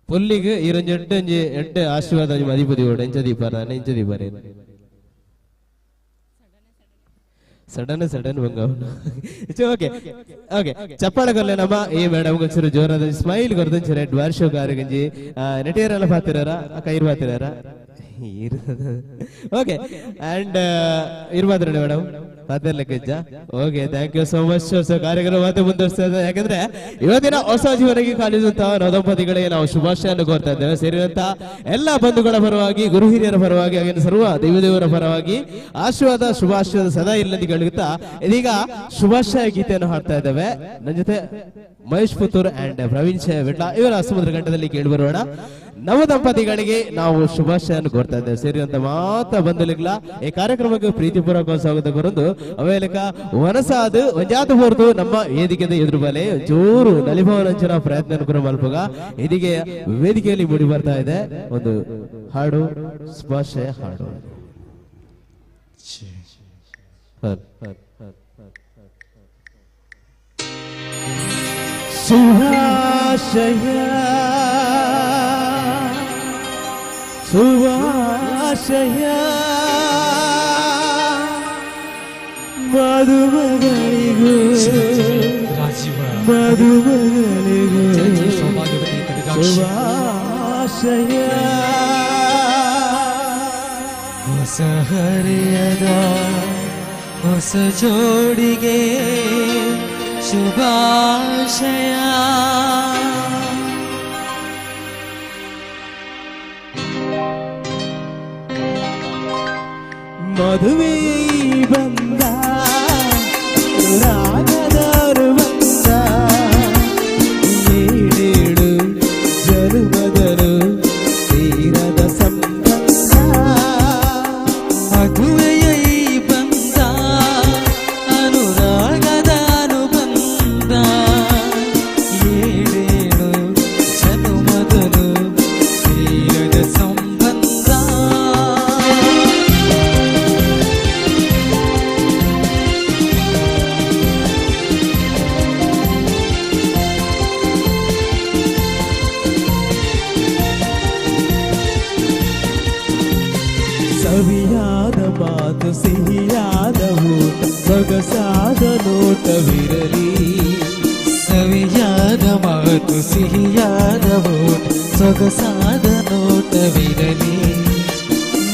ಪೊಲ್ಲಿಗೆ ಈರೊಂಜಿ ಎಡ್ಡೆ ಆಶೀರ್ವಾದ ಮದಿಪದಿ ಓಡು ಎಂಚ ದೀಪಾರ ಎಂಚ ದೀಪಾರ ಸಡನ್ ಬಂಗ ಓಕೆ ಓಕೆ ಚಪ್ಪಾಳೆ ಕೊರ್ಲೆ ನಮ್ಮ ಈ ಮೇಡಮ್ ಒಂಚೂರು ಜೋರಾದ ಸ್ಮೈಲ್ ಕೊರ್ದಂಚು ರೆಡ್ ವಾರ್ಷೋ ಗಾರು ಗಂಜಿ ನಟಿಯರೆಲ್ಲ ಪಾತಿರಾರ ಕೈರ್ ಪಾತಿರಾರ ಓಕೆ ಅಂಡ್ ಇರ್ಬಾದ್ರಣ್ಣ ಮೇಡಮ್ ಪಾತಿರ್ಲಿಕ್ಕೆ okay thank you so much. So ಕಾರ್ಯಕ್ರಮ ಮತ್ತೆ ಮುಂದುವರಿಸ್ತಾ ಇದ್ದೇವೆ ಯಾಕಂದ್ರೆ ಇವತ್ತಿನ ಹೊಸ ಜೀವನಕ್ಕೆ ಕಾಲಿರುವಂತಹ ನವದಂಪತಿಗಳಿಗೆ ನಾವು ಶುಭಾಶಯನ್ನು ಕೋರ್ತಾ ಇದ್ದೇವೆ. ಸೇರಿದಂತಹ ಎಲ್ಲ ಬಂಧುಗಳ ಪರವಾಗಿ ಗುರು ಹಿರಿಯರ ಪರವಾಗಿ ಹಾಗೆ ಸರ್ವ ದೇವದೇವರ ಪರವಾಗಿ ಆಶೀರ್ವಾದ ಶುಭಾಶಯದ ಸದಾ ಇಲ್ಲದಿ ಕಳುಗುತ್ತಾ ಇದೀಗ ಶುಭಾಶಯ ಗೀತೆಯನ್ನು ಹಾಡ್ತಾ ಇದ್ದೇವೆ. ನನ್ನ ಜೊತೆ ಮಹೇಶ್ ಪುತ್ತೂರ್ ಅಂಡ್ ಪ್ರವೀಣ್ ವಿಟ್ಲ ಇವರ ಸಮುದ್ರ ಘಟ್ಟದಲ್ಲಿ ಕೇಳಿ ಬರೋಣ. ನವ ದಂಪತಿಗಳಿಗೆ ನಾವು ಶುಭಾಶಯನ್ನು ಕೋರ್ತಾ ಇದ್ದೇವೆ. ಸೇರಿದಂತ ಮಾತ್ರ ಬಂಧುಲಿಗ್ಲ ಈ ಕಾರ್ಯಕ್ರಮಕ್ಕೆ ಪ್ರೀತಿಪೂರ್ವಕ ಸ್ವಾಗತ ಕೊರೊಂದು ಅವೇಲಕ ವನಸಾದು ಒಂಜಾತು ಹೊರತು ನಮ್ಮ ವೇದಿಕೆದ ಎದುರು ಬಲೆ ಜೋರು ನಲಿಭವನಂಚನ ಪ್ರಯತ್ನ ಕೂಡ ಮಲ್ಪಗ ಇದೀಗೆ ವೇದಿಕೆಯಲ್ಲಿ ಮೂಡಿ ಬರ್ತಾ ಇದೆ ಒಂದು ಹಾಡು ಶುಭಾಶಯ ಹಾಡು. ಶುಭಾಶಯ ಶುಭಾಶಯ ಮಧುಮಗಳಿಗೂ ಮಧುಮಗಳಿಗೂ ಶುಭಾಶಯ ಹೊಸ ಹರೆಯದ ಹೊಸ ಜೋಡಿಗೆ ಶುಭಾಶಯ. ಮದುವೆ ಬಂದ ರಾಗದವರು ಬಂದ ಏಳೇಳು ಜನುಮದರು ತೀರದ ಸಂಬಂಧ. ಮದುವೆಯ ಬಂದ ಅನುರಾಗದ ಅನುಬಂಧ ಏಳೇಳು ಜನುಮದರು ತೀರದ ಸಂಬಂಧ. ಸವಿಯಾದ ಮಾತು ಸಿಹಿಯಾದ ಊಟ ಸೊಗಸಾದ ನೋಟವಿರಲಿ. ಸವಿಯಾದ ಮಾತು ಸಿಹಿಯಾದ ಊಟ ಸೊಗಸಾದ ನೋಟವಿರಲಿ.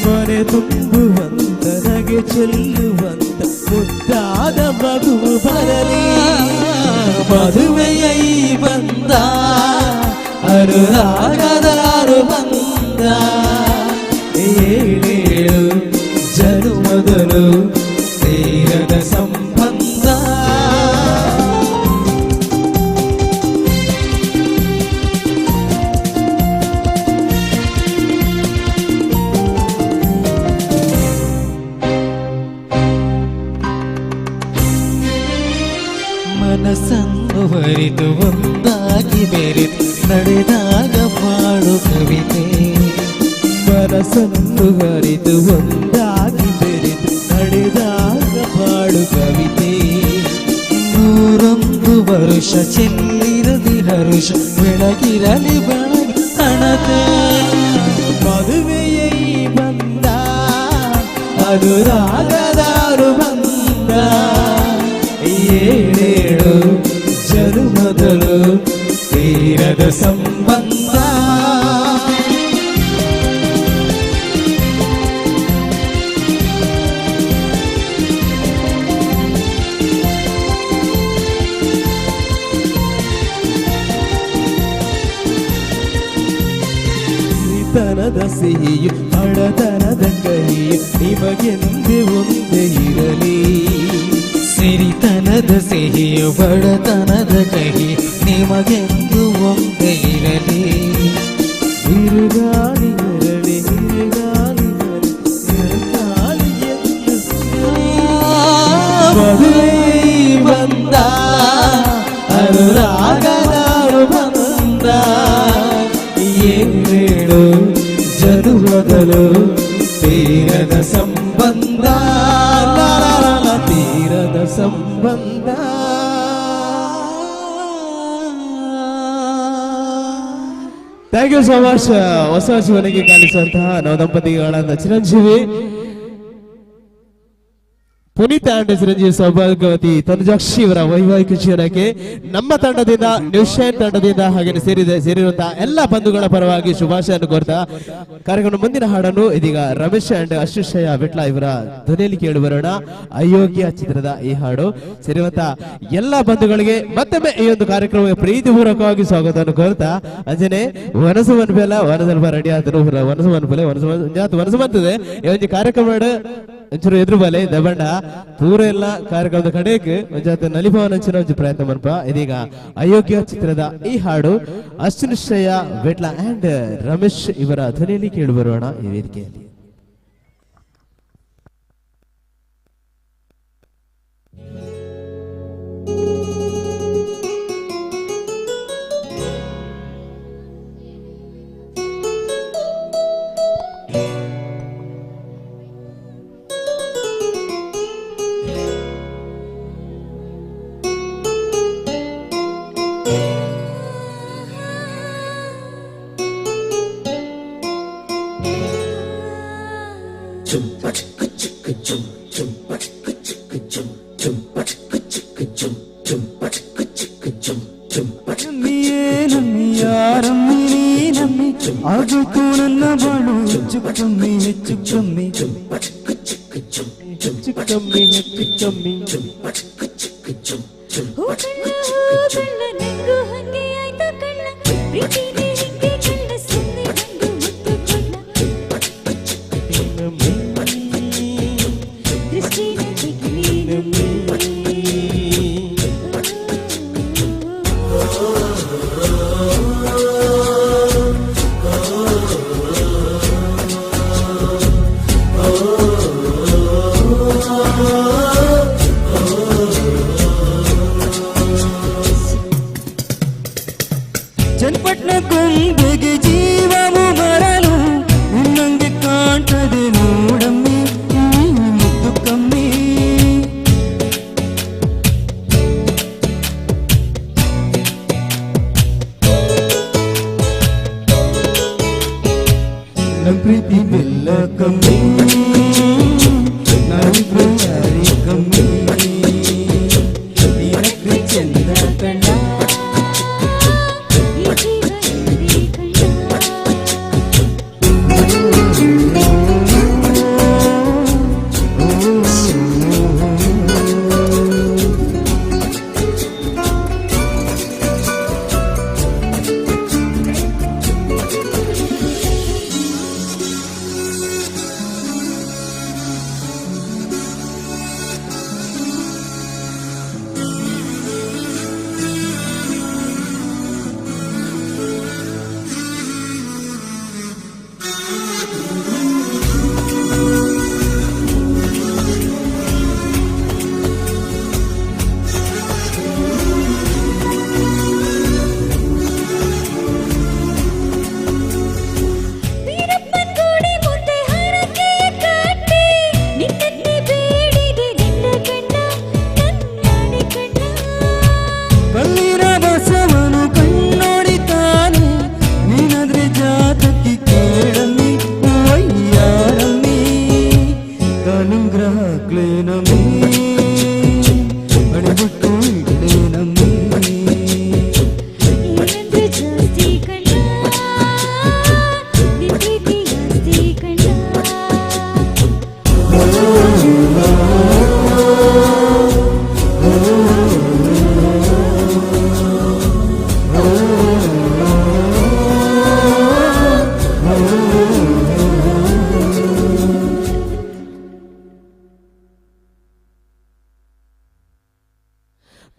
ಮನೆ ತುಂಬುವಂತ ನಗೆ ಚೆಲ್ಲುವಂತ ಮುದ್ದಾದ ಮಗು ಬರಲಿ. ಮದುವೆಯ ಬಂದ ಅನುರಾಗದ ಅನುಬಂಧ ಏಳೇಳು ಜನುಮಗಳು ತೀರದ ಸಂಬಂಧ. ಮನಸ್ಸನ್ನು ಬರಿದು ಒಂದಾಗಿ ಬೆರೆತು ನಡೆದಾಗ ಮಾಡು ಕವಿತೆ. ಮನಸ್ಸನ್ನು ಹರಿದು ಒಂದಾಗಿ ಬೆರೆತು ನಡೆದಾಗ ಮಾಡು ಕವಿತೆ. 101 ವರುಷ ಚೆಲ್ಲಿರಲಿ ಹರುಷ ಬೆಳಗಿರಲಿ ಬೆಳಗಿ ಹಣತೆ. ಮದುವೆಯ ಬಂದ ಅನುರಾಗದ ಅನುಬಂಧ ಏಳೇಳು ಜನುಮಗಳು ತೀರದ ಸಂಬಂಧ. ಸಿಹಿಯು ಬಡತನದ ಕಹಿಯು ನಿಮಗೆಂದೇ ಒಂದೇ ಇರಲಿ. ಸಿರಿತನದ ಸಿಹಿಯು ಬಡತನದ ಕಹಿ ನಿಮಗೆಂದು ಒಂದೇ ಇರಲಿ. ಹಿರುಗಾಳಿ ಎರಳಿ ಹಿರುಗಾಳಿ ಎರಗಾಳಿ ಎಂದು ಮದುವೆ ಬಂದ ಅನುರಾಗದಾರು ಬಂದ ಏನೇಳು ಜನುಮಗಳು ತೀರದ ಸಂಬಂಧ ತೀರದ ಸಂಬಂಧ. Thank you so much. ಹೊಸ ಜೀವನಿಗೆ ಕಾಣಿಸುವಂತಹ ನವದಂಪತಿಗಳಾದ ಚಿರಂಜೀವಿ ಪುನೀತ್ ಅಂಡ್ ಚಿರಂಜೀವಿ ಸೌಭಾಗ್ಯವತಿ ತನುಜಾಕ್ಷಿ ಇವರ ವೈವಾಹಿಕ ಜೀವನಕ್ಕೆ ನಮ್ಮ ತಂಡದಿಂದ ನ್ಯೂಶೈನ್ ತಂಡದಿಂದ ಹಾಗೆ ಸೇರಿರುವಂತಹ ಎಲ್ಲ ಬಂಧುಗಳ ಪರವಾಗಿ ಶುಭಾಶಯನ್ನು ಕೋರ್ತಾ ಕಾರ್ಯಕ್ರಮ ಮುಂದಿನ ಹಾಡನ್ನು ಇದೀಗ ರಮೇಶ್ ಅಂಡ್ ಅಶ್ವಿಶಯ ವಿಟ್ಲ ಇವರ ಧ್ವನಿಯಲ್ಲಿ ಕೇಳಿ ಬರೋಣ. ಅಯೋಗ್ಯ ಚಿತ್ರದ ಈ ಹಾಡು ಸೇರಿರುವಂತಹ ಎಲ್ಲ ಬಂಧುಗಳಿಗೆ ಮತ್ತೊಮ್ಮೆ ಈ ಒಂದು ಕಾರ್ಯಕ್ರಮಕ್ಕೆ ಪ್ರೀತಿಪೂರ್ವಕವಾಗಿ ಸ್ವಾಗತವನ್ನು ಕೋರ್ತಾ ಅಂಜನೆ ವನಸು ಮನ್ಪೆಲ್ಲ ವನದಲ್ಪ ರೆಡಿ ಆದರು ವನಸು ಮನ್ಪಲೆ ವನಸು ಬಂತದೆ ಈ ಒಂದು ಕಾರ್ಯಕ್ರಮ ಒಂಚೂರು ಎದುರು ಬಲೆ ದಬಂಡ ಪೂರ ಎಲ್ಲ ಕಾರ್ಯಕ್ರಮದ ಕಡೆಗೆ ಒಂಜಾತ ನಲಿಭವನ ಹಂಚಿನ ಒಂದು ಪ್ರಯತ್ನ ಮನ್ಪ. ಇದೀಗ ಅಯೋಗ್ಯ ಚಿತ್ರದ ಈ ಹಾಡು ಅಶ್ವಿನಿಶ್ಚಯ ವೆಟ್ಲ ಅಂಡ್ ರಮೇಶ್ ಇವರ ಧ್ವನಿಯಲ್ಲಿ ಕೇಳಿ ಬರೋಣ ಈ ವೇದಿಕೆಯಲ್ಲಿ. ಆಗೋಯ್ತು ನನ್ನ ಬಾಳು ಹೆಚ್ಚು ಕಮ್ಮಿ ಹೆಚ್ಚು ಕಮ್ಮಿ ಹೆಚ್ಚು ಕಮ್ಮಿ ಹೆಚ್ಚು ಕಮ್ಮಿ ಚನ್ನಪಟ್ಟಣ ಕೊಂಬೆಗೆ ಜೀವವು ಮರಲು ನಿನ್ನಂಗೆ ಕಾಣ್ತದೆ ನೋಡಮ್ಮಿ ಮುದ್ದು ಕಮ್ಮಿ. ನಮ್ಮ ಪ್ರೀತಿ ಬೆಲ್ಲ ಕಮ್ಮಿ ನಾವಿಬ್ರು ಯಾರಿ ಕಮ್ಮಿ ನೀನಕ್ಕೆ ಚಂದ ಕಣ್ಣ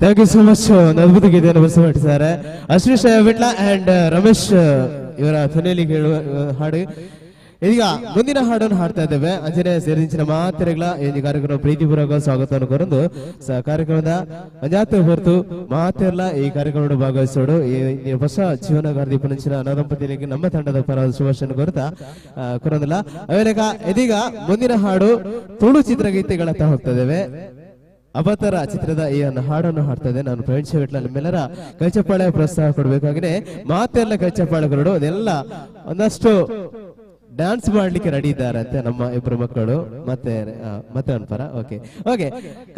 ಥ್ಯಾಂಕ್ ಯು ಸೋ ಮಚ್. ಒಂದು ಅದ್ಭುತ ಗೀತೆಯನ್ನು ಬರೆಸಿದ್ದಾರೆ ಅಶ್ರೀಶ್ ವಿಟ್ಲ ಅಂಡ್ ರಮೇಶ್ ಇವರ ಧ್ವನಿಯಲ್ಲಿ ಕೇಳುವ ಹಾಡು. ಈಗ ಮುಂದಿನ ಹಾಡನ್ನು ಹಾಡ್ತಾ ಇದ್ದೇವೆ. ಅಂಜನೇಯ ಸೇರಿಸಿನ ಮಾತೆರೆಗಳ ಈ ಕಾರ್ಯಕ್ರಮ ಪ್ರೀತಿಪೂರ್ವಕ ಸ್ವಾಗತವನ್ನು ಕೋರೊಂದು ಕಾರ್ಯಕ್ರಮದ ಅಂಜಾತ ಹೊರತು ಮಾತೆರ್ಲ ಈ ಕಾರ್ಯಕ್ರಮದ ಭಾಗವಹಿಸೋಡು ಈ ಹೊಸ ಜೀವನಗಾರ ಪಂಚಿನ ನದಂಪತಿಗೆ ನಮ್ಮ ತಂಡದ ಪರವಾದ ಶುಭಾಶಯನ್ನು ಕೋರುತ್ತಾ ಕೊರೊಂದಿಲ್ಲ. ಅವೇಲೆಗ ಇದೀಗ ಮುಂದಿನ ಹಾಡು ತುಳು ಚಿತ್ರಗೀತೆಗಳತ್ತ ಹೋಗ್ತಾ ಇದ್ದೇವೆ. ಅವತರ ಚಿತ್ರದ ಈ ಹಾಡನ್ನು ಹಾಡ್ತಾ ಇದೆ. ನಾನು ಪ್ರವೀಣ್ ಶೆಟ್ಲ ನಿಮ್ಮೆಲ್ಲರ ಕೈಚಪ್ಪಾಳೆ ಪ್ರೋತ್ಸಾಹ ಕೊಡ್ಬೇಕಾಗಿದೆ. ಮಾತೆಲ್ಲ ಕೈಚಪ್ಪಾಳೆಗಳು ಅದೆಲ್ಲ ಒಂದಷ್ಟು ಡ್ಯಾನ್ಸ್ ಮಾಡ್ಲಿಕ್ಕೆ ರೆಡಿ ಇದ್ದಾರೆ ಅಂತ ನಮ್ಮ ಇಬ್ರು ಮಕ್ಕಳು ಮತ್ತೆ ಅನ್ಪರ. ಓಕೆ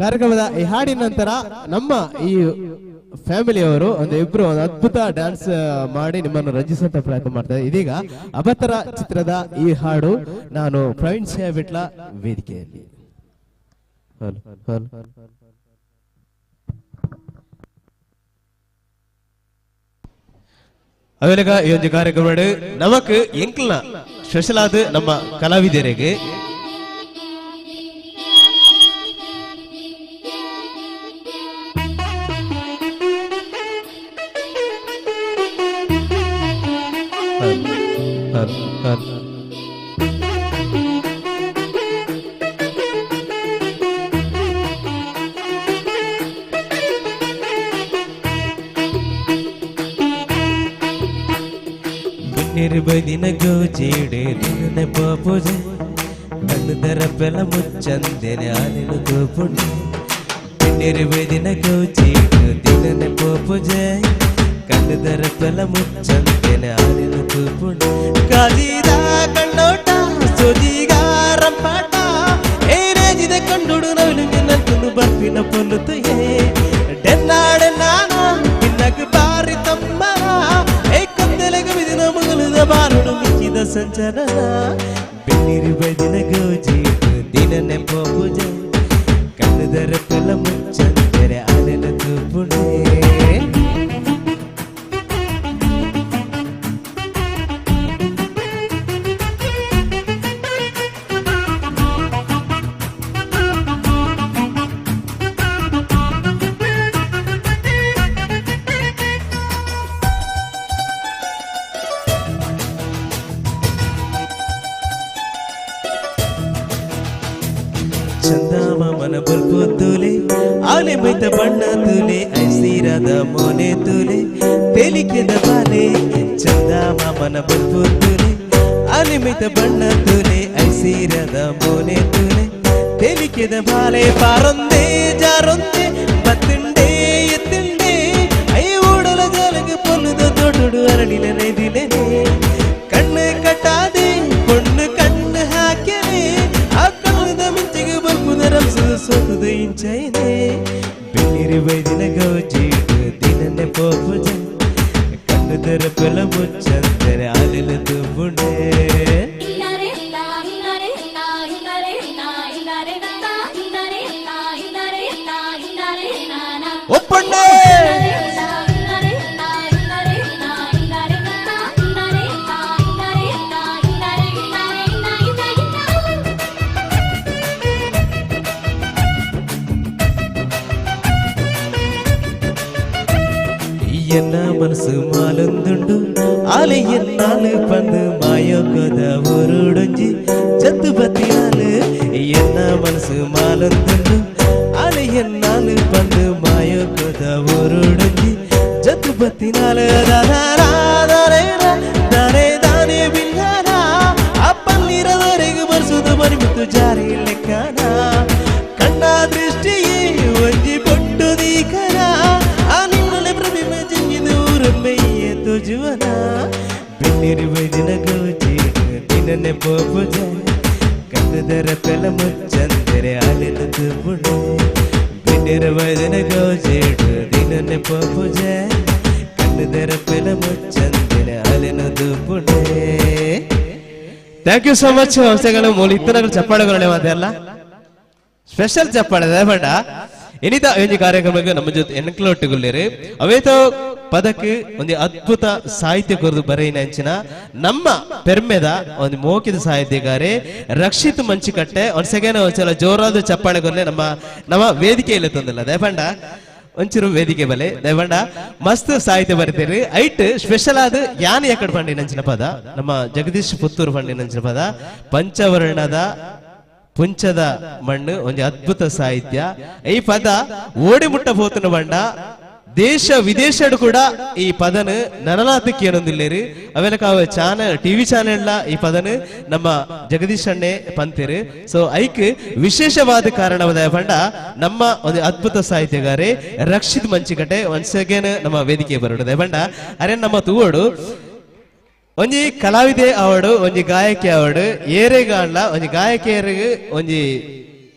ಕಾರ್ಯಕ್ರಮದ ಈ ಹಾಡಿನ ನಂತರ ನಮ್ಮ ಈ ಫ್ಯಾಮಿಲಿಯವರು ಒಂದು ಅದ್ಭುತ ಡ್ಯಾನ್ಸ್ ಮಾಡಿ ನಿಮ್ಮನ್ನು ರಂಜಿಸುವಂತ ಪ್ರಯತ್ನ ಮಾಡ್ತಾರೆ. ಇದೀಗ ಅವತರ ಚಿತ್ರದ ಈ ಹಾಡು ನಾನು ಪ್ರವೀಣ್ ಶೆಟ್ಲ ವೇದಿಕೆಯಲ್ಲಿ. ಅವೇಲೆಗ ಈ ಒಂದು ಕಾರ್ಯಕ್ರಮ ನಮಕ್ ಎಂಕ್ಲ ಸ್ಪೆಷಲ್ ಆದ ನಮ್ಮ ಕಲಾವಿದರಿಗೆ ನಿರ್ಬದಿನ ಗೋಚೀಡೆ ನೆಪ ಪೂಜೆ ಕಣ್ಣುದರ ಬೆಲ ಮುಚ್ಚಂದೆನೆ ಆದಿನ ಗೋಪುಣೆ ನಿರ್ಬದಿನ ಗೋಚೀಡೆ ದಿನ ನೆಪ ಪೂಜೆ ಕಣ್ಣುದರ ಬೆಲ ಮುಚ್ಚಂದೆನೆ ಆದಿನ ಗೋಪುಣೆ ಕಾಜಿದ ಕಣ್ಣೋಟ ಸೋಜಿಗ ರಂಪಾಟ ಏನೇಜಿದ ಕಂಡುಡು ನವಿಲುಗೆ ನಂತುನು ಬರ್ಪಿನ ಪೊಲ್ಲುತ್ತು ಡೆನ್ನಾಡೆ ನಾನು ಇನ್ನಕ್ಕೆ ಬಾರಿ ತಮ್ಮ ಬಾರುಡು ಮಿಕ್ಕಿದ ಸಂಚಲನ ಬೆನ್ನಿರು ಬದಿನ ಗೋಜಿ ದಿನ ನೆಪ ಪೂಜೆ ಕಣ್ಣುದರ ಫಲ ಮುಚ್ಚಂದರೆ ಆನೆನ ತೂಪುಣೆ ಚಂದಮಾಮನ ಬಲ್ಪು ತೂಲೆ ಆಲೆ ಮೈತ ಬಣ್ಣ ತೂಲೆ ಐಸಿರದ ಮೋನೆ ತೂಲೆ ತೇಲಿಕೆದ ಬಾಲೆ ಚಂದಮಾಮನ ಬಲ್ಪು ತೂಲೆ ಆಲೆ ಮೈತ ಬಣ್ಣ ತೂಲೆ ಐಸಿರದ ಮೋನೆ ತೂಲೆ ತೇಲಿಕೆದ ಬಾಲೆ ಪಾರೊಂದೆ ಜಾರೊಂದೆ ಬತ್ತಿಂಡೆ ಎತ್ತಿಂಡೆ ಐ ಓಡಲ ಜಾಲಗೆ ಪೊಲ್ಲುದ ದೊಡ್ಡಡು ಅರಳಿನ ನೈದಿಲೆ ಕಣ್ಣು ಕಟ್ಟಾದೆ பொண்ணு ಕಣ್ಣು ಹಾಕ್ಯನೆ ಆ ಕಣ್ಣದ ಮಿಂಚಿಗೆ ಬಲ್ಪುದ ರಂಸದ ಸೋತದ ಇಂಚೈನೆ ಬೆನ್ನಿರು ಬೈದಿನ ಗೌಜೀಡು ದಿನ ನೆಪ ಪೂಜೆ ಕಣ್ಣುದರ ಫಲ ಮುಚ್ಚಂದರೆ ಆಲಿನ ತೂಪುಣೆ ಒಪ್ಪಣ್ಣೆ ಎನ್ನ ಮನಸ್ಸು ಮಾಲೊಂದುಂಡು ಆಲೆ ಎನ್ನಾಲು ಪಂದು ಮಾಯೋಗದ ಊರುಡೊಂಜಿ ಚತ್ತು ಬತ್ತಿನಾಲು ಎನ್ನ ಮನಸ್ಸು ಮಾಲೊಂದುಂಡು ಆಲೆ ಎನ್ನಾಲು ಪಂದು ಮಾಯೋಗದ ಊರುಡೊಂಜಿ ಚತ್ತು ಬತ್ತಿನಾಲು ದಾರೆ ದಾನೆ ಬಿಲ್ಲಾನ ಅಪ್ಪಲ್ಲಿರದವರೆಗೂ ಬರ್ಸುದು ಮರಿಮಿತ್ತು ಜಾರಿ ಲೆಕ್ಕನ ಕಣ್ಣ ದೃಷ್ಟಿಯೇ ಒಂಜಿ ಪೊಟ್ಟು ದೀಕನ ಜುವನ ಬೆನ್ನಿರು ಬೈದಿನ ಗೌಜೀಡು ದಿನ ನೆಪ ಪೂಜೆ ಕಣ್ಣುದರ ಫಲ ಮುಚ್ಚಂದರೆ ಆಲಿನ ತೂಪುಣೆ ಬೆನ್ನಿರು ಬೈದಿನ ಗೌಜೀಡು ದಿನ ನೆಪ ಪೂಜೆ ಕಣ್ಣುದರ ಫಲ ಮುಚ್ಚಂದರೆ ಆಲಿನ ತೂಪುಣೆ. Thank you so much. ಅಂಶಗಳು ಮೂಲ ಇತ್ತನಗಳು ಚಪ್ಪಾಳೆಗಳೇ ಮಾತೆಲ್ಲ ಸ್ಪೆಷಲ್ ಚಪ್ಪಾಳೆ ಬಣ್ಣ ಇನಿತ ಈ ಕಾರ್ಯಕ್ರಮಕ್ಕೆ ನಮ್ಮ ಜೊತೆ ಎನ್ಕ್ಲೊಟ್ಟುಗೊಳ್ಳಿರಿ ಅವೇತ ಪದಕ್ಕೆ ಒಂದು ಅದ್ಭುತ ಸಾಹಿತ್ಯ ಕೊರದು ಬರೆಯಿನಂಚಿನ ನಮ್ಮ ಪೆರ್ಮೆದ ಒಂದು ಮೋಕಿದ ಸಾಹಿತ್ಯಗಾರೆ ರಕ್ಷಿತ್ ಮಂಚಿಕಟ್ಟೆ ಒಂದ್ ಸೆಕೆಂಡ್ ಒಂದ್ಸಲ ಜೋರಾದ ಚಪ್ಪಾಳೆ ಕೊರ್ಲೆ ನಮ್ಮ ವೇದಿಕೆಯಲ್ಲಿ ತಂದಿಲ್ಲ ದೇಪಂಡ ಒಂಚೂರು ವೇದಿಕೆ ಬಲೆ ದಯವಂಡ ಮಸ್ತ್ ಸಾಹಿತ್ಯ ಬರೀತೀರಿ ಐಟ್ ಸ್ಪೆಷಲ್ ಆದ ಯಾನ್ ಯಾಕಡೆ ಪಂಡಿ ನಂಚಿನ ಪದ ನಮ್ಮ ಜಗದೀಶ್ ಪುತ್ತೂರು ಪಂಡಿ ನಂಚಿನ ಪದ ಪಂಚವರ್ಣದ ಪುಂಚದ ಮಣ್ಣು ಒಂದು ಅದ್ಭುತ ಸಾಹಿತ್ಯ ಈ ಪದ ಓಡಿ ಮುಟ್ಟ ಪೋತನ ಬಂಡ ದೇಶ ವಿದೇಶಡು ಕೂಡ ಈ ಪದನು ನನಲಾತಕ್ಕೆ ಏನೊಂದಿಲ್ಲೇರಿ ಅವೆಲ್ಲ ಕಾವ ಚಾನಲ್ ಟಿವಿ ಚಾನೆಲ್ ಈ ಪದನು ನಮ್ಮ ಜಗದೀಶ್ ಅಣ್ಣೆ ಪಂತಿರು ಸೊ ಐಕ್ ವಿಶೇಷವಾದ ಕಾರಣವಾದ ಪಂಡ ನಮ್ಮ ಒಂದು ಅದ್ಭುತ ಸಾಹಿತ್ಯಗಾರೆ ರಕ್ಷಿತ್ ಮಂಚಿಕಟೆ ಒನ್ಸ್ ಅಗೇನ್ ನಮ್ಮ ವೇದಿಕೆ ಬರೋದು ಪಂಡ ಅರೆ ನಮ್ಮ ತೂವಡು ಒಂಜಿ ಕಲಾವಿದೆ ಅವಡು ಒಂಜಿ ಗಾಯಕಿ ಅವಡು ಏರೆಗಾಂಡ್ಲ ಒಂಜಿ ಗಾಯಕಿಯರಿಗೆ ಒಂಜಿ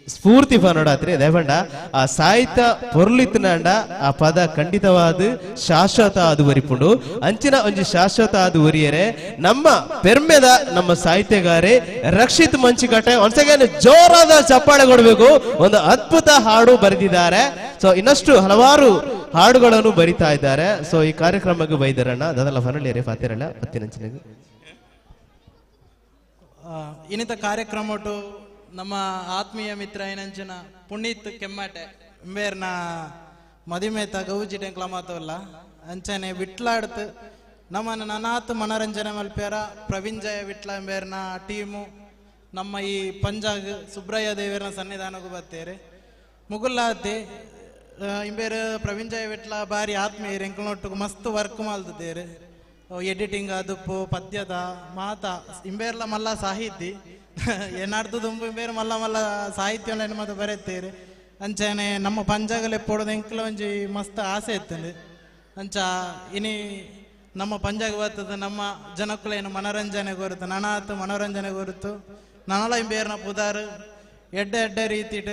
ಸ್ಫೂರ್ತಿ ಪನೋಡಾತ್ರಿ ದಯಪಂಡ ಆ ಸಾಹಿತ್ಯ ಪೊರ್ಲಿತ್ನಂಡ ಆ ಪದ ಖಂಡಿತವಾದ ಶಾಶ್ವತ ಅದು ಬರಿಪುಂಡು ಅಂಚಿನ ಒಂಜಿ ಶಾಶ್ವತ ಅದು ಒರಿಯರೆ ನಮ್ಮ ಪೆರ್ಮೆದ ನಮ್ಮ ಸಾಹಿತ್ಯಗಾರೆ ರಕ್ಷಿತ್ ಮಂಚಿಕಟ್ಟೆ ಒಂದ್ಸಲ ಜೋರಾದ ಚಪ್ಪಾಳೆ ಕೊಡಬೇಕು ಒಂದು ಅದ್ಭುತ ಹಾಡು ಬರೆದಿದ್ದಾರೆ ಸೊ ಇನ್ನಷ್ಟು ಹಲವಾರು ಹಾಡುಗಳನ್ನು ಬರಿತಾ ಇದ್ದಾರೆ ಸೊ ಈ ಕಾರ್ಯಕ್ರಮಕ್ಕೆ ಬೈದರಣ್ಣ ಅದೆಲ್ಲ ಫನಳಿಯರೆ ಫಾತಿರಲ್ಲ ಹತ್ತಿನಂಚಿನ ಇನ್ನಿತ ಕಾರ್ಯಕ್ರಮ ನಮ್ಮ ಆತ್ಮೀಯ ಮಿತ್ರ ಏನಂಚಿನ ಪುನೀತ್ ಕೆಮ್ಮಾಟೆ ಬೇರ್ನ ಮದಿಮೇತ ಗೌಜಿಟೆ ಕ್ಲಮಾತವಲ್ಲ ಅಂಚನೆ ವಿಟ್ಲಾಡ್ತು ನಮ್ಮನ್ನು ನನಾತ್ ಮನೋರಂಜನೆ ಮಲ್ಪ್ಯಾರ ಪ್ರವೀಣ್ ಜಯ ವಿಟ್ಲ ಬೇರ್ನ ಟೀಮು ನಮ್ಮ ಈ ಪಂಜಾಗ್ ಸುಬ್ರಯ್ಯ ದೇವರ ಸನ್ನಿಧಾನಕ್ಕೂ ಬರ್ತೇವೆ ಮುಗುಲ್ಲಾತಿ ಇಂಬೇರು ಪ್ರವೀಣ್ ಜಯ ವಿಟ್ಲ ಬಾರಿ ಆತ್ಮೀಯರು ಎಂಕ್ಲೊಟ್ಟಿಗೆ ಮಸ್ತ್ ವರ್ಕ್ ಮಾಡ್ತಿದ್ದೇರು ಎಡಿಟಿಂಗ್ ಅದುಪ್ಪು ಪದ್ಯದ ಮಾತ ಇಂಬೇರ್ಲ ಮಲ್ಲ ಸಾಹಿತಿ ಏನಾಡ್ದು ತುಂಬು ಬೇರೆ ಮಲ್ಲ ಮಲ್ಲ ಸಾಹಿತ್ಯ ಮತ್ತೆ ಬರೆಯುತ್ತೇರಿ ಅಂಚನೆ ನಮ್ಮ ಪಂಜಾಗಲೆ ಪೋಡೋದು ಎಂಕ್ಲ ಒಂಜಿ ಮಸ್ತ್ ಆಸೆ ಇರ್ತದೆ ಅಂಚ ಇನಿ ನಮ್ಮ ಪಂಜಾಗ ಬರ್ತದೆ ನಮ್ಮ ಜನಕ್ಕಲೇನು ಮನೋರಂಜನೆ ಕೊರುತು ನನಾತ್ ಮನೋರಂಜನೆ ಕೊರುತು ನನಲ ಬೇರ್ನ ಪುದಾರು ಎಡ್ಡೆ ಎಡ್ಡೆ ರೀತಿಟ್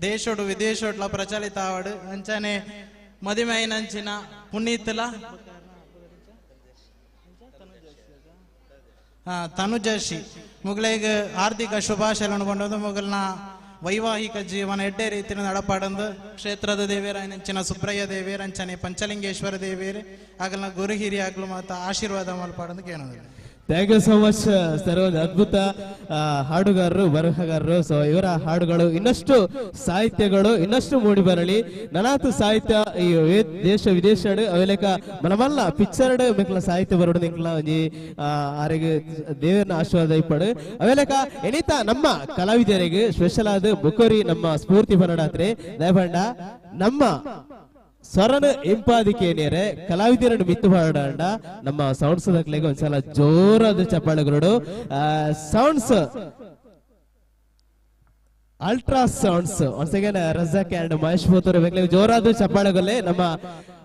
ದೇಶೋಡು ವಿದೇಶೋಡ್ಲ ಪ್ರಚಲಿತ ಆವಡು ಅಂಚನೆ ಮದಿಮೈನಂಚಿನ ಪುನೀತ್ಲ ತನುಜಶಿ ಮುಗಳಿಗೆ ಆರ್ಥಿಕ ಶುಭಾಶಯಗಳನ್ನು ಕೊಂಡದ್ದು ಮುಗಲ್ನ ವೈವಾಹಿಕ ಜೀವನ ಎಡ್ಡೆ ರೀತಿಯ ನಡಪಾಡಂದು ಕ್ಷೇತ್ರದ ದೇವೇರ ನೆಂಚಿನ ಸುಬ್ರಯ್ಯ ದೇವೇರ ಅಂಚನೆ ಪಂಚಲಿಂಗೇಶ್ವರ ದೇವೇರು ಆಗಲ್ನ ಗುರು ಹಿರಿಯಾಗ್ಲು ಮತ್ತು ಆಶೀರ್ವಾದ ಮಲ್ಪಾಡಂದು ಕೇಳೋದಿಲ್ಲ. Thank you so much sir ಒಂದು ಅದ್ಭುತ ಹಾಡುಗಾರರು ಬರಹಗಾರರು ಸೊ ಇವರ ಹಾಡುಗಳು ಇನ್ನಷ್ಟು ಸಾಹಿತ್ಯಗಳು ಇನ್ನಷ್ಟು ಮೂಡಿ ಬರಲಿ ನನಾತು ಸಾಹಿತ್ಯ ಈ ದೇಶ ವಿದೇಶ ಅವೆಲೆಕ ಮನಮಲ್ಲ ಪಿಕ್ಚರ್ಡ್ ಮೆಕ್ಲ ಸಾಹಿತ್ಯ ಬರೋಡು ನಿಕ್ಲ ಒಂಜಿ ಆರಿಗೆ ದೇವರನ ಆಶೀರ್ವಾದ ಇಪ್ಪಡು ಅವೆಲೆಕ ಎಣಿತ ನಮ್ಮ ಕಲಾವಿದರಿಗೆ ಸ್ಪೆಷಲ್ ಆದ ಬುಕೋರಿ ನಮ್ಮ ಸ್ಫೂರ್ತಿ ಬರಡಾತ್ರೆ ದಯಪಂಡ ನಮ್ಮ ಸ್ವರನ ಇಂಪಾದಿಕೇನಿಯರೆ ಕಲಾವಿದರನ್ನು ಮಿತ್ತು ಮಾಡಾಂಡ ನಮ್ಮ ಸೌಂಡ್ಸ್ ದಾಖಲೆಗೆ ಒಂದ್ಸಲ ಜೋರಾದ ಚಪ್ಪಾಳೆಗಳು sounds ultra sounds once again Razak and Mahesh Pothur ಜೋರಾದ ಚಪ್ಪಾಳೆಗಳೇ ನಮ್ಮ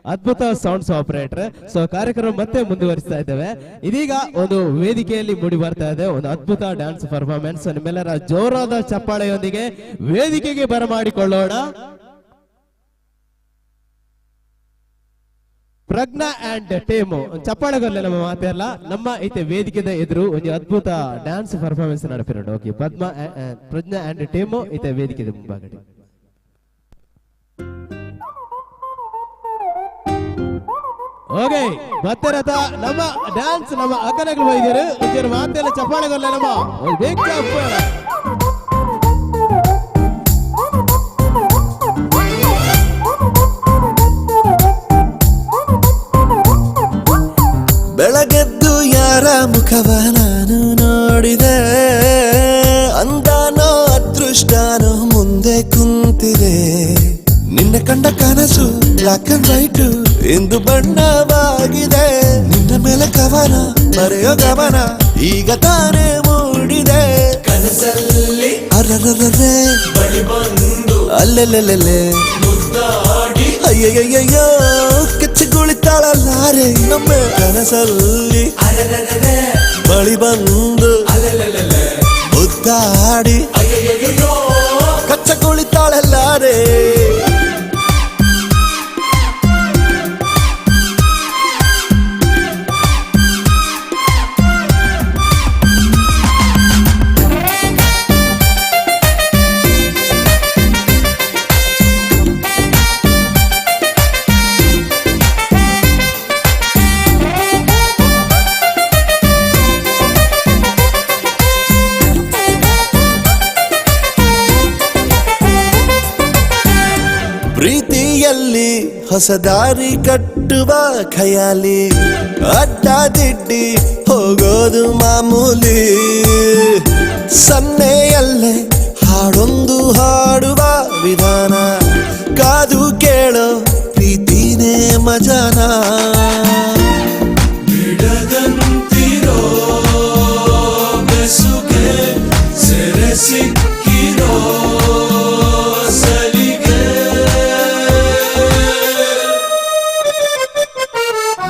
ಅದ್ಭುತ ಸೌಂಡ್ಸ್ ಆಪರೇಟರ್ ಸೊ ಕಾರ್ಯಕ್ರಮ ಮತ್ತೆ ಮುಂದುವರಿಸ್ತಾ ಇದ್ದೇವೆ ಇದೀಗ ಒಂದು ವೇದಿಕೆಯಲ್ಲಿ ಮೂಡಿ ಬರ್ತಾ ಇದೆ ಒಂದು ಅದ್ಭುತ ಡ್ಯಾನ್ಸ್ ಪರ್ಫಾರ್ಮೆನ್ಸ್ ನಿಮ್ಮೆಲ್ಲರ ಜೋರಾದ ಚಪ್ಪಾಳೆಯೊಂದಿಗೆ ವೇದಿಕೆಗೆ ಬರಮಾಡಿಕೊಳ್ಳೋಣ ಪ್ರಜ್ಞಾ ಅಂಡ್ ಟೇಮು ಚಪ್ಪಾಳೆಗಲ್ಲೇ ನಮ್ಮ ಮಾತೆಲ್ಲ ನಮ್ಮ ಐತೆ ವೇದಿಕೆದ ಎದುರು ಒಂದು ಅದ್ಭುತ ಡ್ಯಾನ್ಸ್ ಪರ್ಫಾರ್ಮೆನ್ಸ್ ನಡಪಿರೋದು ಓಕೆ ಪ್ರಜ್ಞಾ ಅಂಡ್ ಟೇಮು ಐತೆ ವೇದಿಕೆದ ಮುಂಭಾಗಡೆ ಓಕೆ ಬತ್ತರತ ನಮ್ಮ ಡ್ಯಾನ್ಸ್ ನಮ್ಮ ಅಕ್ಕನಗಳು ಬೈದಿರು ಇದರ ಮಾತೆಲ್ಲ ಚಪ್ಪಾಳೆಗಲ್ಲೇ ನಮ್ಮ ಬೇಗ ಚಪ್ಪಾಳೆ ಬೆಳಗೆದ್ದು ಯಾರ ಮುಖವ ನಾನು ನೋಡಿದೆ ಅಂದಾನೋ ಅದೃಷ್ಟನೋ ಮುಂದೆ ಕುಂತಿದೆ ನಿನ್ನ ಕಂಡ ಕನಸು ಬ್ಲಾಕ್ ಅಂಡ್ ವೈಟ್ ಇಂದು ಬಣ್ಣವಾಗಿದೆ ನಿನ್ನ ಮೇಲೆ ಕವನ ಬರೆಯೋ ಗಮನ ಈಗ ತಾನೇ ಮೂಡಿದೆ ಕನಸಲ್ಲಿ ಅರರರರೆ ಬಳಿ ಬಂದು ಅಲ್ಲೆಲ್ಲೆಲ್ಲೆ ಮುದ್ದಾಡಿ ಅಯ್ಯಯ್ಯಯ್ಯೋ ಕೆಚ್ಚಗುಳಿತಾಳಲ್ಲಾರೆ ನಮ್ಮ ಕನಸಲ್ಲಿ ಬಳಿ ಬಂದು ಮುದ್ದಾಡಿ ಕಚ್ಚಗುಳಿತಾಳಲ್ಲಾರೆ ಪ್ರೀತಿ ಕೈಯಲ್ಲಿ ಹೊಸ ದಾರಿ ಕಟ್ಟುವ ಖಯಾಲಿ ಅಡ್ಡ ದಿಡ್ಡಿ ಹೋಗೋದು ಮಾಮೂಲಿ ಸನ್ನೆಯಲ್ಲೇ ಹಾಡೊಂದು ಹಾಡುವ ವಿಧಾನ ಕಾದು ಕೇಳೋ ಪ್ರೀತಿನೇ ಮಜಾನ ಬಿಡದಂತಿರೋ ಬೆಸುಗೆ ಸೆರೆ ಸಿಕ್ಕಿರೋ ಸಲಿಗೆ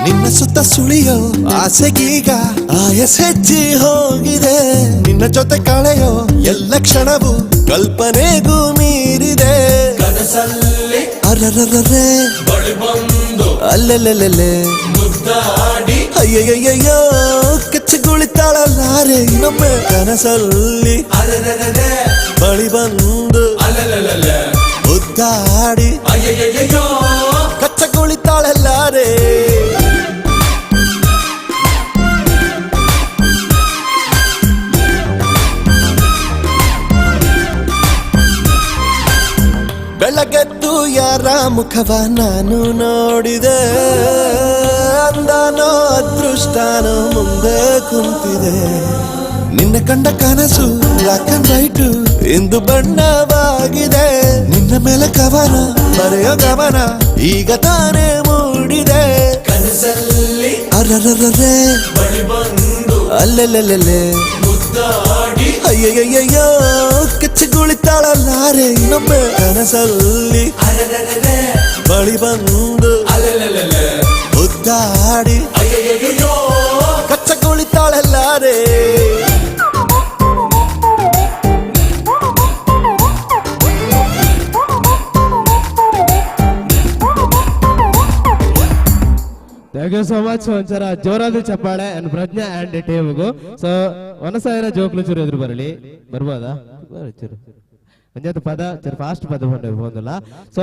ನಿನ್ನ ಸುತ್ತ ಸುಳಿಯೋ ಆಸೆಗೀಗ ಆಯಸ್ ಹೆಚ್ಚಿ ಹೋಗಿದೆ ನಿನ್ನ ಜೊತೆ ಕಳೆಯೋ ಎಲ್ಲ ಕ್ಷಣವು ಕಲ್ಪನೆಗೂ ಮೀರಿದೆ ಕನಸಲ್ಲಿ ಅರರರರೆ ಬಳಿ ಬಂದು ಅಲ್ಲೆಲ್ಲೆಲ್ಲೆ ಮುದ್ದಾಡಿ ಅಯ್ಯಯ್ಯಯ್ಯೋ ಕೆಚ್ಚಗುಳಿತಾಳಲ್ಲಾರೆ ಇನ್ನೊಮ್ಮೆ ಕನಸಲ್ಲಿ ಅರರರರೆ ಬಳಿ ಬಂದು ಅಲ್ಲೆಲ್ಲೆಲ್ಲೆ ಮುದ್ದಾಡಿ ಅಯ್ಯಯ್ಯಯ್ಯೋ ಕಚ್ಚಗುಳಿತಾಳಲ್ಲಾರೆ ಬೆಳಗೆದ್ದು ಯಾರ ಮುಖವ ನಾನು ನೋಡಿದೆ ಅಂದಾನೋ ಅದೃಷ್ಟನೋ ಮುಂದೆ ಕುಂತಿದೆ ನಿನ್ನ ಕಂಡ ಕನಸು ಬ್ಲಾಕ್ ಅಂಡ್ ವೈಟ್ ಇಂದು ಬಣ್ಣವಾಗಿದೆ ನಿನ್ನ ಮೇಲೆ ಕವನ ಬರೆಯೋ ಗಮನ ಈಗ ತಾನೇ ಮೂಡಿದೆ ಕನಸಲ್ಲಿ ಅರರರರೆ ಬಳಿ ಬಂದು ಅಲ್ಲೆಲ್ಲೆಲ್ಲೆ ಮುದ್ದಾಡಿ ಅಯ್ಯಯ್ಯಯ್ಯೋ ಕೆಚ್ಚಗುಳಿತಾಳಲ್ಲಾರೆ ಇನ್ನೊಮ್ಮೆ ಕನಸಲ್ಲಿ ಅರರರರೆ ಬಳಿ ಬಂದು ಅಲ್ಲೆಲ್ಲೆಲ್ಲೆ ಮುದ್ದಾಡಿ ಅಯ್ಯಯ್ಯಯ್ಯೋ ಕಚ್ಚಗುಳಿತಾಳಲ್ಲಾರೆ ಥ್ಯಾಂಕ್ ಯು ಸೋ ಮಚ್ ಒಂಚರ ಜೋರಾದ ಚಪ್ಪಾಳೆ ಅಂಡ್ ಪ್ರಜ್ಞಾ ಅಂಡ್ ಟೇವ್ಗೂ ಸೊ ಒನಸಾಯರ ಜೋಕ್ಲು ಚೂರು ಎದುರು ಬರಲಿ ಬರ್ಬೋದಾ ಚೂರು ಒಂಜಾತು ಪದ ಚೂರು ಫಾಸ್ಟ್ ಪದ ಬಂದಿಲ್ಲ ಸೊ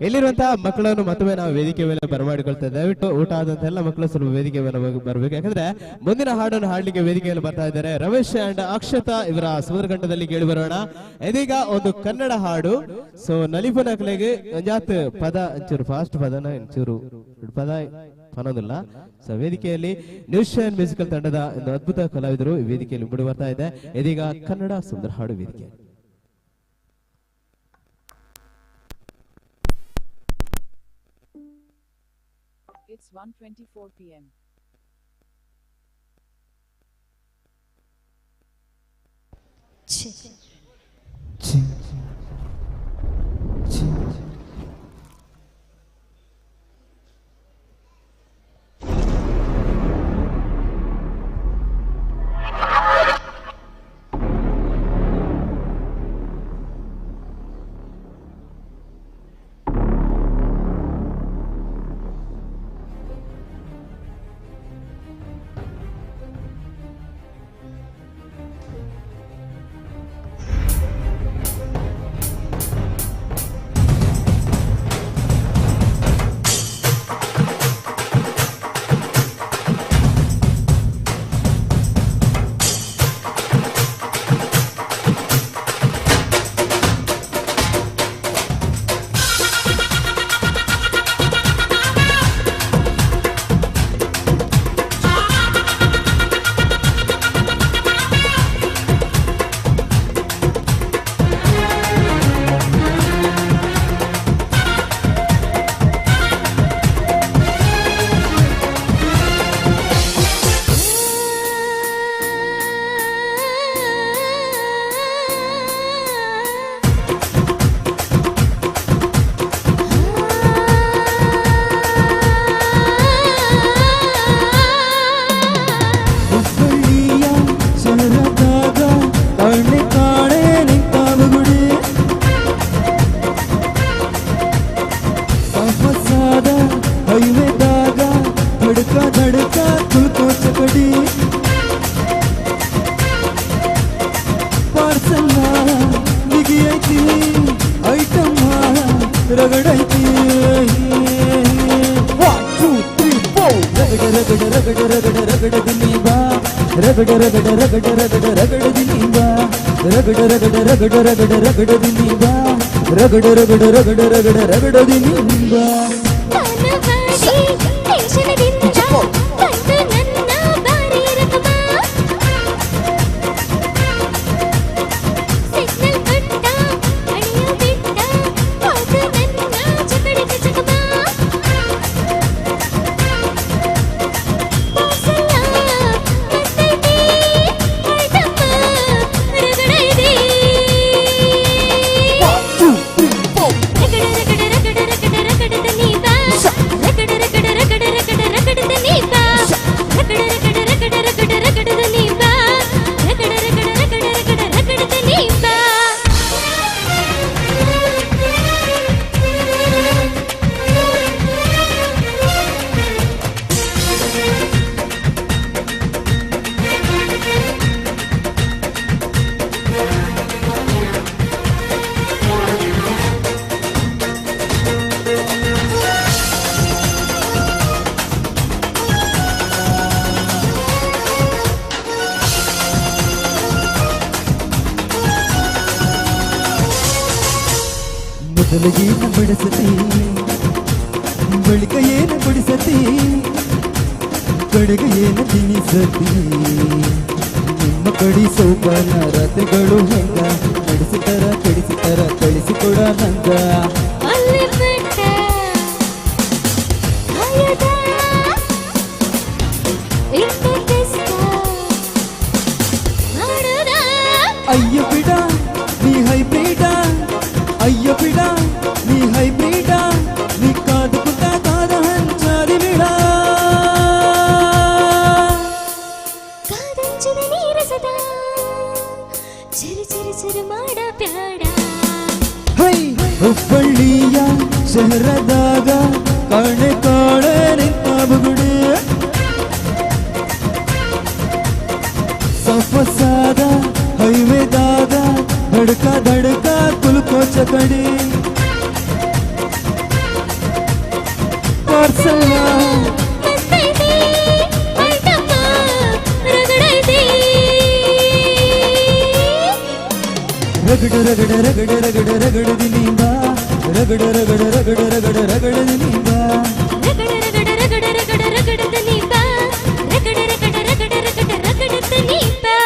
ಎಲ್ಲಿರುವಂತಹ ಮಕ್ಕಳನ್ನು ಮತ್ತೊಮ್ಮೆ ನಾವು ವೇದಿಕೆ ಮೇಲೆ ಬರಮಾಡಿಕೊಳ್ತಾ ದಯವಿಟ್ಟು ಊಟ ಆದಂತ ಎಲ್ಲ ಮಕ್ಕಳು ಸ್ವಲ್ಪ ವೇದಿಕೆ ಮೇಲೆ ಬರ್ಬೇಕು ಯಾಕಂದ್ರೆ ಮುಂದಿನ ಹಾಡನ್ನು ಹಾಡ್ಲಿಕ್ಕೆ ವೇದಿಕೆಯಲ್ಲಿ ಬರ್ತಾ ಇದ್ದಾರೆ ರಮೇಶ್ ಅಂಡ್ ಅಕ್ಷತಾ ಇವರ ಸುಂದರಕಂಠದಲ್ಲಿ ಕೇಳಿ ಬರೋಣ ಇದೀಗ ಒಂದು ಕನ್ನಡ ಹಾಡು ಸೊ ನಲಿಪು ನಕಲೆಗೆ ಒಂಜಾತ್ ಪದ ಒಂಚೂರು ಫಾಸ್ಟ್ ಪದನ ಒಂಚೂರು ಪದ ಅನ್ನೋದಿಲ್ಲ ಸೊ ವೇದಿಕೆಯಲ್ಲಿ ನ್ಯೂಸ್ ಅಂಡ್ ಮ್ಯೂಸಿಕಲ್ ತಂಡದ ಒಂದು ಅದ್ಭುತ ಕಲಾವಿದರು ಈ ವೇದಿಕೆಯಲ್ಲಿ ಮೂಡಿ ಬರ್ತಾ ಇದೆ ಇದೀಗ ಕನ್ನಡ ಸುಂದರ ಹಾಡು ವೇದಿಕೆ It's 1:24 p.m. ರಗಡ ರಗಡ ರಗಡ ರಗಡ ರಗಡದಿ ನಿಂಬ ಮೊದಲಿಗೇನು ಬಡಿಸತಿ ಬಳಿಕ ಏನು ಬಡಿಸತಿ ಕಡೆಗೆ ಏನು ತಿನಿಸತಿ ನಿಮ್ಮ ಕಡಿ ಸೋಪಾನ ರಾತ್ರಿಗಳು ಹೆಂಗ ನಡೆಸಿತರ ಕೆಡಿಸಿತರ ಕಳಿಸಿಕೊಡ ನಂಗ ಅಯ್ಯ ಬಿಡ ನೀ ಹೈಬ್ರಿಡ ಅಯ್ಯ ಬಿಡ ನೀ ಹೈಬ್ರಿಡ ನೀ ಕಾದು ಕುತ್ತ ಕಾದ ಹಂಚಾರಿ ಬಿಡ ಕಾದಂಚಿನ ನೀರಸದ ಚಿರು ಚಿರು ಚಿರು ಮಾಡ ಬ್ಯಾಡ ಹೈ ಹುಬ್ಬಳ್ಳಿಯ ಶಹರದಾಗ ಕಾಣೆ ಕಾಣೆ ನಿಂತ ಬುಗುಡೆ ಸಫಸಾದ ಹೈವೇದಾಗ धड़का धड़का कुलको चकड़ी पार्सला रगड़ रगड़ रगड़ रगड़ रगड़ दिनीबा रगड़ रगड़ रगड़ रगड़ रगड़ दिनीबा रगड़ रगड़ रगड़ रगड़ रगड़ दिनीबा रगड़ रगड़ रगड़ रगड़ रगड़ दिनीबा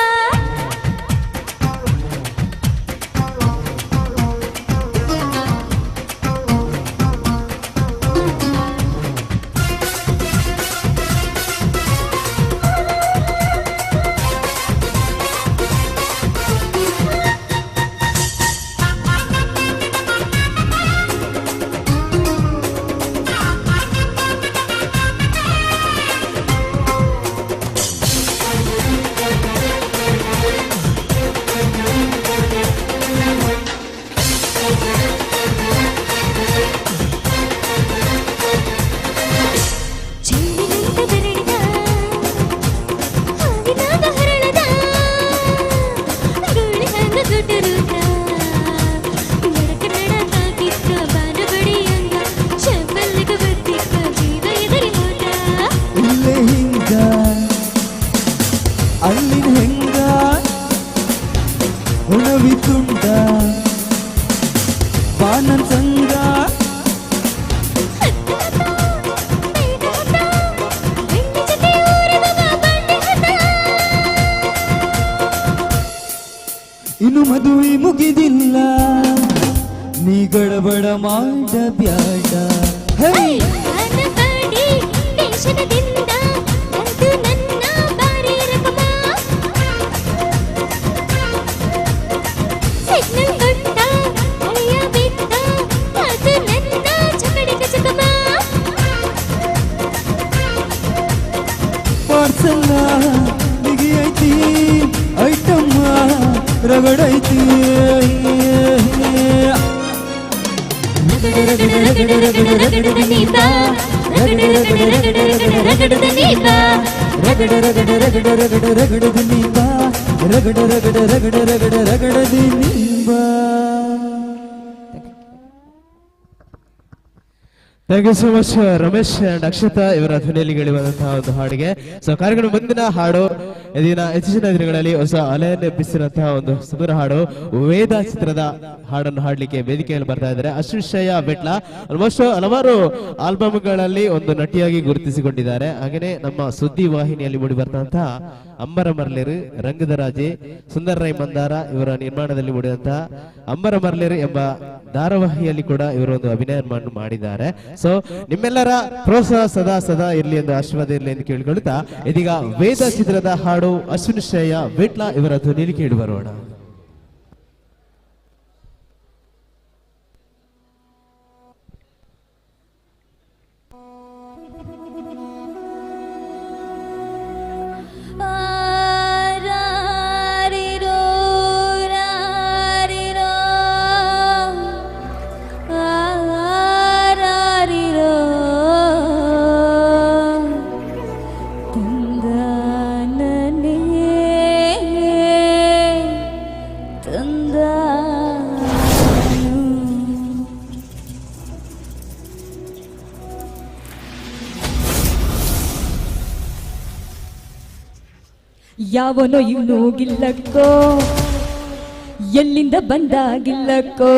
ಇನ್ನು ಮದುವೆ ಮುಗಿದಿಲ್ಲ ನೀ ಗಡಬಡ ಮಾಡ ಬ್ಯಾಡ ಹೈ ಪಾರ್ಸಲ ಬಿಗಿ ಐತಿ ಐಟಮ್ಮ ರಗಡೈತಿ thank you so much Ramesh and Akshata ಇವರ ಧ್ವನಿಯಲ್ಲಿ ಗೆಳೆಯುವಂತಹ ಒಂದು ಹಾಡಿಗೆ. ಸೊ ಕಾರ್ಯಕ್ರಮ ಮುಂದಿನ ಹಾಡು ಇದೀನ ಹೆಚ್ಚಿನ ದಿನಗಳಲ್ಲಿ ಹೊಸ ಅಲೆಯನ್ನು ಎಬ್ಬಿಸಿರುವಂತಹ ಒಂದು ಸುಂದರ ಹಾಡು ವೇದ ಚಿತ್ರದ ಹಾಡನ್ನು ಹಾಡ್ಲಿಕ್ಕೆ ವೇದಿಕೆಯಲ್ಲಿ ಬರ್ತಾ ಇದ್ದಾರೆ ಅಶ್ವಿಶಯ ಬೆಟ್ಲ. ಆಲ್ಮೋಸ್ಟ್ ಹಲವಾರು ಆಲ್ಬಮ್ಗಳಲ್ಲಿ ಒಂದು ನಟಿಯಾಗಿ ಗುರುತಿಸಿಕೊಂಡಿದ್ದಾರೆ. ಹಾಗೆಯೇ ನಮ್ಮ ಸುದ್ದಿ ವಾಹಿನಿಯಲ್ಲಿ ಮೂಡಿ ಬರ್ತಂತಹ ಅಂಬರ ಮರ್ಲೇರು, ರಂಗದ ರಾಜೆ, ಸುಂದರ ರೈ ಮಂದಾರ ಇವರ ನಿರ್ಮಾಣದಲ್ಲಿ ಮೂಡಿದಂತಹ ಅಂಬರ ಮರ್ಲೇರು ಎಂಬ ಧಾರಾವಾಹಿಯಲ್ಲಿ ಕೂಡ ಇವರು ಒಂದು ಅಭಿನಯವನ್ನು ಮಾಡಿದ್ದಾರೆ. ಸೊ ನಿಮ್ಮೆಲ್ಲರ ಪ್ರೋತ್ಸಾಹ ಸದಾ ಸದಾ ಇರಲಿ ಎಂದು ಆಶೀರ್ವಾದ ಇರಲಿ ಎಂದು ಕೇಳಿಕೊಳ್ಳುತ್ತಾ ಇದೀಗ ವೇದ ಚಿತ್ರದ ಹಾಡು ಅಶ್ವಿನಿಶಯ ವಿಟ್ಲ ಇವರ ಧ್ವನಿಯಲ್ಲಿ ಕೇಳಿ ಬರೋಣ. ಯಾವನೋ ಇನ್ನೂ ಗಿಲ್ಲಕ್ಕೋ, ಎಲ್ಲಿಂದ ಬಂದಾಗಿಲ್ಲಕ್ಕೋ,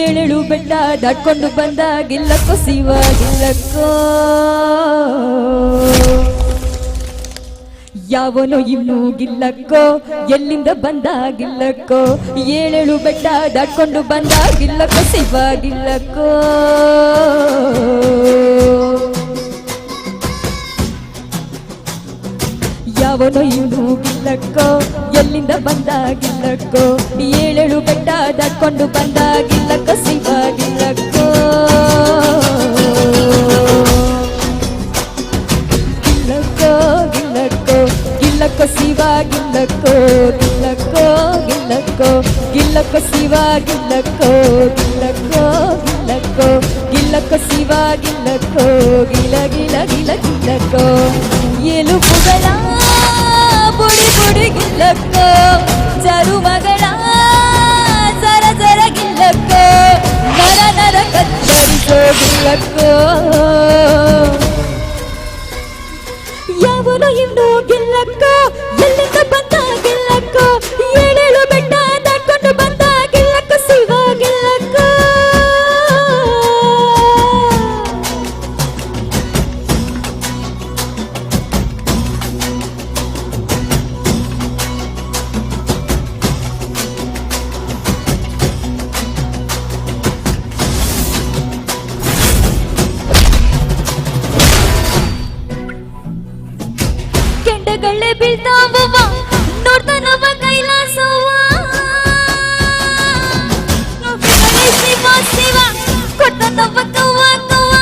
ಏಳೇಳು ಬೆಟ್ಟ ದಾಟ್ಕೊಂಡು ಬಂದಾಗಿಲ್ಲಕ್ಕೋ, ಶಿವಾಗಿಲ್ಲಕ್ಕೋ. ಯಾವನೋ ಇನ್ನೂ ಗಿಲ್ಲಕ್ಕೋ, ಎಲ್ಲಿಂದ ಬಂದಾಗಿಲ್ಲಕ್ಕೋ, ಏಳೇಳು ಬೆಟ್ಟ ದಾಟ್ಕೊಂಡು ಬಂದಾಗಿಲ್ಲಕ್ಕೋ, ಶಿವಾಗಿಲ್ಲಕ್ಕೋ. ಯಾವನೋ ಇನ್ನೂ ಗಿಲ್ಲಕ್ಕೋ, ಎಲ್ಲಿಂದ ಬಂದಾಗಿಲ್ಲಕ್ಕೋ, ಏಳೇಳು ಬೆಟ್ಟ ದಾಟ್ಕೊಂಡು ಬಂದಾಗಿಲ್ಲಕ್ಕೋ, ಶಿವಾಗಿಲ್ಲಕ್ಕೋ. ಗಿಲ್ಲಕ್ಕೋ ಗಿಲ್ಲಕ್ಕೋ ಗಿಲ್ಲಕ್ಕೋ ಶಿವಾಗಿಲ್ಲಕ್ಕೋ, ಗಿಲ್ಲಕ್ಕೋ ಗಿಲ್ಲಕ್ಕೋ ಗಿಲ್ಲಕ್ಕೋ ಶಿವಾಗಿಲ್ಲಕ್ಕೋ, ಗಿಲ್ಲಕ್ಕೋ ಗಿಲ್ಲಕ್ಕೋ ಗಿಲ್ಲಕ್ಕೋ ಶಿವಾಗಿಲ್ಲಕ್ಕೋ, ಗಿಲ ಗಿಲ ಗಿಲ ಗಿಲ್ಲಕ್ಕೋ. ಎಲುಬುಗಳ ಬುಡಿ ಬುಡಿ ಗಿಲ್ಲಕ್ಕೋ, ಜರುಮಗಳ ಜರ ಜರ ಗಿಲ್ಲಕ್ಕೋ, ನರ ನರ ಕತ್ತರಿಸೋ ಗಿಲ್ಲಕ್ಕೋ. ಯಾವನೋ ಇನ್ನೂ ಗಿಲ್ಲಕ್ಕೋ, ಎಲ್ಲಿಂದ ಬಂದಾಗಿಲ್ಲಕ್ಕೋ, ಏಳೇಳು ಬೆಟ್ಟ ದಾಟ್ಕೊಂಡು ಬಂದಾಗಿಲ್ಲಕ್ಕೋ, ಶಿವಾಗಿಲ್ಲಕ್ಕೋ. ಕೆಂಡಗಳೇ ಬೀಳ್ತಾವವ್ವ, ನೋಡ್ತಾನವ ಕೈಲಾಸವ್ವ, ಶಿವ ಶಿವ ಕೊಡ್ತಾನವ ಕವ್ವ ಕವ್ವ,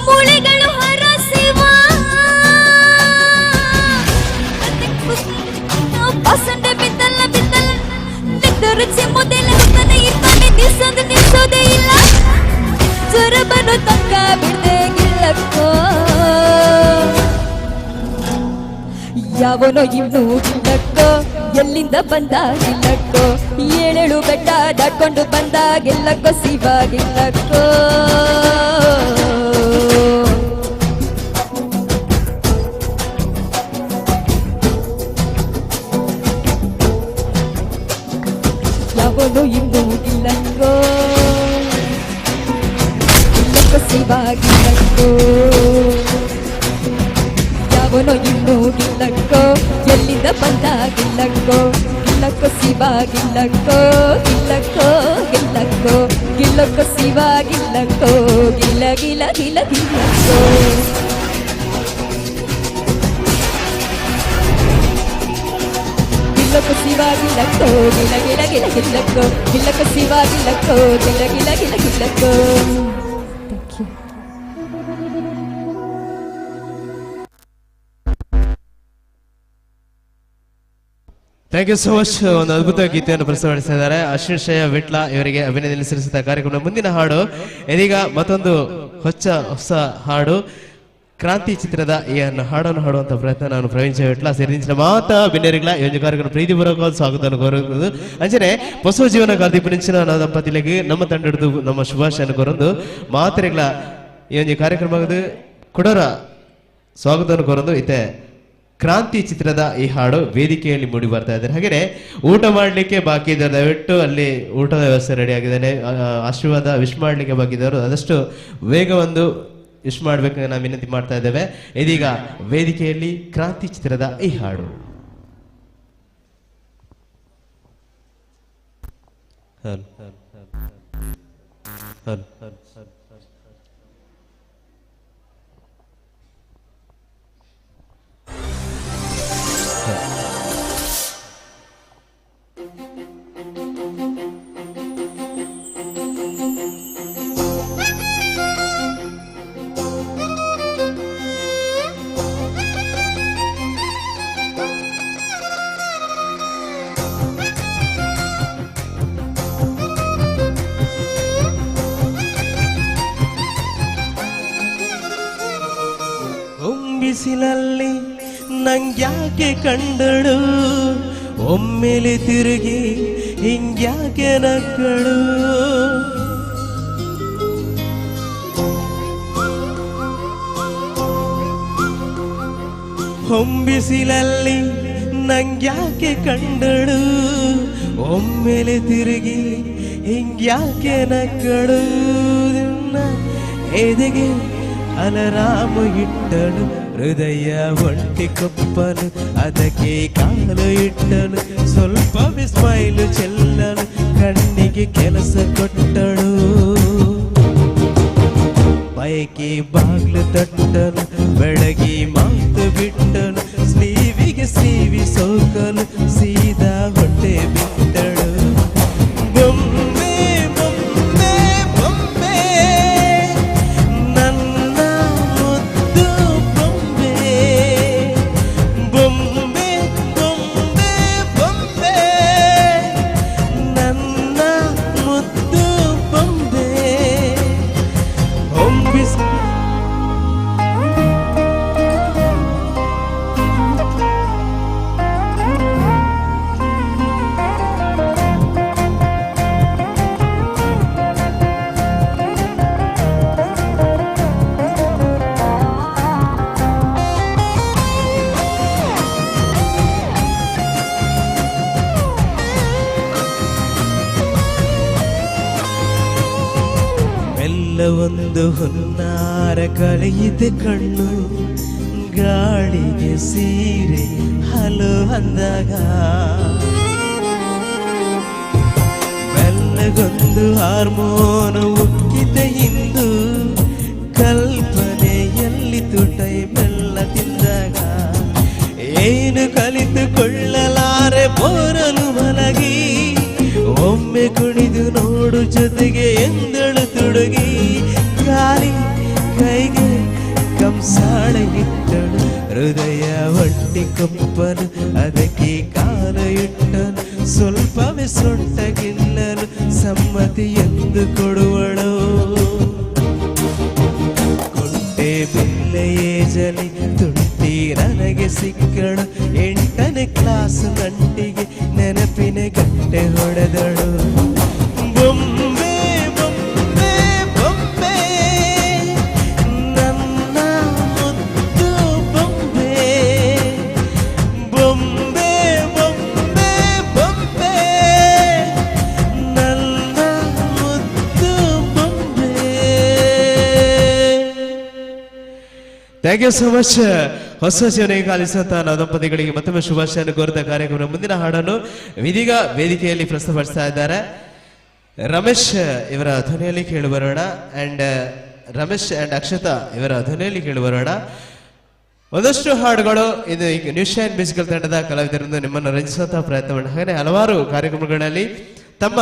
ಮೂಳೆಗಳು ಹರ ಶಿವ. ಪಸಂಡೆ ಬಿದ್ದಲ್ಲ ಬಿದ್ದಲ್ಲ ಬಿದ್ದು ರುಚಿ ಮೊದಲ ಹುತ್ತಾನೆ ಇರ್ತಾನೆ, ನಿಲ್ಸೋದು ನಿಲ್ಸೋದೇ ಇಲ್ಲ, ಜ್ವರ ಬರೋ ತಕ್ಕ ಬಿಡ್ದೆ ಗಿಲ್ಲಕ್ಕೋ. ಯಾವನೋ ಇನ್ನೂ ಗಿಲ್ಲಕ್ಕೋ, ಎಲ್ಲಿಂದ ಬಂದಾಗಿಲ್ಲಕ್ಕೋ, ಏಳೇಳು ಬೆಟ್ಟ ದಾಟ್ಕೊಂಡು ಬಂದಾಗಿಲ್ಲಕ್ಕೋ, ಶಿವಾಗಿಲ್ಲಕ್ಕೋ. ಯಾವನೋ ಇನ್ನೂ ಗಿಲ್ಲಕ್ಕೋ, ಗಿಲ್ಲಕ್ಕೋ ಶಿವಾಗಿಲ್ಲಕ್ಕೋ. ಯಾವನೋ ಇನ್ನೂ ಗಿಲ್ಲಕ್ಕೋ, ಎಲ್ಲಿಂದ ಬಂದಾಗಿಲ್ಲಕ್ಕೋ, ಗಿಲ್ಲಕ್ಕೋ ಶಿವಾಗಿಲ್ಲಕ್ಕೋ, ಗಿಲ್ಲಕ್ಕೋ ಗಿಲ್ಲಕ್ಕೋ ಗಿಲ್ಲಕ್ಕೋ ಶಿವಾಗಿಲ್ಲಕ್ಕೋ, ಗಿಲ ಗಿಲ ಗಿಲ ಗಿಲ್ಲಕ್ಕೋ. ಗಿಲ್ಲಕ್ಕೋ ಶಿವಾಗಿಲ್ಲಕ್ಕೋ, ಗಿಲ ಗಿಲ ಗಿಲ ಗಿಲ್ಲಕ್ಕೋ, ಗಿಲ್ಲಕ್ಕೋ ಶಿವಾಗಿಲ್ಲಕ್ಕೋ, ಗಿಲ ಗಿಲ ಗಿಲ ಗಿಲ್ಲಕ್ಕೋ. Thank you so much. ಒಂದು ಅದ್ಭುತ ಗೀತೆಯನ್ನು ಪ್ರಸ್ತುತಪಡಿಸ್ತಾ ಇದ್ದಾರೆ ಅಶ್ವಿನಿಶಯ ವಿಟ್ಲ ಇವರಿಗೆ ಅಭಿನಂದನೆ ಸಲ್ಲಿಸುತ್ತಾ ಕಾರ್ಯಕ್ರಮದ ಮುಂದಿನ ಹಾಡು ಇದೀಗ ಮತ್ತೊಂದು ಹೊಸ ಹಾಡು ಕ್ರಾಂತಿ ಚಿತ್ರದ ಈ ಹಾಡನ್ನು ಹಾಡುವಂತ ಪ್ರಯತ್ನ ನಾನು ಪ್ರವೀಣ್ ವಿಟ್ಲ ಸೇರಿದ ಮಾತ ಬಿನ್ನರಿಗಳ ಈ ಒಂದು ಕಾರ್ಯಕ್ರಮ ಪ್ರೀತಿಪೂರ್ವಕ ಸ್ವಾಗತವನ್ನು ಕೋರುವುದು ಅಂಚನೆ ಹೊಸ ಜೀವನ ಗಾದಿ ಪುನಿಂಚಿನ ದಂಪತಿಗಳಿಗೆ ನಮ್ಮ ತಂಡ ಹಿಡಿದು ನಮ್ಮ ಶುಭಾಶಯನ್ನು ಕೋರೊಂದು ಮಾತ್ರೆಗಳ ಈ ಒಂದು ಕಾರ್ಯಕ್ರಮದ ಕೊಡೋರ ಸ್ವಾಗತವನ್ನು ಕೋರೊಂದು ಇತ್ತೆ ಕ್ರಾಂತಿ ಚಿತ್ರದ ಈ ಹಾಡು ವೇದಿಕೆಯಲ್ಲಿ ಮೂಡಿ ಬರ್ತಾ ಇದ್ದಾರೆ. ಹಾಗೆಯೇ ಊಟ ಮಾಡಲಿಕ್ಕೆ ಬಾಕಿ ಇದ್ದಾರೆ, ದಯವಿಟ್ಟು ಅಲ್ಲಿ ಊಟದ ವ್ಯವಸ್ಥೆ ರೆಡಿ ಆಗಿದ್ದಾನೆ. ಆಶೀರ್ವಾದ ವಿಶ್ ಮಾಡಲಿಕ್ಕೆ ಬಾಕಿ ಇದ್ದವರು ಆದಷ್ಟು ಬೇಗ ಒಂದು ವಿಶ್ ಮಾಡಬೇಕು ನಾವು ವಿನಂತಿ ಮಾಡ್ತಾ ಇದ್ದೇವೆ. ಇದೀಗ ವೇದಿಕೆಯಲ್ಲಿ ಕ್ರಾಂತಿ ಚಿತ್ರದ ಈ ಹಾಡು. ಬಿಸಿಲಲ್ಲಿ ನಂಗ್ಯಾಕೆ ಕಂಡಳು, ಒಮ್ಮೆಲೆ ತಿರುಗಿ ಹಿಂಗ್ಯಾಕೆ ನಕ್ಕಳು. ಹೊಂಬಿಸಿಲಲ್ಲಿ ನಂಗ್ಯಾಕೆ ಕಂಡಳು, ಒಮ್ಮೆಲೆ ತಿರುಗಿ ಹಿಂಗ್ಯಾಕೆ ನಕ್ಕಳು. ಎದೆಗೆ ಅಲರಾಮ ಇಟ್ಟಳು, ಹೃದಯ ಒಂಟಿ ಕೊಪ್ಪಲು ಅದಕ್ಕೆ ಕಾಲು ಇಟ್ಟಳು. ಸ್ವಲ್ಪ ಸ್ಮೈಲು ಚೆಲ್ಲಲು ಕಣ್ಣಿಗೆ ಕೆಲಸ ಕೊಟ್ಟಳು. ಬಯಕೆ ಬಾಗ್ಲು ತಟ್ಟಲು ಬೆಳಗಿ ಮಾತು ಬಿಟ್ಟಳು. ಸ್ಲೀವಿಗೆ ಸೀವಿ ಸೋಕಲು ಸೀದಾ ಹೊಟ್ಟೆ ಬಿಟ್ಟಳು. ಬೊಂಬೆ ಬೊಂಬೆ ಬೊಂಬೆ ನನ್ನ ಮುದ್ದು ಬೊಂಬೆ. ಬೊಂಬೆ ಬೊಂಬೆ ಬೊಂಬೆ ನನ್ನ ಮುದ್ದು ಬೊಂಬೆ. ಹೊಂಬಿಸಿ ಒಂದು ಹೊನ್ನಾರ ಕಳೆಯಿದೆ ಕಣ್ಣು, ಗಾಳಿಗೆ ಸೀರೆ ಹಲೋ ಅಂದಾಗ. ಮೆಲ್ಲಗೊಂದು ಹಾರ್ಮೋನು ಉಕ್ಕಿದೆ ಇಂದು, ಕಲ್ಪನೆಯಲ್ಲಿ ತುಟೈ ಮೆಲ್ಲ ತಿಂದಾಗ. ಏನು ಕಲಿತುಕೊಳ್ಳಲಾರೆ ಬೋರಲು ಮಲಗಿ, ಒಮ್ಮೆ ಕುಣಿದು ನೋಡು ಜೊತೆಗೆ ಎಂದಳು ತುಡುಗಿ. ಗಾಳಿ ಕೈಗೆ ಕಂಸಾಳ ಇಟ್ಟಳು, ಹೃದಯ ಒಟ್ಟಿ ಕೊಪ್ಪಲು ಅದಕ್ಕೆ ಕಾಲ ಇಟ್ಟನು. ಸ್ವಲ್ಪವೇ ಸೊಂಟಗಿಲ್ಲಲು ಸಮ್ಮತಿ ಎಂದು ಕೊಡುವಳು. ಕುಂಟೆ ಬಿಲ್ಲೆಯೇ ಜಲಿ ತುಂಟಿ ನನಗೆ ಸಿಕ್ಕಳು. 8ನೇ ಕ್ಲಾಸ್ ನಂಟಿಗೆ ನೆನಪಿನ ಗಂಟೆ ಹೊಡೆದಳು. ಬೊಂಬೆ ಬೊಂಬೆ ಬೊಂಬೆ ನನ್ನ ಮುದ್ದು ಬೊಂಬೆ. ಬೊಂಬೆ ಬೊಂಬೆ ಬೊಂಬೆ ನನ್ನ ಮುದ್ದು ಬೊಂಬೆ. Thank you so much. ಹೊಸ ಜೀವನ ಕಾಲಿಸುವಂತಹ ನಾವು ದಂಪತಿಗಳಿಗೆ ಮತ್ತೊಮ್ಮೆ ಶುಭಾಶಯನ್ನು ಕೋರಿದ ಕಾರ್ಯಕ್ರಮ ಮುಂದಿನ ಹಾಡನ್ನು ಇದೀಗ ವೇದಿಕೆಯಲ್ಲಿ ಪ್ರಸ್ತುತಪಡಿಸ್ತಾ ಇದ್ದಾರೆ. ರಮೇಶ್ ಇವರ ಧ್ವನಿಯಲ್ಲಿ ಕೇಳಿ ಬರೋಣ. ಅಂಡ್ ರಮೇಶ್ ಅಂಡ್ ಅಕ್ಷತಾ ಇವರ ಧ್ವನಿಯಲ್ಲಿ ಕೇಳಿ ಬರೋಣ. ಒಂದಷ್ಟು ಹಾಡುಗಳು ಇದು ಈಗ ನ್ಯೂಶೈನ್ ಮ್ಯೂಸಿಕಲ್ ತಂಡದ ಕಲಾವಿದರಿಂದ ನಿಮ್ಮನ್ನು ರಂಜಿಸುವಂತಹ ಪ್ರಯತ್ನ ಮಾಡಿ. ಹಾಗೆ ಹಲವಾರು ಕಾರ್ಯಕ್ರಮಗಳಲ್ಲಿ ತಮ್ಮ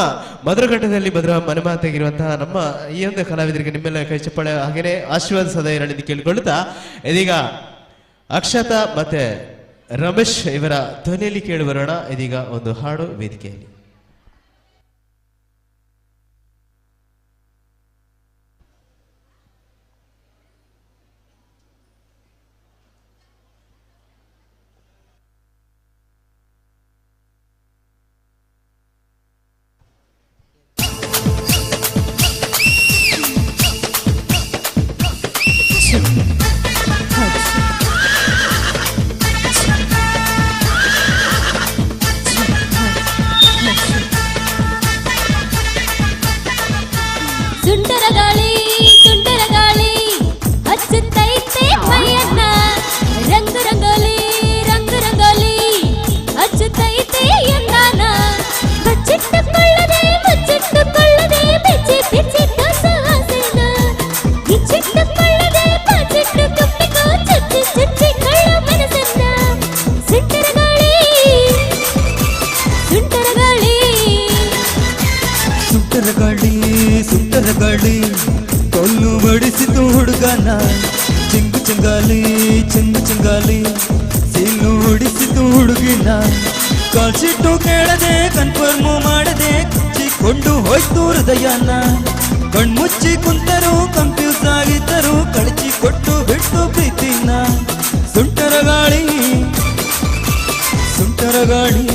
ಮಧುರಘಟ್ಟದಲ್ಲಿ ಮಧುರ ಮನೆಮಾತಾಗಿರುವಂತಹ ನಮ್ಮ ಈ ಒಂದು ಕಲಾವಿದರಿಗೆ ನಿಮ್ಮೆಲ್ಲ ಕೈ ಚಪ್ಪಾಳೆ ಹಾಗೆಯೇ ಆಶೀರ್ವಾದ ಸದಾ ಇರಲಿ ಕೇಳಿಕೊಳ್ಳುತ್ತಾ ಇದೀಗ ಅಕ್ಷತಾ ಮತ್ತೆ ರಮೇಶ್ ಇವರ ಧ್ವನಿಯಲ್ಲಿ ಕೇಳಿ ಬರೋಣ. ಇದೀಗ ಒಂದು ಹಾಡು ವೇದಿಕೆಯಲ್ಲಿ. ಗಾಳಿ ಕೊಲ್ಲು ಬಡಿಸಿತು ಹುಡುಗನ ಚಿಂಗು ಚಂಗಾಲಿ ಚಿಂಗು ಚಂಗಾಲಿ ಸೀಲು ಹೊಡಿಸಿತು ಹುಡುಗಿನ ಕಾಲ್ಸಿಟ್ಟು ಕೇಳದೆ ಕನ್ಫರ್ಮ್ ಮಾಡದೆ ಕುಚ್ಚಿಕೊಂಡು ಹೋಯ್ತು ಹೃದಯನ ಕಣ್ಮುಚ್ಚಿ ಕುಂತರು ಕನ್ಫ್ಯೂಸ್ ಆಗಿದ್ದರು ಕಳಚಿ ಕೊಟ್ಟು ಬಿಟ್ಟು ಪ್ರೀತಿನ ಸುಂಟರ ಗಾಳಿ ಸುಂಟರ ಗಾಳಿ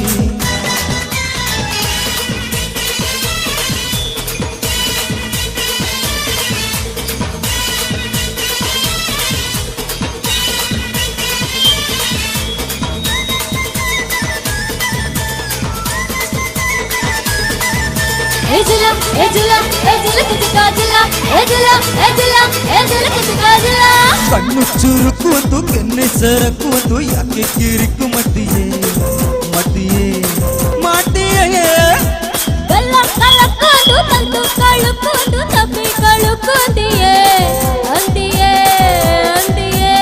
Ejula, ejula, ejula kuchika jula, ejula, ejula, ejula kuchika jula. ಕಣ್ಣು ಚುರುಕುವುದು ಕೆನ್ನೆ ಸರಕುವುದು ಯಾಕೆ ಕಿರಿಕು ಮಟ್ಟಿಯೇ ಮಟ್ಟಿಯೇ ಮಾಟಿಯೇ ಕಲ್ಲ ಕಲಕೊಂಡು ತಂದು ಕಳುಕೊಂಡು ತಪ್ಪಿ ಕಳುಕೊಂದಿಯೇ ಅಂದಿಯೇ ಅಂದಿಯೇ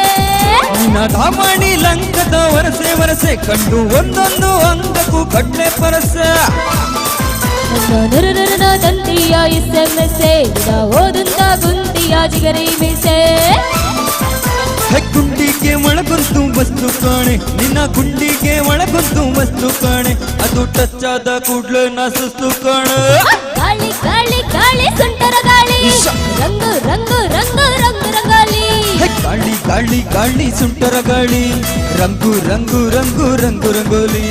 ನಿನ್ನ ದಾಮಣಿ ಲಂಕದ ವರಸೆ ವರಸೆ ಕಂಡು ಒಂದೊಂದು ಅಂಗಕ್ಕೂ ಕಡ್ಲೆ ಪರಸೆ ದಂತಿಯ ಇಸೆಮೆಸೆ ಓದುತ್ತ ಗುಂದಿಯ ಜಿಗರಿ ಮಿಸೆ ಗುಂಡಿಗೆ ಒಳಗೊಂದು ವಸ್ತು ಕಾಣೆ ನಿನ್ನ ಗುಂಡಿಗೆ ಒಳಗೊಂದು ವಸ್ತು ಕಾಣೆ ಅದು ಟಚ್ ಆದ ಕೂಡ್ಲೆ ನಾ ಸುಸ್ತು ಕಾಣೆ ಗಾಳಿ ಗಾಳಿ ಗಾಳಿ ಸುಂಟರ ಗಾಳಿ ರಂಗು ರಂಗು ರಂಗು ರಂಗು ರಂಗಾಲಿ ಗಾಳಿ ಗಾಳಿ ಗಾಳಿ ಸುಂಟರ ಗಾಳಿ ರಂಗು ರಂಗು ರಂಗು ರಂಗು ರಂಗೋಲಿ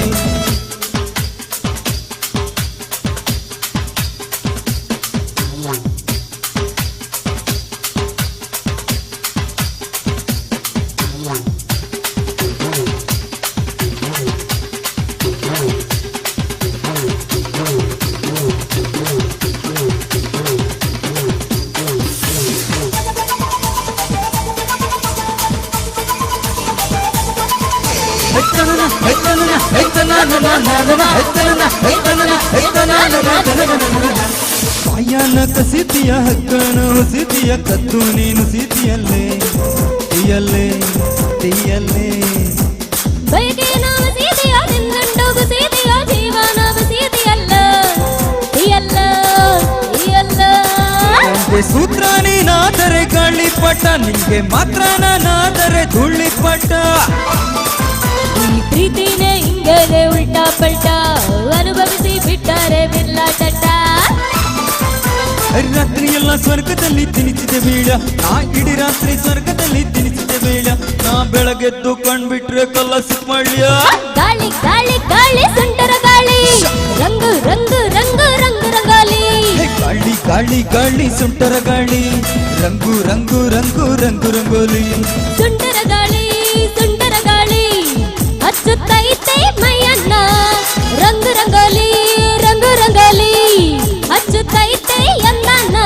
ಪಾಯನ ಕಸಿತಿಯ ಹಕ್ಕಣ ಹುಸಿತಿಯ ಕದ್ದು ನೀನು ಸೀತಿಯಲ್ಲೇ ತೀಯಲ್ಲೇ ತೀಯಲ್ಲೇ ಬಯಕೆ ನಾವು ಸೀತೆಯ ನಿನ್ನಂಡು ಸೀತೆಯ ಜೀವನ ಸೀತೆಯಲ್ಲ ತೀಯಲ್ಲ ತೀಯಲ್ಲ ಸೂತ್ರ ನೀನಾದರೆ ಗಾಳಿ ಪಟ ನಿಂಗೆ ಮಾತ್ರ ನಾನಾದರೆ ಧೂಳಿ ಪಟ ಈ ಪ್ರೀತಿನೇ ಹಿಂಗದೆ ಉಲ್ಟಾ ಪಲ್ಟಾ ಅನುಭವಿಸಿ ಬಿಟ್ಟರೆ ಬಿರ್ಲ ಚಟ ರಾತ್ರಿ ಎಲ್ಲ ಸ್ವರ್ಗದಲ್ಲಿ ತಿನಿಸಿದೆ ಬೀಳ ನಾ ಇಡೀ ರಾತ್ರಿ ಸ್ವರ್ಗದಲ್ಲಿ ತಿನಿಸಿದೆ ಬೀಳ ನಾ ಬೆಳಗೆದ್ದು ಕಣ್ಬಿಟ್ರೆ ಕಲಸಿ ಮಾಡ್ಯ ಗಾಳಿ ಗಾಳಿ ಗಾಳಿ ಸುಂಟರ ಗಾಳಿ ರಂಗು ರಂಗು ರಂಗು ರಂಗು ರಂಗಾಲಿ ಗಾಳಿ ಗಾಳಿ ಗಾಳಿ ಸುಂಟರ ಗಾಳಿ ರಂಗು ರಂಗು ರಂಗು ರಂಗು ರಂಗೋಲಿ ಸುಂಟರ ಗಾಳಿ ಹಚ್ಚುತ್ತೈತೆ ಮೈಯನ್ನ ರಂಗು ರಂಗೋಲಿ ರಂಗು ರಂಗೋಲಿ ಹಚ್ಚುತ್ತೈತೆ ಎನ್ನನ್ನ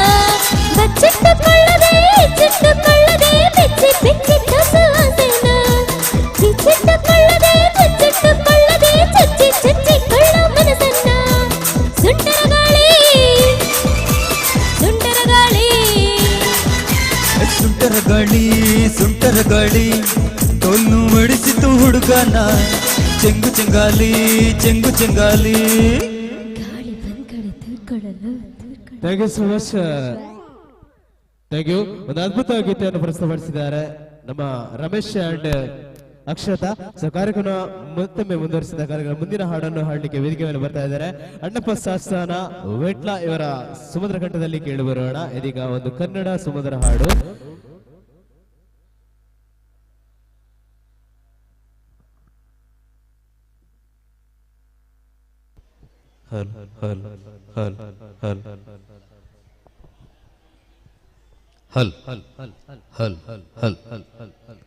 ಬಚ್ಚಿಟ್ಟುಕೊಳ್ಳದೆ ಚಿಟ್ಟುಕೊಳ್ಳದೆ ಬಿಚ್ಚಿ ಬಿಚ್ಚಿಟ್ಟ ಸುವಾಸನ ಬಿಚ್ಚಿಟ್ಟುಕೊಳ್ಳದೆ ಬಚ್ಚಿಟ್ಟುಕೊಳ್ಳದೆ ಚಚ್ಚಿ ಚಚ್ಚಿಕೊಳ್ಳ ಮನಸ್ಸನ್ನ ಸುಂಟರ ಗಾಳಿ ಸುಂಟರ ಗಾಳಿ ಸುಂಟರ ಗಾಳಿ ಸುಂಟರ ಗಾಳಿ ಟೊಲ್ಲು ಹೊಡಿಸಿತು ಹುಡುಗನ ಚೆಂಗು ಚೆಂಗಾಲಿ ಚೆಂಗು ಚೆಂಗಾಲಿ thank you so much thank you ಒಂದು ಅದ್ಭುತ ಗೀತೆಯನ್ನು ಪ್ರಸ್ತುತಪಡಿಸಿದ್ದಾರೆ ನಮ್ಮ ರಮೇಶ್ ಅಂಡ್ ಅಕ್ಷತಾ. ಸೊ ಕಾರ್ಯಕ್ರಮ ಮತ್ತೊಮ್ಮೆ ಮುಂದುವರಿಸಿದ ಕಾರ್ಯಕ್ರಮ ಮುಂದಿನ ಹಾಡನ್ನು ಹಾಡಲಿಕ್ಕೆ ವೇದಿಕೆ ಮೇಲೆ ಬರ್ತಾ ಇದ್ದಾರೆ ಅಣ್ಣಪ್ಪ ಸಾಸ್ತಾನ ವೆಟ್ಲ ಇವರ ಸುಮಧುರ ಕಂಠದಲ್ಲಿ ಕೇಳಿ ಬರೋಣ. ಇದೀಗ ಒಂದು ಕನ್ನಡ ಸುಮಧುರ ಹಾಡು. ಹಲ್ ಹಲ್ ಹಲ್ ಹಲ್ ಹಲ್ ಹಲ್ ಹಲ್ ಹಲ್ ಹಲ್ ಹಲ್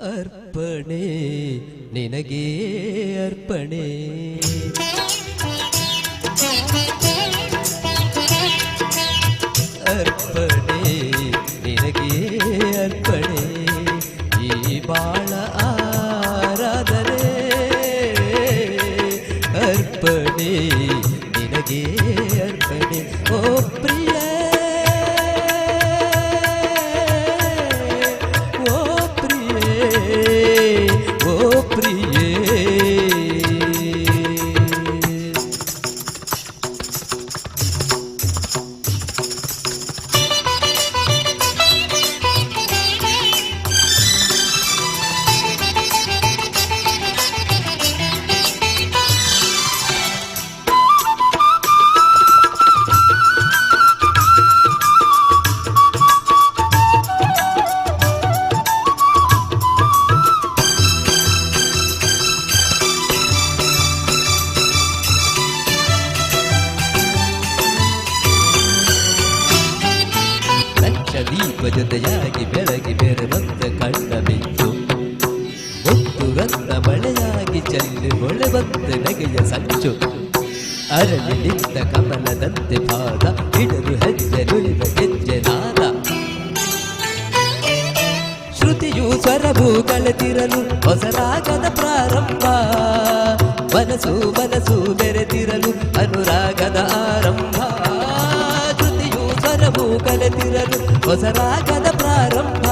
ಅರ್ಪಣೆ ನಿನಗೆ ಅರ್ಪಣೆ ಅರ್ಪಣೆ ನಿನಗೆ ಅರ್ಪಣೆ ಈ ಬಾಳ ಜೊತೆಯಾಗಿ ಬೆಳಗಿ ಬೆರೆವಂತ ಕಣ್ಣ ಮಿಂಚು ಮುತ್ತು ರತ್ನ ಮಳೆಯಾಗಿ ಚೆಲ್ಲಿ ಮೊಳೆ ಬಂದ ನಗೆಯ ಸಂಚು ಅರಳಿ ನಿಂತ ಕಮಲದಂತೆ ಪಾದ ಹಿಡಲು ಹೆಜ್ಜೆ ನುಳಿದ ಗೆಜ್ಜೆ ನಾದ ಶ್ರುತಿಯು ಸ್ವರವು ಕಳೆತಿರಲು ಹೊಸರಾಗದ ಪ್ರಾರಂಭ ಮನಸ್ಸು ಮನಸ್ಸು ಬೆರೆತಿರಲು ಅನುರಾಗದ ಆರಂಭ ಶ್ರುತಿಯು ಸ್ವರವು ಕಳೆತಿರಲು ಹೊಸರಾಗದ ಪ್ರಾರಂಭ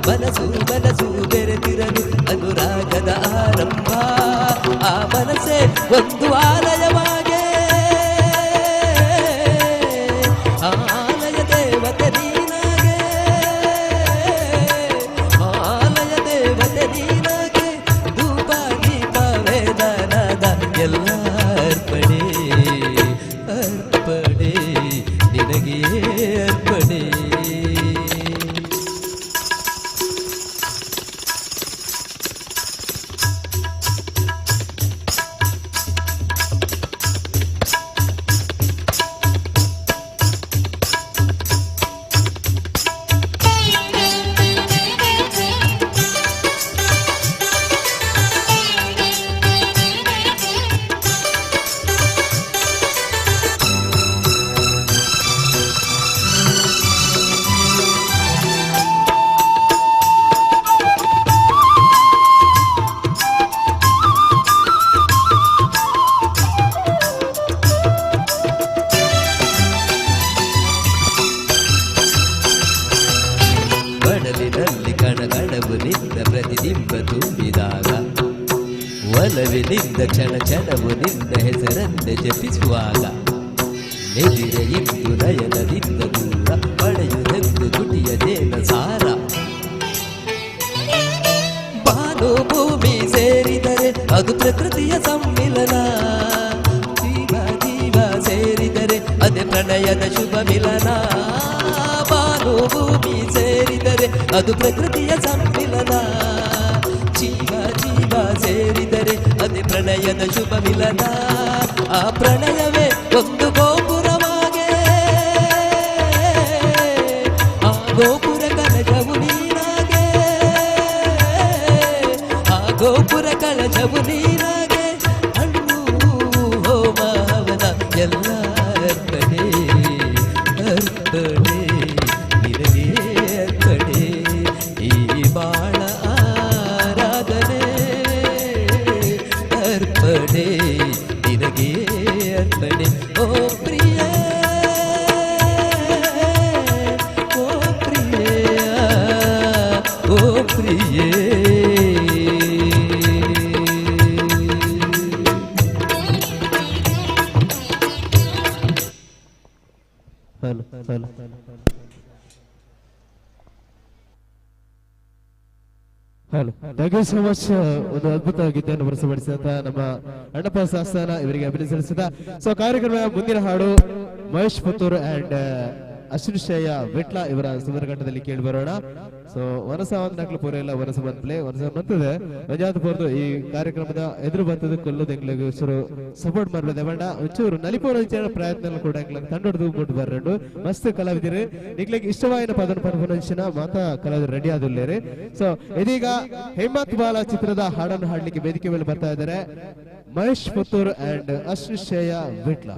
ಮನಸ್ಸು ಮನಸ್ಸು ಬೆರೆತಿರಲು ಅನುರಾಗದ ಆರಂಭ ಆ ಮನಸ್ಸೇ ಒಂದು ಆಲಯವಾಗೆ ಆಲಯ ದೇವತೆ ನೀನಾಗೆ ಆಲಯ ದೇವತೆ ನೀನಾಗೆ ಧೂಪ ದೀಪ ವೇದನಾದ ಎಲ್ಲ ಅರ್ಪಣೆ ಅರ್ಪಣೆ ನಿನಗೆ ಅರ್ಪಣೆ ಕಡಲಿನಲ್ಲಿ ಕಣಗಣವು ನಿನ್ನ ಪ್ರತಿಬಿಂಬ ತುಂಬಿದಾಗ ಒಲವಿನಿಂದ ಕ್ಷಣ ಕ್ಷಣವು ನಿನ್ನ ಹೆಸರನ್ನೇ ಜಪಿಸುವಾಗ ನೆದಿರೆ ಇಂದು ನಯನದಿಂದ ದೂರ ಪಡೆಯುವುದೆಂದು ತುಟಿಯದೇನ ಸಾರ ಬಾನು ಭೂಮಿ ಸೇರಿದರೆ ಅದು ಪ್ರಕೃತಿಯ ಸಮ್ಮಿಲನ ಜೀವ ಜೀವ ಸೇರಿದರೆ ಅದೇ ಪ್ರಣಯದ ಶುಭ ಮಿಲನ ಬಾನು ಭೂಮಿ ಸೇರಿದರೆ ಅದು ಪ್ರಕೃತಿಯ ಸಮ್ಮಿಲನ ಜೀವ ಜೀವ ಸೇರಿದರೆ ಅದೇ ಪ್ರಣಯದ ಶುಭ ಮಿಲನ ಆ ಪ್ರಣಯವೇ ಒಂದು ಗೋಪುರವಾಗೆ ಆ ಗೋಪುರ ಕಲಶವು ನೀನಾಗೆ ಆ ಗೋಪುರ ಕಲಶವು ನೀನಾಗೆ ಹಣ್ಣು ಹೋಮವನ ಎಲ್ಲ ಅರ್ಪಣೆ ಅರ್ಪಣೆ ನಿನಗೆ ಅರ್ಪಣೆ ಈ ಬಾಳ ಆರಾಧನೆ ಅರ್ಪಣೆ ನಿನಗೆ ಅರ್ಪಣೆ ಓ ಪ್ರಿಯ ಓ ಪ್ರಿಯ ಓ ಪ್ರಿಯೇ hello hello hello thank you so much. ಒಂದು ಅದ್ಭುತ ಗೀತೆಯನ್ನು ಹೊರತುಪಡಿಸಿದ ನಮ್ಮ ಅಣ್ಣಪ್ಪ ಸಾಸ್ತಾನ ಇವರಿಗೆ ಅಭಿನಂದಿಸಿದ. ಸೊ ಕಾರ್ಯಕ್ರಮ ಮುಂದಿನ ಹಾಡು ಮಹೇಶ್ ಪುತ್ತೂರು ಅಂಡ್ ಅಶ್ವಿನಿಶಯ್ಯ ವಿಟ್ಲ ಇವರ ಸುಂದರಘಟ್ಟದಲ್ಲಿ ಕೇಳಿ ಬರೋಣ. ಸೊ ವನಸ ಒಂದಾಗ್ಲು ಪೂರ ಇಲ್ಲ ವನಸ ಬಂದ್ಲೆ ವನಸ ಬಂತದೆ ವಂಜಾತ ಪೂರ್ದು ಈ ಕಾರ್ಯಕ್ರಮದ ಎದುರು ಬಂತದ್ದು ಕೊಲ್ಲೋದು ಎಂಗ್ಲಿಗೆ ಚೂರು ಸಪೋರ್ಟ್ ಮಾಡ್ಬೋದು ಬೇಡ ಒಂಚೂರು ನಲಿಪೋರ ಪ್ರಯತ್ನ ಕೂಡ ಎಂಗ್ಲಿಗೆ ತಂಡೊಡ್ದು ಬಿಟ್ಟು ಬರ್ರಂಡು ಮಸ್ತ್ ಕಲಾವಿದಿರು ನಿಗ್ಲಿಗೆ ಇಷ್ಟವಾಯಿನ ಪದನ ಪರ್ಫಾರ್ಮೆನ್ಸ್ನ ಮಾತಾ ಕಲಾವಿದರು ರೆಡಿ ಆದಿಲ್ಲೇರಿ. ಸೊ ಇದೀಗ ಹೇಮಂತ್ ಬಾಲ ಚಿತ್ರದ ಹಾಡನ್ನು ಹಾಡ್ಲಿಕ್ಕೆ ವೇದಿಕೆ ಮೇಲೆ ಬರ್ತಾ ಇದ್ದಾರೆ ಮಹೇಶ್ ಪುತ್ತೂರು ಅಂಡ್ ಅಶ್ವಿನಿಶಯ್ಯ ವಿಟ್ಲ.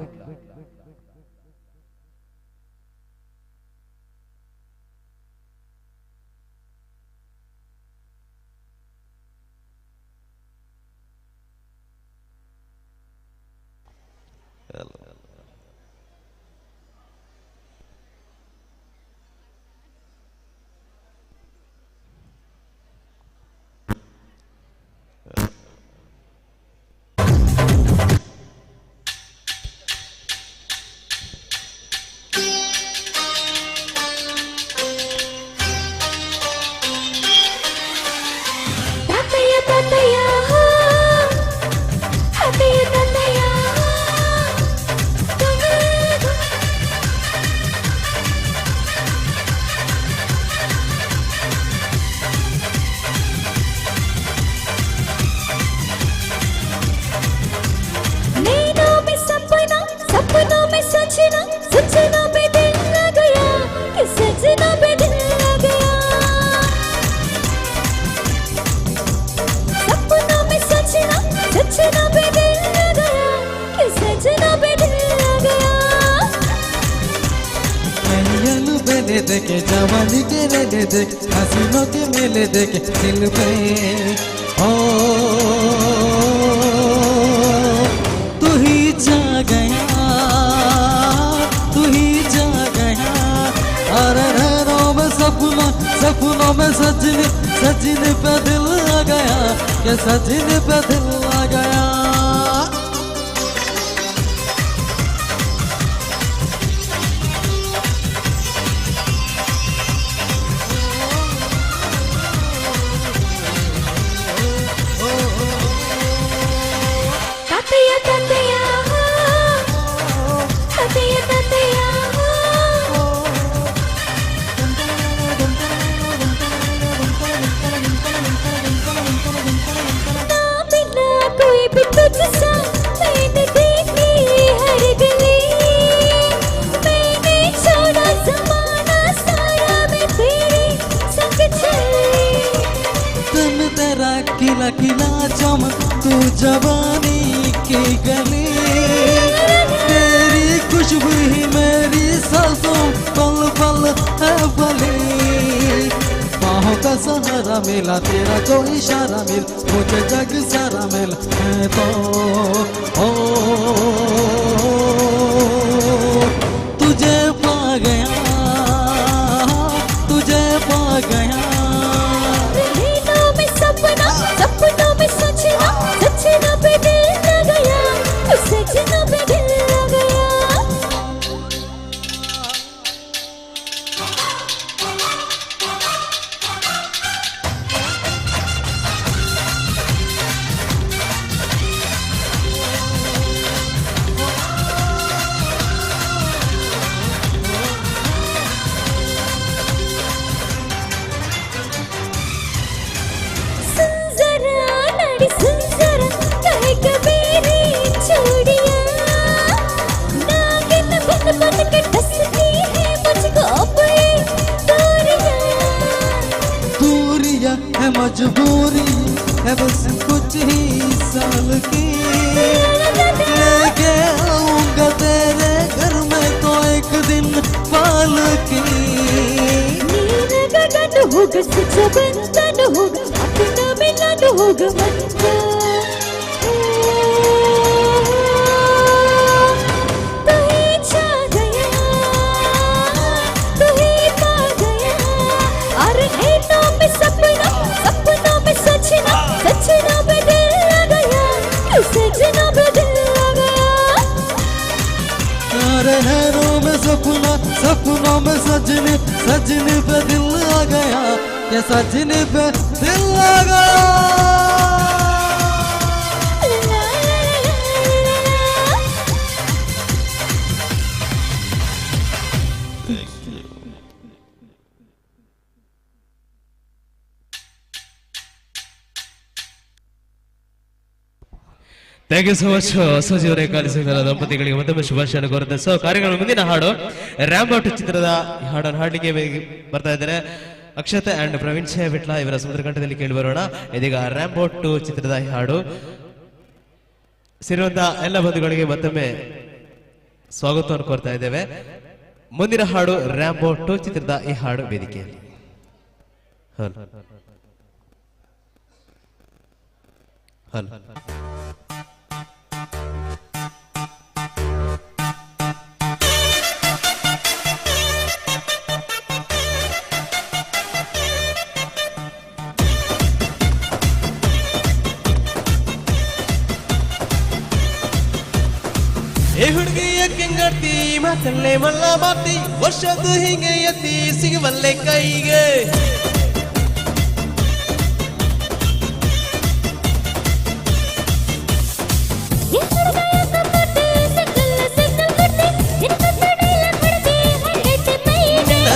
देखे जवानी के रेले देख हसीनों के मेले देखे दिल पे ओ तू ही जा गया तू ही जा गया अरे में सपनों में सजने पे दिल आ गया क्या सजने पे दिल आ गया किला किला चमक तू जवानी की गली तेरी खुशबू ही मेरी सांसों पल पल है भली बाहों का सहारा मिला तेरा जो इशारा मिल मुझे जग सारा मिल मैं तो ओ तुझे पा गया सपनों में सजना पे दिल लग गया सजना पे दिल लग गया मजबूरी है बस कुछ ही साल की लेके आऊंगा तेरे घर में तो एक दिन पाल की नील गगन होगा सच्चा बंधन होगा अपना मिलन होगा मन का तू ही छा गया तू ही पा गया और है नाम सपना सजना पे दिल लग गया सजना पे दिल लग गया अरे हैरों में सपनों में सजने पे दिल आ गया क्या सजने पे दिल आ गया thank you so much sooji ಅವರೇ ಕಾಲಿಸಿದ ದಂಪತಿಗಳಿಗೆ ಮತ್ತೊಮ್ಮೆ ಶುಭಾಶಯ ಕೋರುತ್ತೆ. ಸೊ ಕಾರ್ಯಕ್ರಮ ಮುಂದಿನ ಹಾಡು ರ್ಯಾಂಬೋಟ್ ಚಿತ್ರದ ಹಾಡನ್ನು ಹಾಡಲಿಕ್ಕೆ ಬರ್ತಾ ಇದ್ದಾರೆ ಅಕ್ಷತೆ ಅಂಡ್ ಪ್ರವೀಣ್ ಛೇ ವಿಟ್ಲ ಇವರ ಸುಂದರ ಕಂಠದಲ್ಲಿ ಕೇಳಿ ಬರೋಣ. ಇದೀಗ ರ್ಯಾಂಬೋಟ್ ಚಿತ್ರದ ಈ ಹಾಡು ಸೇರುವಂತಹ ಎಲ್ಲ ಬಂಧುಗಳಿಗೆ ಮತ್ತೊಮ್ಮೆ ಸ್ವಾಗತವನ್ನು ಕೋರ್ತಾ ಇದ್ದೇವೆ. ಮುಂದಿನ ಹಾಡು ರ್ಯಾಂಬೋಟ್ ಚಿತ್ರದ ಈ ಹಾಡು ವೇದಿಕೆಯಲ್ಲಿ. ಏ ಹುಡುಗಿ ಯಾಕೆಂಗಡ್ತಿ ಮಾತಲ್ಲೇ ಮಲ್ಲ ಮಾತಿ ವರ್ಷದ ಹಿಂಗೆ ಎತ್ತಿ ಸಿಗವಲ್ಲೆ ಕೈಗೆ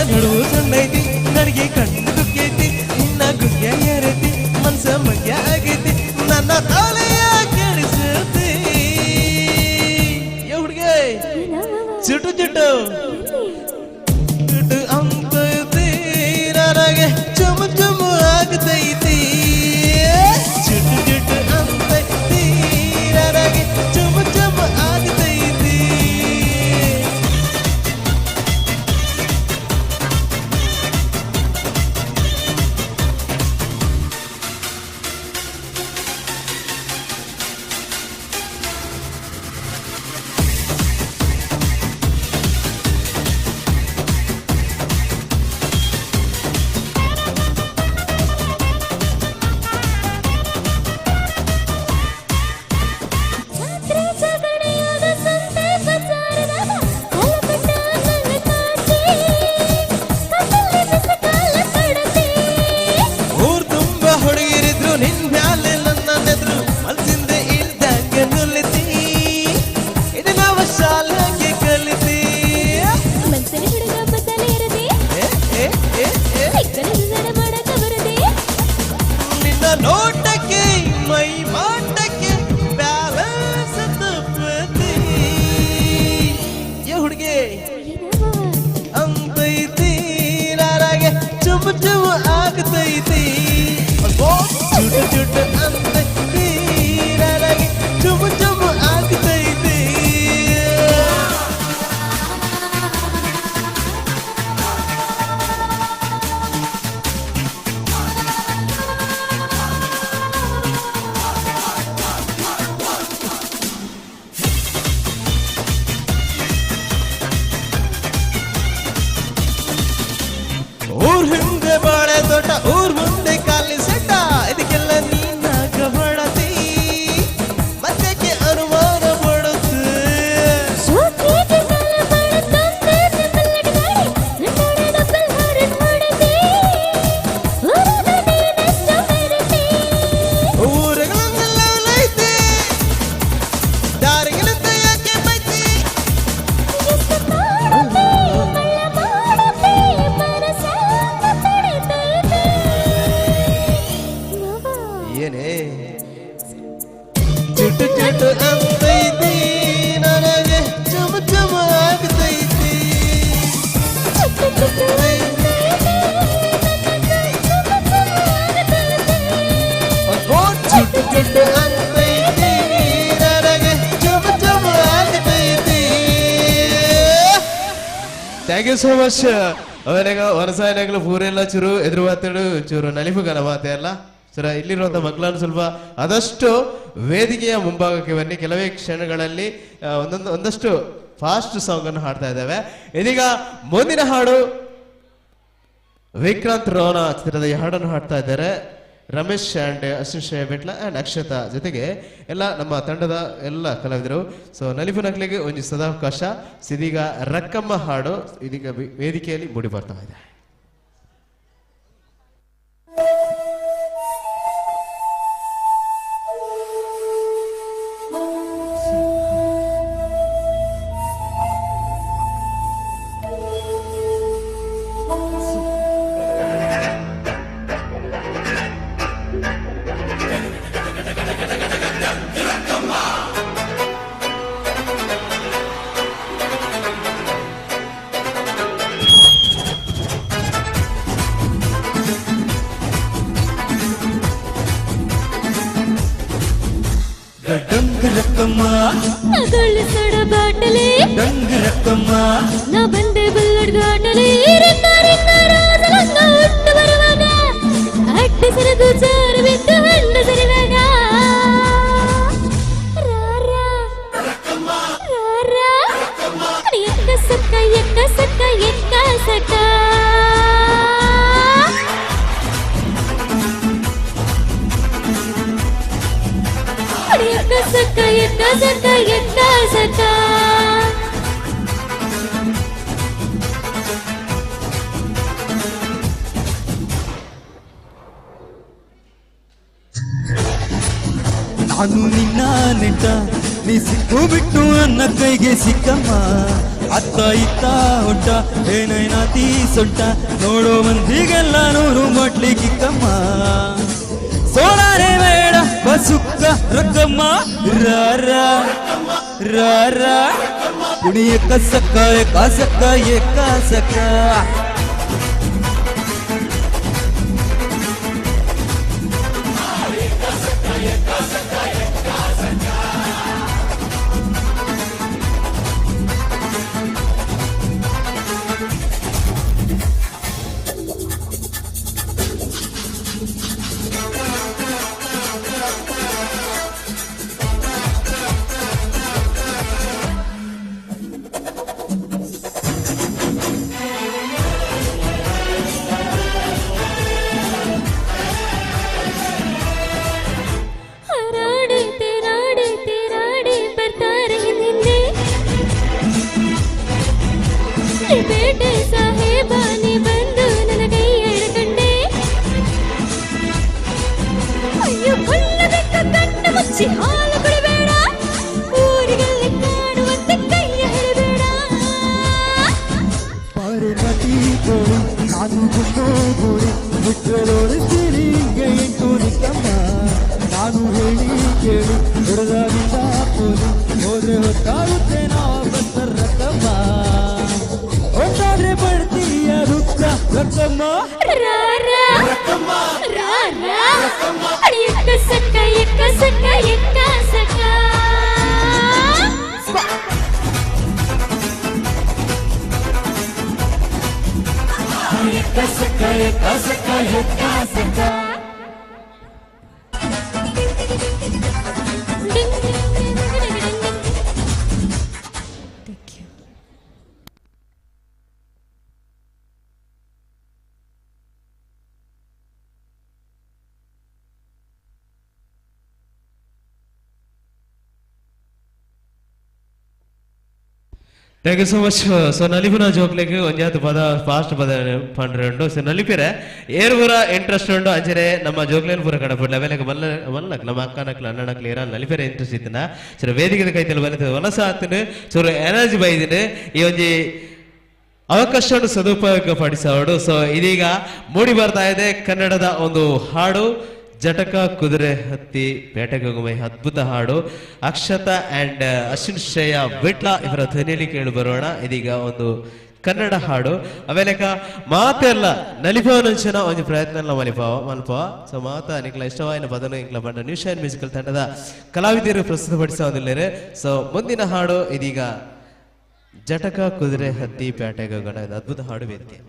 ನಡುವು ಸಣ್ಣೈತಿ ನನಗೆ ಕಣ್ಣು ಗುಕ್ಕೈತಿ ನಿನ್ನ ಗುಗ್ಯ ಏರೈತಿ ಮನ್ಸ ಮಂಗ್ಯ ಆಗೈತಿ ನನ್ನ ತಾಳೆಯ ಕೆಡಿಸುತ್ತಿ ಚಿಟ್ಟು ಚಿಟ್ಟು ಚಿಟ್ಟು ಅಂತೈತಿ ನನಗೆ ಚುಮು ಚುಮು ಆಗ್ತೈತಿ ಚಿಟ್ಟು ಚಿಟ್ಟು ಅಂತೈತಿ ನನಗೆ ಚುಮು ಚುಮು ಆಗ್ತೈತಿ ಊರ್ ಹಿಂದೆ ಬಾಳೆ ತೋಟ ಊರ್ ಮುಂದೆ ಕಾಲಿ ಸೆಟ್ಟ ಇದಕ್ಕೆಲ್ಲ ನೀನಾಗ ಮಾಡತಿ ಮತ್ತೆ ಅನುಮಾನ ಪಡುತ್ತೆ ಊರುಗಳನ್ನೆಲ್ಲ ಐತಿ ದಾರಿಗಳಂತ ಯಾಕೆ ಬೈತಿ ಏನೇ ಚುಟ್ಟು ಚುಟ್ಟು ಅಂತೈತಿ ನನಗೆ ಚುಮ ಚುಮ ಆಗ್ತೈತಿ ಚುಟ್ಟು ಚುಟ್ಟು ಅಂತೈತಿ ನನಗೆ ಚುಮ ಚುಮ ಆಗ್ತೈತಿ. Thank you so much. ಅವನಾಗ ಹೊರಸಾಯನಗಳು ಪೂರೆಲ್ಲ ಚೂರು ಎದುರು ಮಾತಾಡು ಚೂರು ನಲಿಫುಗನ ಮಾತೆ ಅಲ್ಲ ಸರ. ಇಲ್ಲಿರುವಂತ ಮಕ್ಕಳನ್ನು ಸ್ವಲ್ಪ ಆದಷ್ಟು ವೇದಿಕೆಯ ಮುಂಭಾಗಕ್ಕೆ ಬನ್ನಿ. ಕೆಲವೇ ಕ್ಷಣಗಳಲ್ಲಿ ಒಂದಷ್ಟು ಫಾಸ್ಟ್ ಸಾಂಗ್ ಅನ್ನು ಹಾಡ್ತಾ ಇದ್ದೇವೆ. ಇದೀಗ ಮುಂದಿನ ಹಾಡು ವಿಕ್ರಾಂತ್ ರೋಣ ಚಿತ್ರದ ಈ ಹಾಡನ್ನು ಹಾಡ್ತಾ ಇದ್ದಾರೆ ರಮೇಶ್ ಅಂಡ್ ಅಶ್ವಿನ್ ಬೆಟ್ಲ ಅಂಡ್ ಅಕ್ಷತಾ ಜೊತೆಗೆ ಎಲ್ಲ ನಮ್ಮ ತಂಡದ ಎಲ್ಲ ಕಲಾವಿದರು. ಸೊ ನಲಿಫು ನಕ್ಲಿಗೆ ಒಂದು ಸದಾವಕಾಶ. ಇದೀಗ ರಕ್ಕಮ್ಮ ಹಾಡು ಇದೀಗ ವೇದಿಕೆಯಲ್ಲಿ ಮೂಡಿ ಬರ್ತಾ ಇದೆ. ನಗಳ್ಳಿ ಸಡ ಬಾಟಲಿ ರಕ್ಕಮ್ಮ ನಾ ಬಂದೆ ಬುಲ್ಲಡ್ ಘಾಟಲಿ ರಾಜಲಂಗ ಹುಟ್ಟು ಬರುವಾಗ ಅಡ್ಡಿ ಸರಿದು ಜಾರು ಬಿದ್ದು ಹಣ್ಣು ಸರಿವಾಗ ಎಕ್ಕ ಸಕ್ಕ ಎಕ್ಕ ಸಕ್ಕ ಎಕ್ಕ ಸಕ್ಕ ಸಕ್ಕ ಎಕ್ಕ ಸಕ್ಕ ಎಕ್ಕ ಸಕ್ಕ ನಾನು ನಿನ್ನ ನೆಟ್ಟ ನೀ ಸಿಕ್ಕು ಬಿಟ್ಟು ನನ್ನ ಕೈಗೆ ಸಿಕ್ಕಮ್ಮ. ಅತ್ತ ಇತ್ತ ಹೊಟ್ಟ ಏನೇನಾತಿ ಸೊಟ್ಟ ನೋಡೋ ಮಂದಿಗೆಲ್ಲ ನೂರು ಮಾಡ್ಲಿ ಕಿಕ್ಕಮ್ಮ. ಸೋಳಾರೆ ಬೇಡ ಬಸುಕ್ಕ ರಕ್ಕಮ್ಮ ರಾರ ರಾರ ಕುಡಿ ಎಕ್ಕ ಸಕ್ಕ ಎಕ್ಕ ಸಕ್ಕ ಎಕ್ಕ ಸಕ್ಕ. ಬೇಟೆ ಸಾಹೇಬ ನೀ ಬಂದು ನನ್ನ ಕೈ ಎಳ್ಕೊಂಡೆ. ಅಯ್ಯೋ ಕೊಲ್ಲಬೇಕ ಕಣ್ಣು ಮುಚ್ಚಿ ಹಾಲು ಕುಡಿಬೇಡ, ಊರಿನಲ್ಲಿ ಕಾಣುವಂತೆ ಕೈಯ ಹಿಡಿಬೇಡ. ಪಾರೆ ನಟಿ ಗೋಳಿ ನಾನು ಗುಂಡೋ ಗೋಳಿ ಬಿಟ್ಟರೋಡಿಸ್ತೀನಿ ಹಿಂಗೆ ಎಂಟು ನಿಕ್ಕಮ್ಮ. ನಾನು ಹೇಳಿ ಕೇಳಿ ಹೊಡೆದಾಗಿಂದ ಪೋಲಿ ಹೋದ್ರೆ ಹೊತ್ತಾಗುತ್ತೆ ನಾವು ಬಸ್ಸರ್ ರಕ್ಕಮ್ಮ. ಹೊತ್ತಾದ್ರೆ ಬಡ್ತೀಯ ರುಕ್ಕ ರಕ್ಕಮ್ಮ ಎಕ್ಕ ಸಕ್ಕ ಎಕ್ಕ ಸಕ್ಕ ಎಕ್ಕ ಸಕ್ಕ. ಎಕ್ಕ ಸಕ್ಕ ಎಕ್ಕ ಸಕ್ಕ ಎಕ್ಕ ಸಕ್ಕ. Thank you so much. So Nalipuna joke like onjatu pada fast pada pandrendo. So Nalipire ervura interest undo anjere nama joke line pura kada pudla vele malla nama akkana klannana clear Nalipire interest itna. So ವೇದಿಕೆದ ಕೈತಲು ಬರುತ್ತೆ ವನಸ ಆತನೆ so energy ಬೈದಿನೆ ಈ ಒಂದು ಅವಕಾಶವನ್ನು ಸದುಪಯೋಗ ಪಡಿಸೋಡು. So ಇದೀಗ ಮೂಡಿ ಬರ್ತಾ ಇದೆ ಕನ್ನಡದ ಒಂದು ಹಾಡು ಜಟಕ ಕುದುರೆ ಹತ್ತಿ ಬೇಟೆಗೆ ಹೋಗುವ ಅದ್ಭುತ ಹಾಡು. ಅಕ್ಷತಾ ಅಂಡ್ ಅಶ್ವಿನ್ ಶ್ರೇಯಾ ವಿಟ್ಲ ಇವರ ಧ್ವನಿಯಲ್ಲಿ ಕೇಳಿ ಬರೋಣ. ಇದೀಗ ಒಂದು ಕನ್ನಡ ಹಾಡು ಅವೇಲೆಕ ಮಾತೆಲ್ಲ ನಲಿಪವನಂಚಿನ ಒಂದು ಪ್ರಯತ್ನ ಮಲ್ಪವ ಸೊ ಮಾತ ನಿಕ್ಲ ಇಷ್ಟವಾಯಿನ ಪದನು ಇಂಕ್ಲ ಬಂಡ ನ್ಯೂ ಶೈನ್ ಮ್ಯೂಸಿಕಲ್ ತಂಡದ ಕಲಾವಿದರು ಪ್ರಸ್ತುತಪಡಿಸೋದಿಲ್ಲರೆ. ಸೊ ಮುಂದಿನ ಹಾಡು ಇದೀಗ ಜಟಕ ಕುದುರೆ ಹತ್ತಿ ಬೇಟೆಗೆ ಹೋಗೋಣ. ಇದು ಅದ್ಭುತ ಹಾಡು ವೇದಿಕೆ.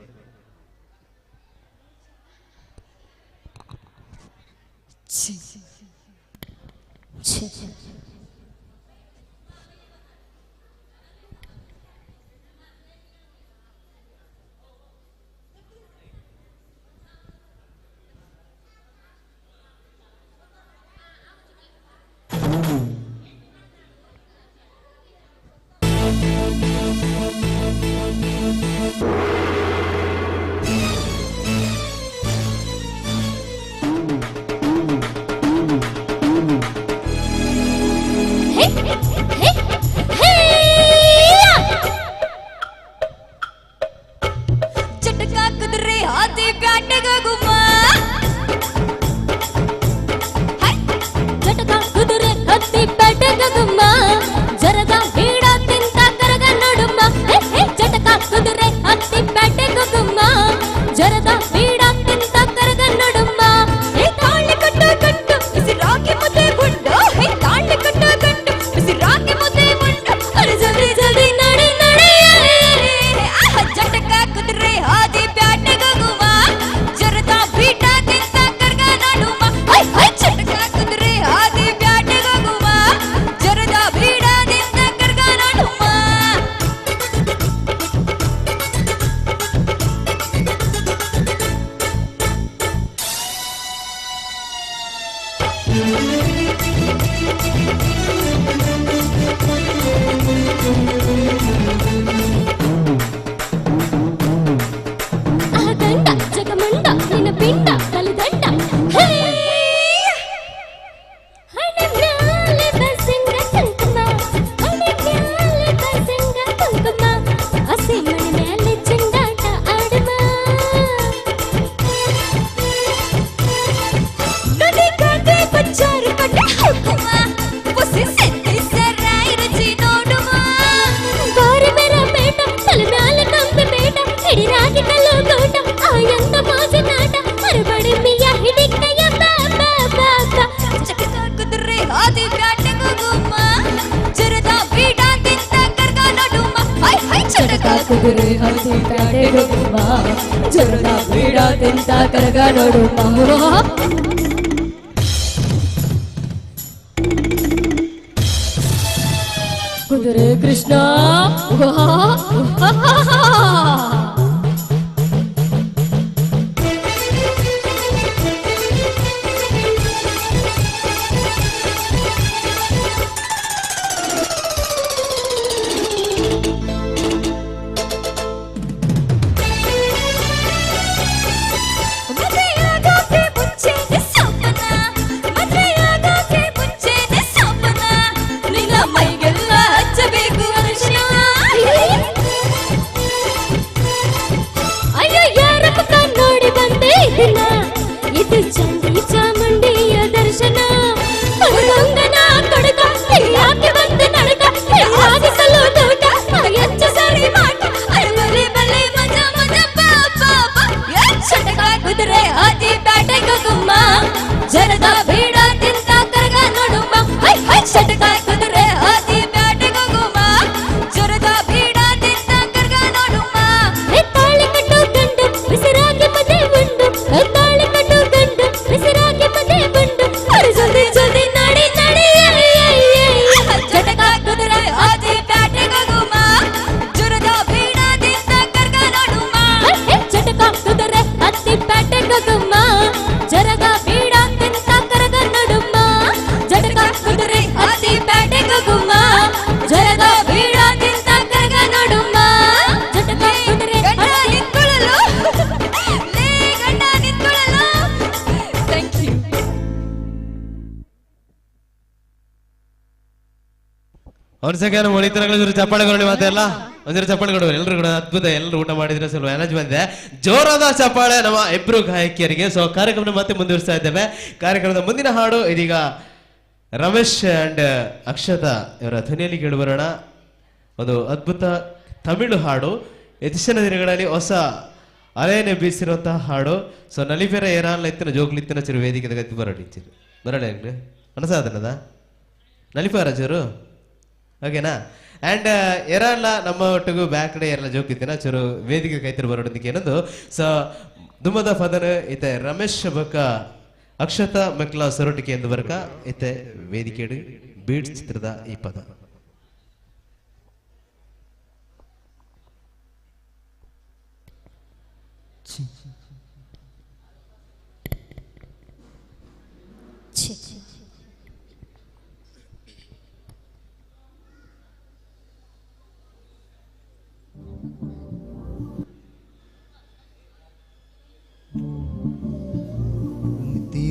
ಕುದುರೆ ಹತ್ತಿ ಬೇಟೆಗೆ ಹೋಗುವ ಜರದ ಬೀಡ ತಿಂತ ಕರಗ ನೋಡು ಕುದುರೆ ಕೃಷ್ಣ ಜರದ ಬೀಡ ತಿಂತ ಕರಗ ನಡುಮ ಜಟಕ ಕುದುರೆ ಹತ್ತಿ ಒಂದ್ಸಲ ಮೊಳಿತನಗಳು ಚಪ್ಪಾಳೆ ಕೊಡಿ ಮಾತೆಲ್ಲ ಒಂದ್ಸಲ ಚಪ್ಪಾಳೆ ಕೊಡುವರು ಎಲ್ಲರೂ ಕೂಡ ಅದ್ಭುತ, ಎಲ್ಲರೂ ಊಟ ಮಾಡಿದ್ರೆ ಸ್ವಲ್ಪ ಎನರ್ಜಿ ಬಂದಿದೆ. ಜೋರಾದ ಚಪ್ಪಾಳೆ ನಮ್ಮ ಇಬ್ರು ಗಾಯಕಿಯರಿಗೆ. ಸೊ ಕಾರ್ಯಕ್ರಮ ಮತ್ತೆ ಮುಂದುವರಿಸ್ತಾ ಇದ್ದೇವೆ. ಕಾರ್ಯಕ್ರಮದ ಮುಂದಿನ ಹಾಡು ಇದೀಗ ರಮೇಶ್ ಅಂಡ್ ಅಕ್ಷತಾ ಇವರ ಧ್ವನಿಯಲ್ಲಿ ಕೇಳಿಬರೋಣ. ಒಂದು ಅದ್ಭುತ ತಮಿಳು ಹಾಡು, ಇತ್ತೀಚಿನ ದಿನಗಳಲ್ಲಿ ಹೊಸ ಅಲೆಯನ್ನೇ ಬೀಸಿರುವಂತಹ ಹಾಡು. ಸೊ ನಲಿಪೆರ ಏರಾನ್ಲ ಇತ್ತಿನ ಜೋಗ್ಲಿತ್ತಿನ ಚಿರು ವೇದಿಕೆ ಗತಿ ಬರಡಿಂಚಿರು ಬರಡೆ ಮನಸಾದನದ ನಲಿಪಾರ ಚೂರು ಓಕೆನಾ. ಆ್ಯಂಡ್ ಎರಾನ್ಲ ನಮ್ಮ ಒಟ್ಟಿಗೂ ಬ್ಯಾಕ್ ಕಡೆ ಎಲ್ಲ ಜೋಕಿತ್ತಿನ ಚೂರು ವೇದಿಕೆ ಕೈತಿರು ಬರೋದಕ್ಕೆ ಏನೊಂದು. ಸೊ ದುಮ್ಮದ ಪದನ ಇತ್ತೆ ರಮೇಶ್ ಬೊಕ್ಕ ಅಕ್ಷತಾ ಮೆಕ್ಲ ಸೊರಟಿಕೆ ಎಂದು ಬರ್ಕ ಇತ್ತೆ ವೇದಿಕೆ ಬೀಡ್ಸ್ ಚಿತ್ರದ ಈ ಪದ.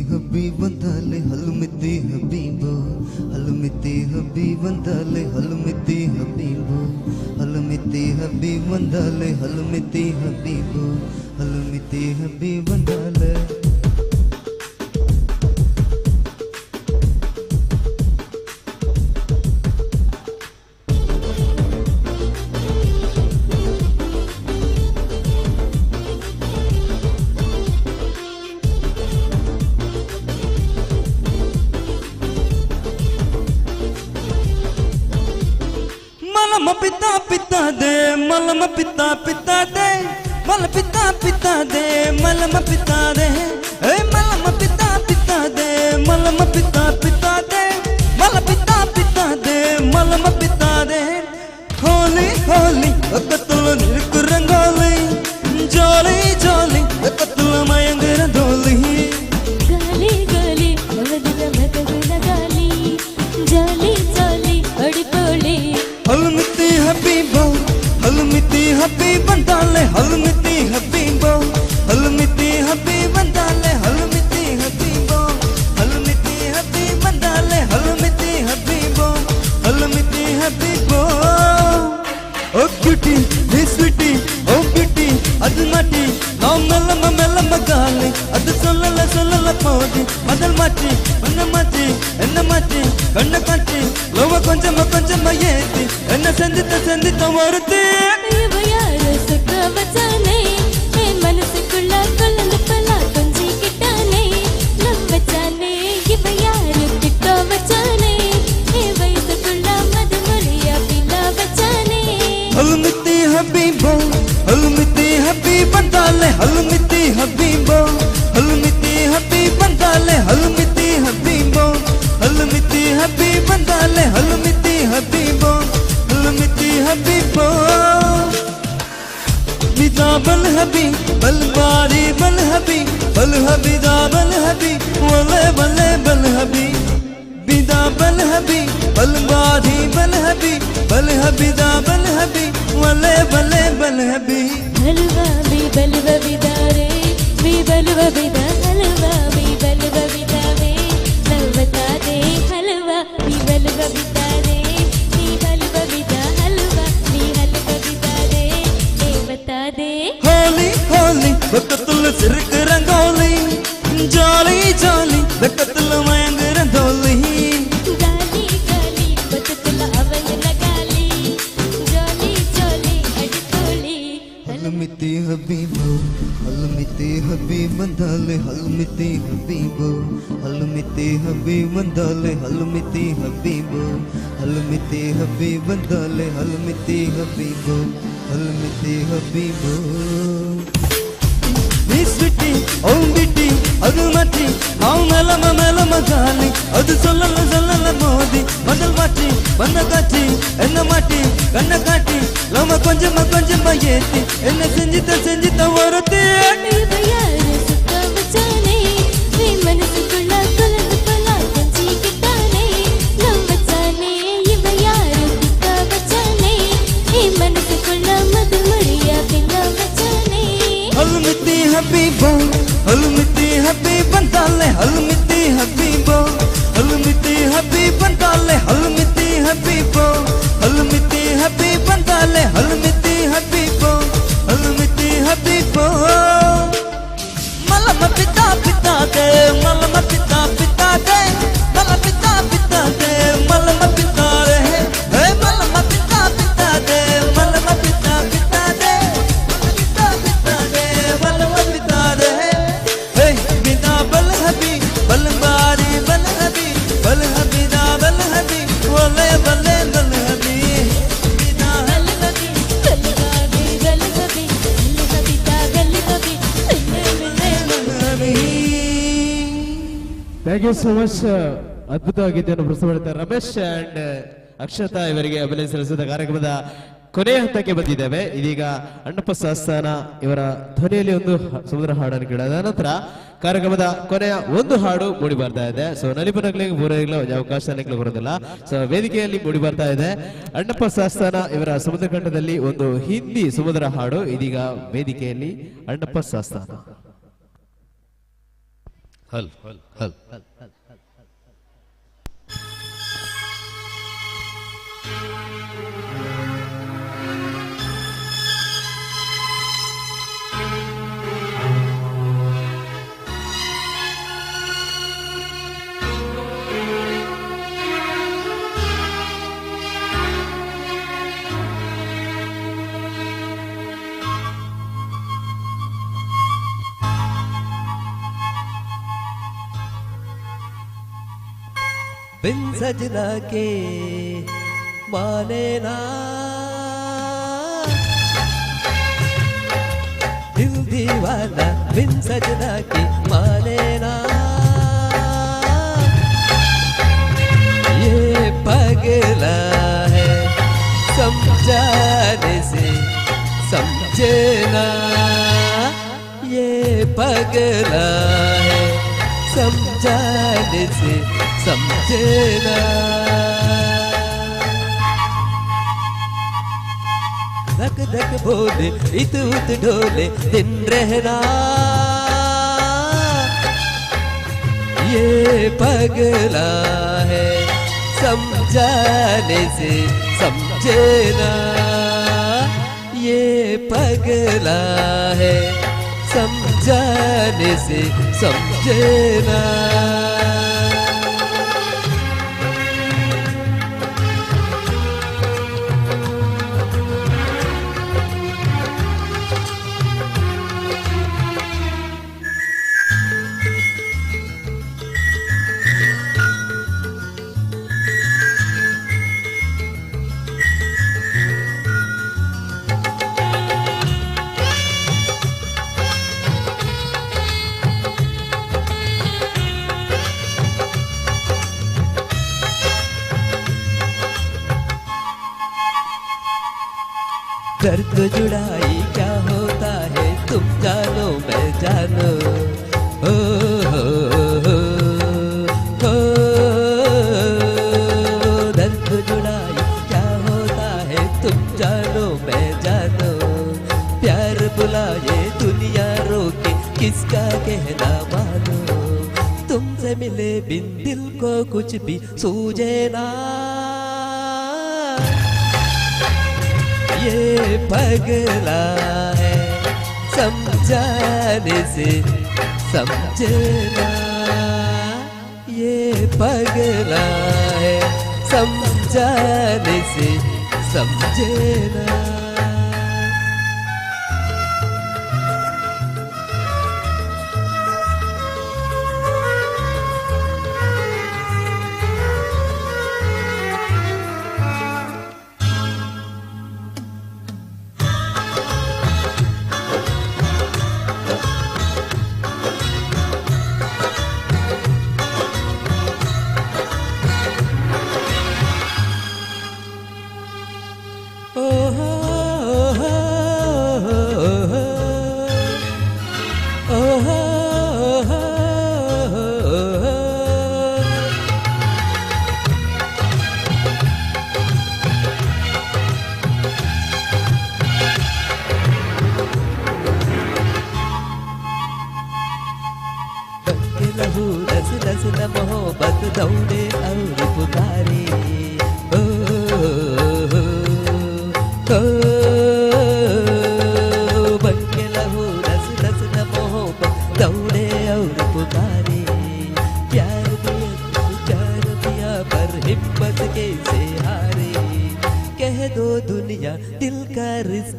ಹಬೀಬಂದಾಲೆ ಹಲುಮಿತಿ ಹಬೀಬು ಹಲುಮಿತಿ ಹಬೀಬಂದಾಲೆ ಹಲುಮಿತಿ ಹಬೀಬು ಹಲುಮಿತಿ ಹಬೀಬಂದಾಲೆ ಹಲುಮಿತಿ ಹಬೀಬು ಹಲುಮಿತಿ ಹಬೀಬಂದಾಲೆ मलम पिता पिता दे मलम पिता पिता दे मल पिता पिता दे मलम पिता दे मलम पिता पिता दे मलम पिता पिता दे मल पिता पिता दे मलम पिता दे होली होली कतल निरक रंगोली जोली जोली कतल मयंगर डोली गाली गाली नवदिन मगविन गाली जाली जाली अडिपोली हलमिती हबीबो हलमिती हबीबंदाले हलमिती हबीबो हलमिती हबीबंदाले हलमिती हबीबो हलमिती हबीबंदाले हलमिती हबीबो हलमिती हबीबो ओ क्यूटी हे स्वीटी ओ ब्यूटी अद माटी ना मेलम मेलम गाले अद सोलल सोलल पोदी मदल माटी मन माटी एन्न माटी कण्ण काटी लोव கொஞ்சம் கொஞ்சம் ஏத்தி என்ன செஞ்சிட்ட செஞ்சிட்ட ஒருத்தி இவ யாரு சுக்க வச்சானே என் மனசுக்குள்ள கொல்லந்து பலா கொஞ்சி கிட்டானே லவ் வச்சானே இவ யாரு கிட்ட வச்சானே என் வயசுக்குள்ள மதுமொழியா பில்லா வச்சானே हलमिती हबीबो हलमिती हबीबंदाले हलमिती हबीबो हलमिती हबीबंदाले हलमिती हबीबो हलमिती हबीबंदाले हलमिती हबीबो हलमिती हबीबो बिदा बल हबी बल बारी बल हबी बल हबीदा बल हबी वले बले बल हबी बिदा बल हबी बल बारी बल हबी बल हबीदा बल हबी वले बले बल हबी हलवा भी बलवा बिदारे भी बलवा बिदा हलवा भी बलवा बिदावे लव बता दे हलवा भी बलवा बिदारे भी बलवा बिदा हलवा भी हलवा बिदारे ये बता दे होली होली बकतुल सिरक रंगोली जाली जाली बकतुल मयंग रंगोली गाली गाली बततुल अवल लगाली जाली जाली अडकोली हलमिती हबीबो हलमिती हबीबंदाले हलमिती हबीबो हलमिती हबीबंदाले हलमिती हबीबो हलमिती हबीबंदाले हलमिती हबीबो हलमिती हबीबो स्वीटी ओ बिटी अद माटी नाव मेलम मेलम गाली अद सोलल सोलल मोदी मदल माटी बंद काटी एन्न माटी कण्ण काटी लोम கொஞ்சம் கொஞ்சம் ஏத்தி என்ன செஞ்சிட்ட செஞ்சிட்ட ஒருத்தி இவ யாரு சுக்க வச்சானே என் மனசுக்குள்ள கொல்லந்து பலா கொஞ்சி கிட்டானே லவ் வச்சானே இவ யாரு சுக்க வச்சானே என் மனசுக்குள்ள மதுமொழியா பில்லா வச்சானே हलमिती हबीबो हलमिती हबीबंदाले हलमिती हबीबो हलमिती हबीबंदाले हलमिती हबीबो पिता पिता दे मल पिता पिता दे मल पिता रे हे मल पिता पिता दे मल पिता पिता दे पिता पिता दे मल पिता रे हे बिना बल हबी बल बारी बल हबी ना बल हबी बोले बले बल हबी बिना हल हबी गल हबी ता गल हबी ಥ್ಯಾಂಕ್ ಯು ಸೋ ಮಚ್. ಅದ್ಭುತವಾಗಿ ಗೀತೆಯನ್ನು ಪ್ರಸ್ತುತಪಡಿಸಿದ ರಮೇಶ್ ಅಂಡ್ ಅಕ್ಷತಾ ಇವರಿಗೆ ಅಭಿನಯ ಸಲ್ಲಿಸಿದ ಕಾರ್ಯಕ್ರಮದ ಕೊನೆಯ ಹಂತಕ್ಕೆ ಬಂದಿದ್ದೇವೆ. ಇದೀಗ ಅಣ್ಣಪ್ಪ ಸಾಸ್ತಾನ ಇವರ ಧ್ವನಿಯಲ್ಲಿ ಒಂದು ಸಮುದ್ರ ಹಾಡನ್ನು ಕೇಳಿದ ನಂತರ ಕಾರ್ಯಕ್ರಮದ ಕೊನೆಯ ಒಂದು ಹಾಡು ಮೂಡಿ ಬರ್ತಾ ಇದೆ. ಸೊ ನಲಿಪನಗಳಿಗೆ ಮೂರರಿಗೆ ಅವಕಾಶ ಬರೋದಿಲ್ಲ. ಸೊ ವೇದಿಕೆಯಲ್ಲಿ ಮೂಡಿ ಬರ್ತಾ ಇದೆ ಅಣ್ಣಪ್ಪ ಸಾಸ್ತಾನ ಇವರ ಸಮುದ್ರ ಕಂಠದಲ್ಲಿ ಒಂದು ಹಿಂದಿ ಸಮುದ್ರ ಹಾಡು. ಇದೀಗ ವೇದಿಕೆಯಲ್ಲಿ ಅಣ್ಣಪ್ಪ ಸಾಸ್ತಾನ. ಹಲ್ ಹಲ್ ಹಲ್ बिन सजना के माने ना दिल दीवाना बिन सजना के माने ना ये पगला है समझाने से समझे ना ये पगला है समझाने से समझे ना धक धक बोले इत उत ढोले दिन रहना ये पगला है समझाने से समझे ना ये पगला है समझाने से समझे ना दर्द जुड़ाई क्या होता है तुम जानो मैं जानो हो दर्द जुड़ाई क्या होता है तुम जानो मैं जानो प्यार बुलाए दुनिया रोके किसका कहना मानो तुमसे मिले बिन दिल को कुछ भी सूझे ना ये पगला है समझाने से समझना ये पगला है समझाने से समझना मोहब्बत दौड़े और पुकारे बन के लहू रस रस न मोहब्बत दौड़े और पुकारे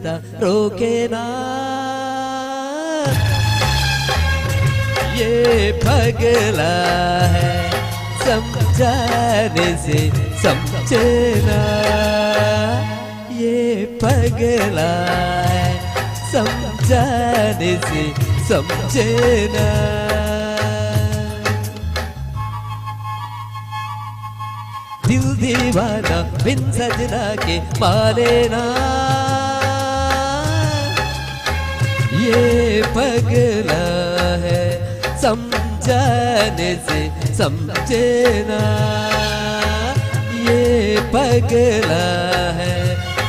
कैसा रोके ना ये पगला है समझाने से समझे ना ये पगला है समझाने से समझे ना दिल दीवाना बिन सजना के माने ना ये पगला है समझाने से समझे ना ये पगला है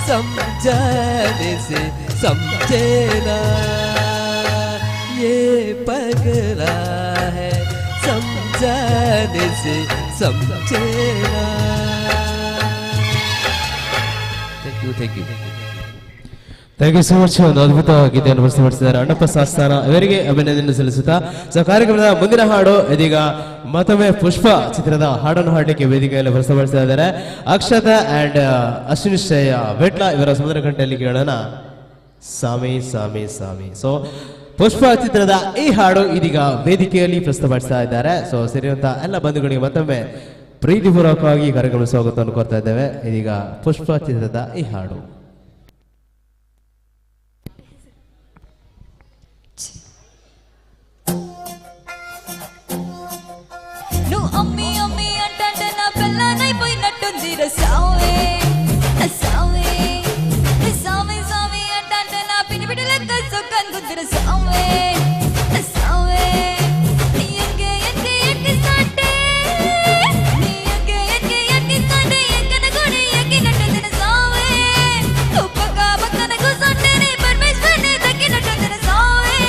समझाने से समझे ना ये पगला है समझाने से समझे ना ಥ್ಯಾಂಕ್ ಯು ಸೊ ಮಚ್. ಒಂದು ಅದ್ಭುತ ಗೀತೆಯನ್ನು ಪ್ರಸ್ತುತಪಡಿಸಿದ್ದಾರೆ ಅಣ್ಣಪ್ಪ ಸಾಸ್ತಾನ ಇವರಿಗೆ ಅಭಿನಂದನೆ ಸಲ್ಲಿಸುತ್ತಾ ಸೊ ಕಾರ್ಯಕ್ರಮದ ಮುಂದಿನ ಹಾಡು ಇದೀಗ ಮತ್ತೊಮ್ಮೆ ಪುಷ್ಪ ಚಿತ್ರದ ಹಾಡನ್ನು ಹಾಡಲಿಕ್ಕೆ ವೇದಿಕೆಯಲ್ಲಿ ಪ್ರಸ್ತುತಪಡಿಸ್ತಾ ಇದ್ದಾರೆ ಅಕ್ಷತಾ ಅಂಡ್ ಅಶ್ವಿನಿಶ್ಚಯ ವೆಟ್ಲ ಇವರ ಸಮುದ್ರ ಕಂಠೆಯಲ್ಲಿ ಕೇಳೋಣ ಸಾಮಿ ಸಾಮಿ ಸಾಮಿ. ಸೊ ಪುಷ್ಪ ಚಿತ್ರದ ಈ ಹಾಡು ಇದೀಗ ವೇದಿಕೆಯಲ್ಲಿ ಪ್ರಸ್ತುತಪಡಿಸ್ತಾ ಇದ್ದಾರೆ. ಸೊ ಸೇರಿರುವಂತ ಎಲ್ಲ ಬಂಧುಗಳಿಗೆ ಮತ್ತೊಮ್ಮೆ ಪ್ರೀತಿಪೂರ್ವಕವಾಗಿ ಕಾರ್ಯಕ್ರಮ ಸ್ವಾಗತವನ್ನು ಕೋರ್ತಾ ಇದ್ದೇವೆ. ಇದೀಗ ಪುಷ್ಪ ಚಿತ್ರದ ಈ ಹಾಡು. నువ్వు అమ్మి అమ్మి అంటే నా పిల్లనైపోయినట్టుంది రసావే రసావే రసావే సావే అంటే నా పిడి పిడి లెక్క సొక్కన్ గుద్ది రసావే రసావే నీ ఎక్కే ఎక్కే ఎక్కి సాటే నీ ఎక్కే ఎక్కే ఎక్కి సాటే ఎక్కన గుడి ఎక్కినట్టుంది రసావే ఉప్పక పక్కన కూర్చుంటే నీ పరమేశ్వరుని దక్కినట్టుంది రసావే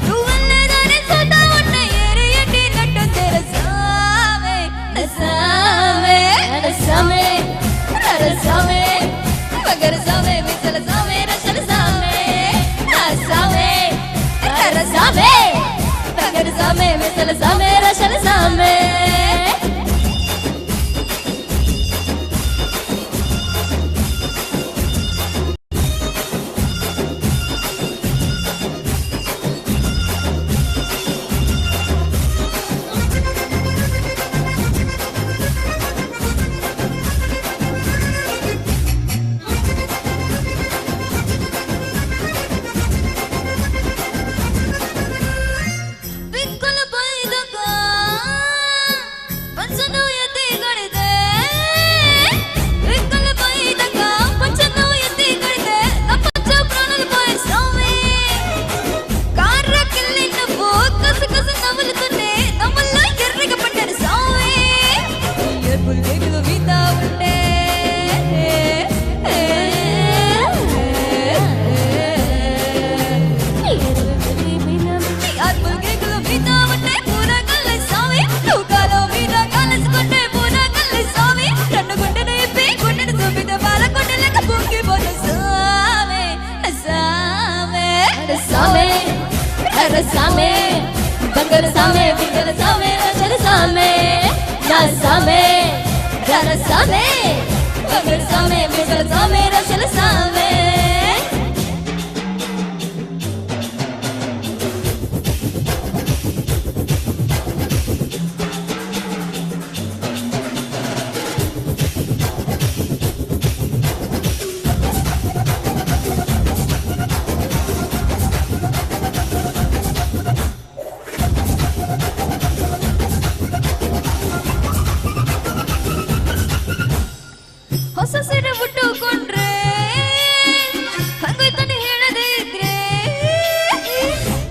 నువ్వెల్లదాని సోటా ఉన్న ఏరి ఎక్కినట్టుంది రసావే రసావే రసావే రసావే మగర సావే మిసల సావే రసల సావే రసావే రసావే మగర సావే మిసల సావే రసల సావే ಬಿಕ್ಕಲು ಬೈದಕ ಪಂಚನು ಎತ್ತಿ ಗಡಿದೆ ಬಿಕ್ಕಲು ಬೈದಕ ಪಂಚನು ಎತ್ತಿ ಗಡಿದೆ ನಪ್ಪಚ್ಚ ಪ್ರಾಣದ ಬಾಯ್ ಸಾವೇ ಕಾರ್ರ ಕಿಲ್ಲಿ ನవ్వు ಕಸ ಕಸ ನವಲುతుంటే ನಮ್ಮಲ್ಲ ಎರ್ರಿಗ ಪಟ್ಟರು ಸಾವೇ ಎರ್ಬುಲ್ ನೇಗಿಲು ಬೀತಾ ಉಂಟೆ రసామే బంగారు సామే బింగల సామే రసల సామే రసామే రసామే బంగారు సామే బింగల సామే రసల సామే ಹೊಸ ಸೀರೆ ಉಟ್ಟುಕೊಂಡ್ರೆ ಹಂಗೋಯ್ತಾನೆ ಹೇಳದೇ ಇದ್ರೆ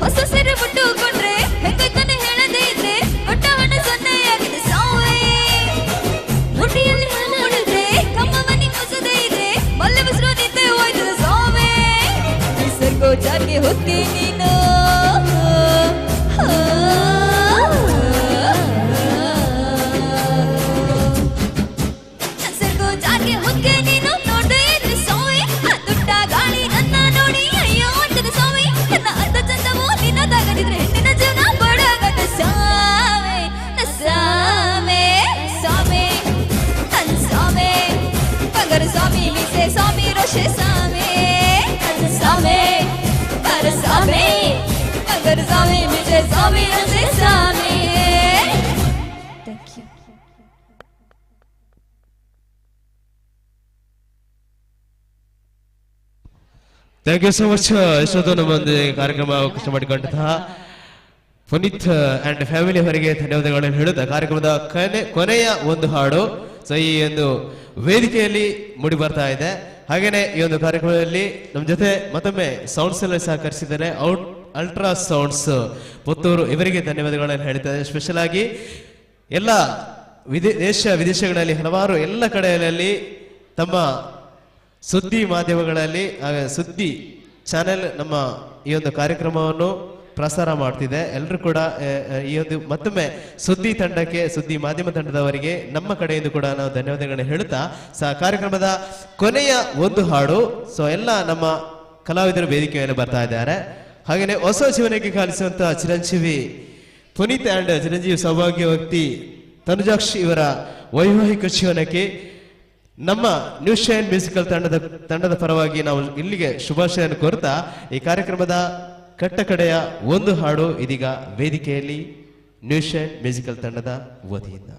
ಹೊಸ ಸೀರೆ ಉಟ್ಟುಕೊಂಡ್ರೆ ಹೆಂಗೋಯ್ತಾನೆ ಹೇಳದೇ ಇದ್ರೆ ಕೊಟ್ಟ ಹಣ ಸೊನ್ನೆಯಾಗಿದೆ ಸಾವೇ ಮುಟ್ಟಿಯಲ್ಲಿ ಹಣ ಉಳಿದ್ರೆ ಕಮ್ಮ ಮನಿ ಮುಸದೆ ಇದ್ರೆ ಮಲ್ಲೆ ಬಸರು ನಿಂತೆ ಹೋಯ್ತದ ಸಾವೇ ನಿಸರ್ಗೋ ಜಾರಿಗೆ ಹೊತ್ತಿ ನೀನು ಜಾಗೆ ಹೊಕ್ಕೆ ನೀನು ನೋಡೇ ಇದ್ರೆ ಸೋವೆ ದುಡ್ಡ ಗಾಳಿ ನನ್ನ ನೋಡಿ ಅಯ್ಯೋ ಅಂತದ ಸೋವೆ ನನ್ನ ಅರ್ಧ ಚಂದವು ನಿನ್ನದಾಗದಿದ್ರೆ ಹೆಣ್ಣಿನ ಜೀವನ ಬಡಾಗದ ಸಾವೆ ಸಾವೆ ಸಾವೆ ಅನ್ ಸಾವೆ ಬಂಗಾರ ಸ್ವಾಮಿ ಮೀಸೆ ಸ್ವಾಮಿ ರೋಷೆ ಸಾವೆ ಅನ್ Sami, Kara Sami, Kara Sami, Mujhe Sami, Mujhe Sami. Thank you. Thank you so much. ಎಷ್ಟೊತ್ತು ನಮ್ಮ ಒಂದು ಕಾರ್ಯಕ್ರಮ ಅವಕಾಶ ಮಾಡಿಕೊಂಡಂತಹ ಪುನೀತ್ ಅಂಡ್ ಫ್ಯಾಮಿಲಿ ಅವರಿಗೆ ಧನ್ಯವಾದಗಳನ್ನು ಹೇಳುತ್ತಾ ಕಾರ್ಯಕ್ರಮದ ಕೊನೆಯ ಒಂದು ಹಾಡು ಸೊ ಈ ಒಂದು ವೇದಿಕೆಯಲ್ಲಿ ಮೂಡಿ ಬರ್ತಾ ಇದೆ. ಹಾಗೇನೆ ಈ ಒಂದು ಕಾರ್ಯಕ್ರಮದಲ್ಲಿ ನಮ್ಮ ಜೊತೆ ಮತ್ತೊಮ್ಮೆ ಸೌಂಡ್ಸ್ ಎಲ್ಲ ಸಹಕರಿಸಿದ್ದಾರೆ ಅಲ್ಟ್ರಾ ಸೌಂಡ್ಸ್ ಪುತ್ತೂರು, ಇವರಿಗೆ ಧನ್ಯವಾದಗಳನ್ನು ಹೇಳ್ತಾರೆ. ಸ್ಪೆಷಲ್ ಆಗಿ ಎಲ್ಲ ದೇಶ ವಿದೇಶಗಳಲ್ಲಿ ಹಲವಾರು ಎಲ್ಲ ಕಡೆಯಲ್ಲಿ ತಮ್ಮ ಸುದ್ದಿ ಮಾಧ್ಯಮಗಳಲ್ಲಿ ಸುದ್ದಿ ಚಾನೆಲ್ ನಮ್ಮ ಈ ಒಂದು ಕಾರ್ಯಕ್ರಮವನ್ನು ಪ್ರಸಾರ ಮಾಡ್ತಿದೆ. ಎಲ್ಲರೂ ಕೂಡ ಈ ಒಂದು ಮತ್ತೊಮ್ಮೆ ಸುದ್ದಿ ತಂಡಕ್ಕೆ, ಸುದ್ದಿ ಮಾಧ್ಯಮ ತಂಡದವರಿಗೆ ನಮ್ಮ ಕಡೆಯಿಂದ ಕೂಡ ನಾವು ಧನ್ಯವಾದಗಳನ್ನು ಹೇಳುತ್ತಾ ಕಾರ್ಯಕ್ರಮದ ಕೊನೆಯ ಒಂದು ಹಾಡು ಸೊ ಎಲ್ಲ ನಮ್ಮ ಕಲಾವಿದರು ವೇದಿಕೆ ಮೇಲೆ ಬರ್ತಾ ಇದ್ದಾರೆ. ಹಾಗೆಯೇ ಹೊಸ ಜೀವನಕ್ಕೆ ಕಾಲಿಸುವಂತಹ ಚಿರಂಜೀವಿ ಪುನೀತ್ ಅಂಡ್ ಚಿರಂಜೀವಿ ಸೌಭಾಗ್ಯವತಿ ತನುಜಾಕ್ಷಿ ಇವರ ವೈವಾಹಿಕ ಜೀವನಕ್ಕೆ ನಮ್ಮ ನ್ಯೂ ಶೈನ್ ಮ್ಯೂಸಿಕಲ್ ತಂಡದ ಪರವಾಗಿ ನಾವು ಇಲ್ಲಿಗೆ ಶುಭಾಶಯನ್ನು ಕೋರುತ್ತಾ ಈ ಕಾರ್ಯಕ್ರಮದ ಕಟ್ಟಕಡೆಯ ಒಂದು ಹಾಡು ಇದೀಗ ವೇದಿಕೆಯಲ್ಲಿ ನ್ಯೂ ಶೈನ್ ಮ್ಯೂಸಿಕಲ್ ತಂಡದ ವತಿಯಿಂದ.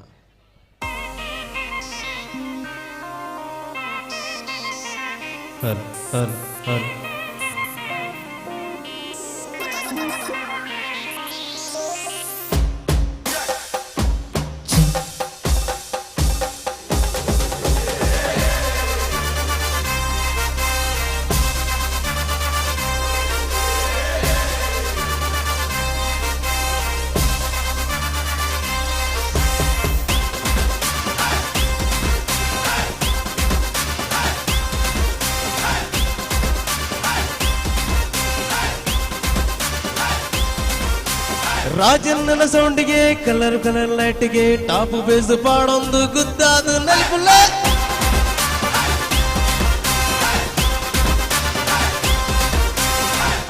ರಾಜಣ್ಣನ ಸೌಂಡಿಗೆ ಕಲರ್ ಕಲರ್ ಲೈಟ್ಗೆ ಟಾಪ್ ಬೇಸ್ ಪಾಡೊಂದು ಗುದ್ದಾದ ನೆನಪುಲ್ಲ.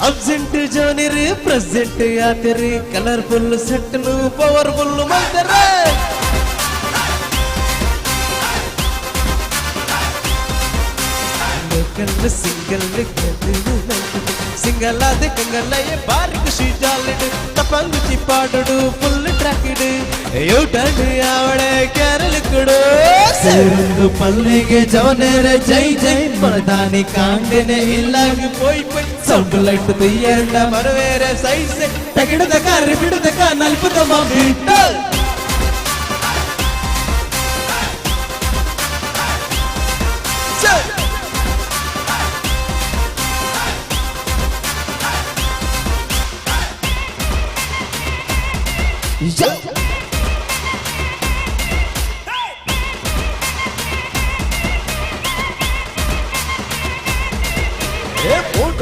ಅಬ್ಸೆಂಟ್ ಜಾನಿರಿ ಪ್ರೆಸೆಂಟ್ ಯಾತಿರಿ ಕಲರ್ಫುಲ್ ಸೆಟ್ನು ಪವರ್ಫುಲ್ ಮಾಡ್ತಾರೆ. ಸಿಂಗಲ್ ಸಿಂಗಲ್ ಆದ ಕಂಗಲ್ಲಯ್ಯ ಬಾರಿ ಖುಷಿ ಜಾಲಿಡು ತಪ್ಪಂದು ಚಿಪ್ಪಾಡು ಫುಲ್ ಟ್ರಾಕಿಡು ಯೂಟರ್ನ್ ಯಾವಳೆ ಕ್ಯಾರಲ್ ಕೊಡು ಸೇರೊಂದು ಪಲ್ಲಿಗೆ ಜವನೇರ ಜೈ ಜೈ ಮರದಾನಿ ಕಾಂಡೆನೆ ಇಲ್ಲಾಗಿ ಪೋಯ್ ಪೋಯ್ ಸೌಂಡ್ ಲೈಟ್ ತುಯ್ಯಂಡ ಮರವೇರೆ ಸೈಸೆ ತಗಿಡದ ಕಾರ್ಯ ಬಿಡದ ಕಾ ನಲ್ಪದ ಬಿಟ್ಟ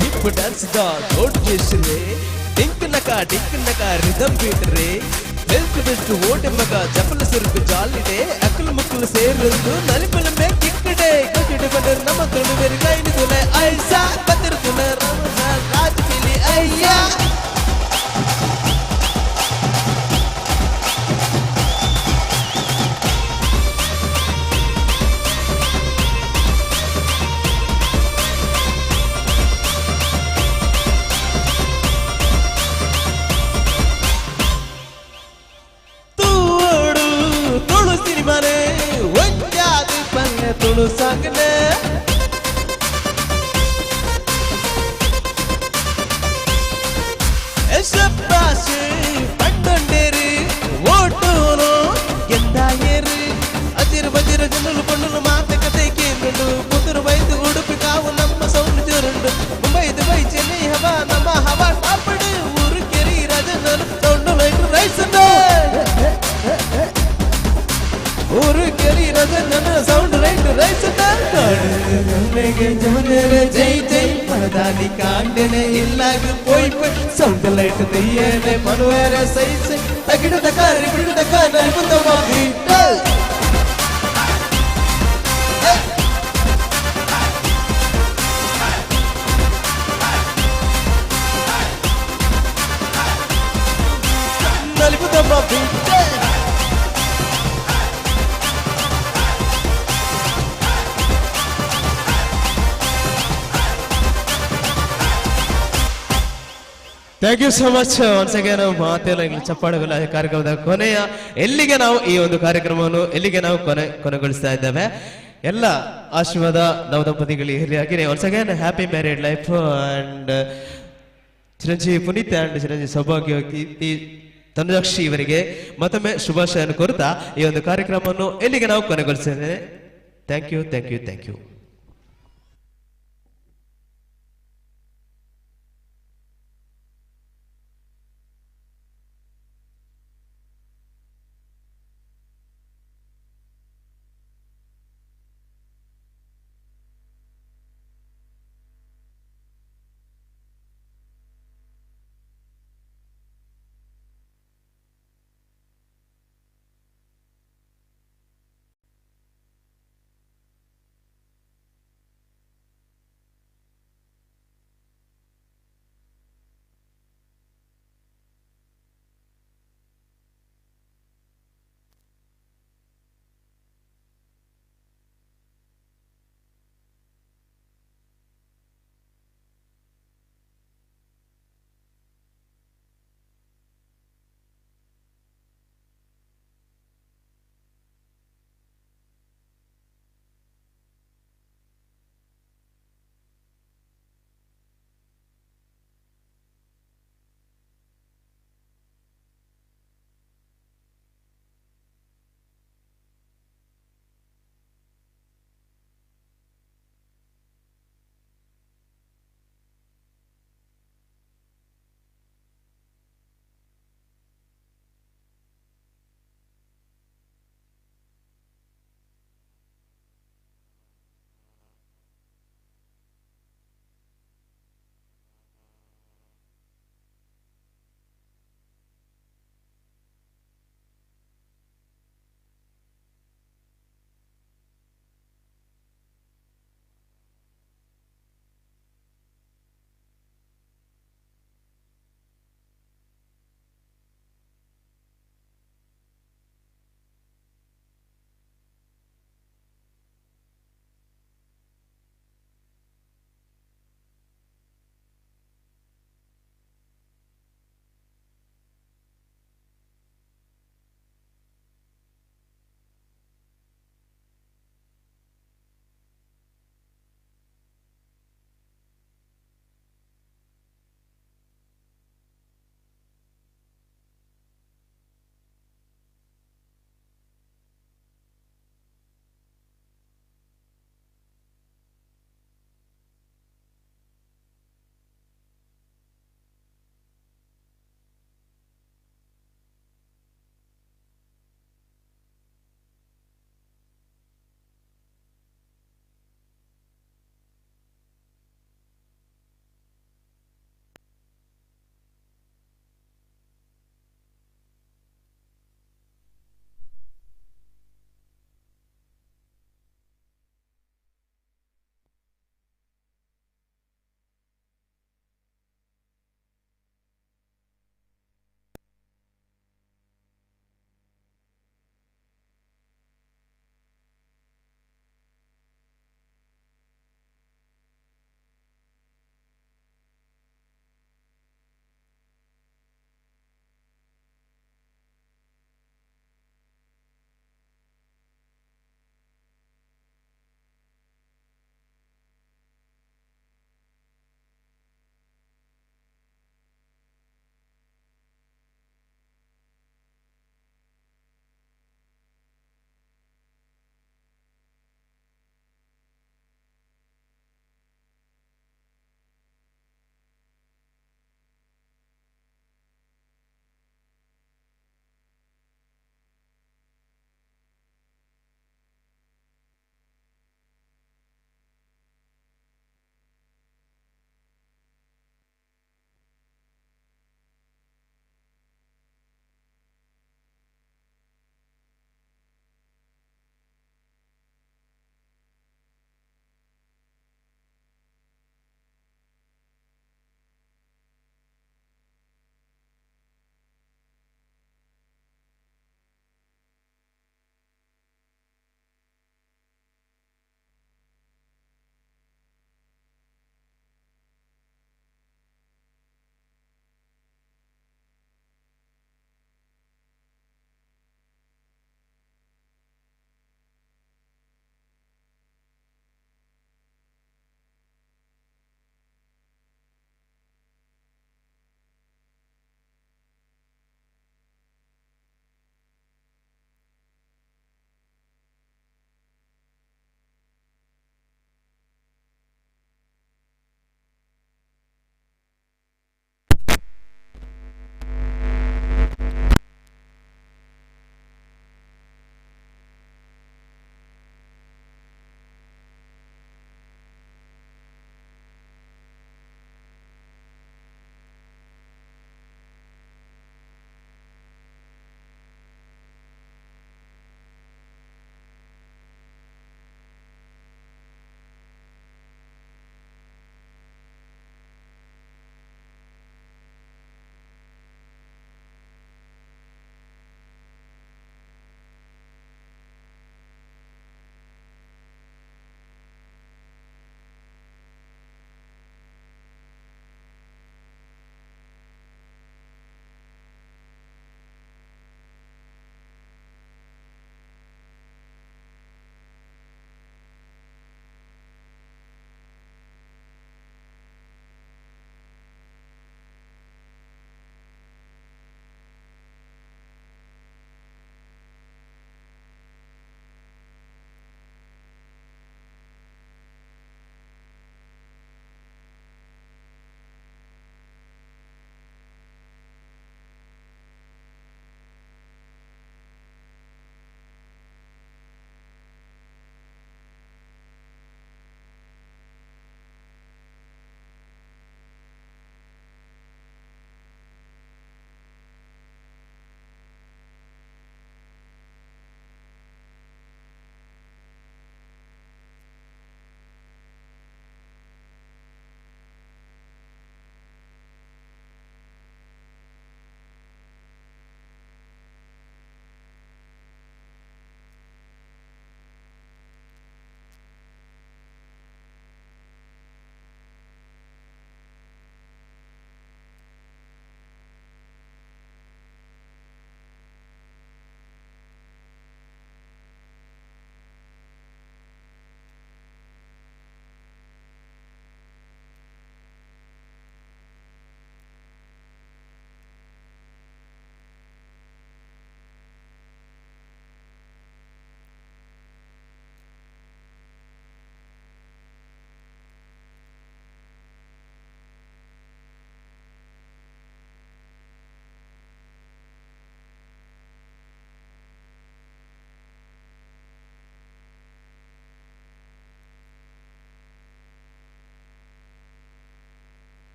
ಹಿಪ್ ಡ್ಯಾನ್ಸ್ ದ ನೋಟ್ చేసిరే డింక్ నక రిదమ్ బీట్ రే వెల్క్ వెస్ట్ ఓటే మగ జపల సురుకు జాలిడే అకులు ముక్కులు సేరుందు నలిపల మే కిక్కడే కొకిడ బన నమకలు వెరిగైని దులే ఐసా బతిరుతున రంజాన్ రాజ్ పిలి అయ్యా ತುಳು ಸಾಗನೆ ಎಸಪ್ಪಾಸೆ ಪಟ್ಟಂಡೇರಿ ಓಟೋನು ಎಂದಾಯೇರಿ ಅಜಿರು ಬಜಿರು ಜನರು ಪಣ್ಣು ಮಾತುಕತೆ ಕೇಂದ್ರಡು ಕುದುರು ಬೈದು ಉಡುಪಿ ಕಾವು ನಮ್ಮ ಸೌಂಡ್ ಜೋರುಂಡು ಮುಂಬೈ ದುಬೈ ಚೆನ್ನೈ ಹವಾ ನಮ್ಮ ಹವಾ ಟಾಪಡು ಊರು ಕೆರಿ ರಾಜನರು ಸೌಂಡ್ ಲೈಟ್ ರೈಸ್ ಊರು ಕೆರಿ ರಾಜನ ಸೌಂಡ್ ರೈಟ್ ರೈಸ್ ಜೈ ಜೈ ಮರದಾನಿ ಕಾಂಡೆನೆ ಇಲ್ಲಾಗ ಪೋಯ್ ಪೋಯ್ ಸೌಂಡ್ ಲೈಟ್ ತೆಯ್ಯನೆ ಮನುವೇರೆ ಸೈಸೆ ತಗಿಡದ ಕಾರಿ ಬಿಡದ ಕಾನ ಮುಂದವ ಬೀಟ ನಲಿಪುದಮ್ಮ ಬೀಟ thank you so much once again ಮಾತೆಲ್ಲ ಚಪ್ಪಾಳೆಗಳ ಕಾರ್ಯಕ್ರಮದ ಕೊನೆಯ ಎಲ್ಲಿಗೆ ನಾವು ಈ ಒಂದು ಕಾರ್ಯಕ್ರಮವನ್ನು ಎಲ್ಲಿಗೆ ನಾವು ಕೊನೆಗೊಳಿಸ್ತಾ ಇದ್ದೇವೆ. ಎಲ್ಲ ಆಶೀರ್ವಾದ ನವದಂಪತಿಗಳಿಗೆ ಇರಲಿ. ಹಾಗೆ once again happy married life and ಚಿರಂಜೀವಿ ಪುನೀತ್ ಅಂಡ್ ಚಿರಂಜೀವಿ ಸೌಭಾಗ್ಯವತಿ ತನುಜಾಕ್ಷಿ ಇವರಿಗೆ ಮತ್ತೊಮ್ಮೆ ಶುಭಾಶಯನ್ನು ಕೋರುತ್ತಾ ಈ ಒಂದು ಕಾರ್ಯಕ್ರಮವನ್ನು ಎಲ್ಲಿಗೆ ನಾವು ಕೊನೆಗೊಳಿಸ್ತೇವೆ. Thank you, thank you, thank you.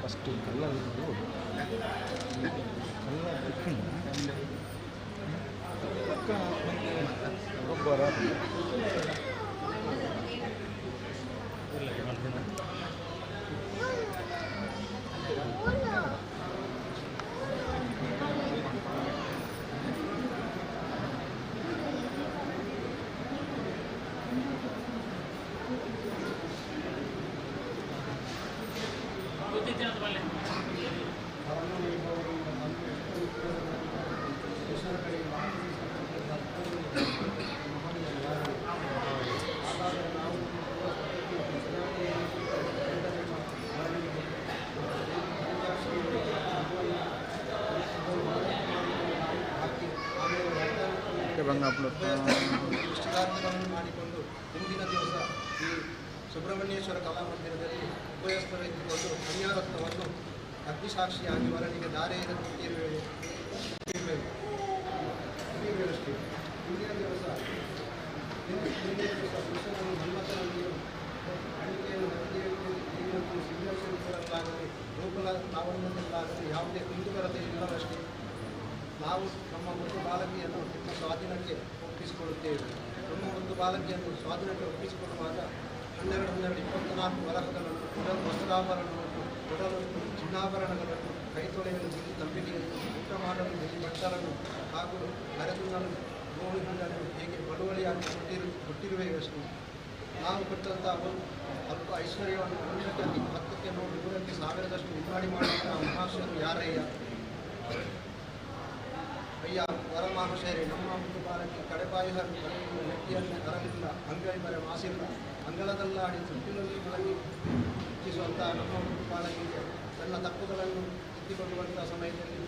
First ಕಲ್ಲ ಗೊಬ್ಬರ ನಿಶ್ಚಿತಾರ್ಥಗಳನ್ನು ಮಾಡಿಕೊಂಡು ಮುಂದಿನ ದಿವಸ ಈ ಸುಬ್ರಹ್ಮಣ್ಯೇಶ್ವರ ಕಲಾಮಂದಿರದಲ್ಲಿ ಉಭಯಸ್ಥರಿದ್ದುಕೊಂಡು ಕನ್ಯಾರತ್ನವನ್ನು ಅಗ್ನಿಸಾಕ್ಷಿಯಾಗಿ ವರನಿಗೆ ಧಾರೆಯನ್ನು ತೀರುವೆವು. ಮುಂದಿನ ದಿವಸ ಪುರುಷನನ್ನು ಮನ್ಮಥನನ್ನು ಅಣಿಕೆಯನ್ನು ಮತ್ತು ಸಿಂಹೇಶ್ವರಲ್ಲಾಗಲಿ ಗೋಕುಲ ಲಾವಣ್ಯದಲ್ಲಾಗಲಿ ಯಾವುದೇ ಕುಂದುಕೊರತೆ ಇಲ್ಲವಷ್ಟೇ ನಾವು ನಮ್ಮ ಒಂದು ಬಾಲಕಿಯನ್ನು ನಿಮ್ಮ ಸ್ವಾಧೀನಕ್ಕೆ ಒಪ್ಪಿಸಿಕೊಳ್ಳುತ್ತೇವೆ. ನಮ್ಮ ಒಂದು ಬಾಲಕಿಯನ್ನು ಸ್ವಾಧೀನಕ್ಕೆ ಒಪ್ಪಿಸಿಕೊಳ್ಳುವಾಗ 12-24 ವರಹಗಳನ್ನು ವಸ್ತ್ರಾಭರಣವನ್ನು ಕೊಡಲು ಚಿನ್ನಾಭರಣಗಳನ್ನು ಕೈತೊಳೆಯಲು ಬಿಳಿ ತಂಬಿಗೆಯನ್ನು ಊಟ ಮಾಡಲು ಬಿಳಿ ಬಟ್ಟಲನ್ನು ಹಾಗೂ ಅರೆದುಣ್ಣಲು ಗೋವಿಂದನ್ನು ಹೇಗೆ ಬಳುವಳಿಯಾಗಿ ಕೊಟ್ಟಿರುವೆಯಷ್ಟು ನಾವು ಕೊಟ್ಟಂಥ ಒಂದು ಅಲ್ಪ ಐಶ್ವರ್ಯವನ್ನು 1ಕ್ಕೆ 10ಕ್ಕೆ 100ಕ್ಕೆ 1000ದಷ್ಟು ಉನ್ನಾಡಿ ಮಾಡುವಂಥ ಮಹಾಶಯರು ಯಾರಯ್ಯ? ಅಯ್ಯ ವರಮಹಾಶಯರೇ, ನಮ್ಮ ಒಂದು ಬಾಲಕ್ಕೆ ಕಡೆಬಾಯಿಹರು ಕಡೆಯಿಂದ ನೆಟ್ಟಿಯನ್ನು ತರಲಿಲ್ಲ, ಅಂಗೈ ಬರೆ ಮಾಸಿಲ್ಲ, ಅಂಗಳದಲ್ಲಾಡಿ ಸುತ್ತಿನಲ್ಲಿ ಮಲಗಿ ಇಚ್ಛಿಸುವಂಥ ನಮ್ಮ ಒಂದು ಬಾಲಕಿಗೆ ತನ್ನ ತಪ್ಪುಗಳನ್ನು ಎತ್ತಿಕೊಳ್ಳುವಂಥ ಸಮಯದಲ್ಲಿ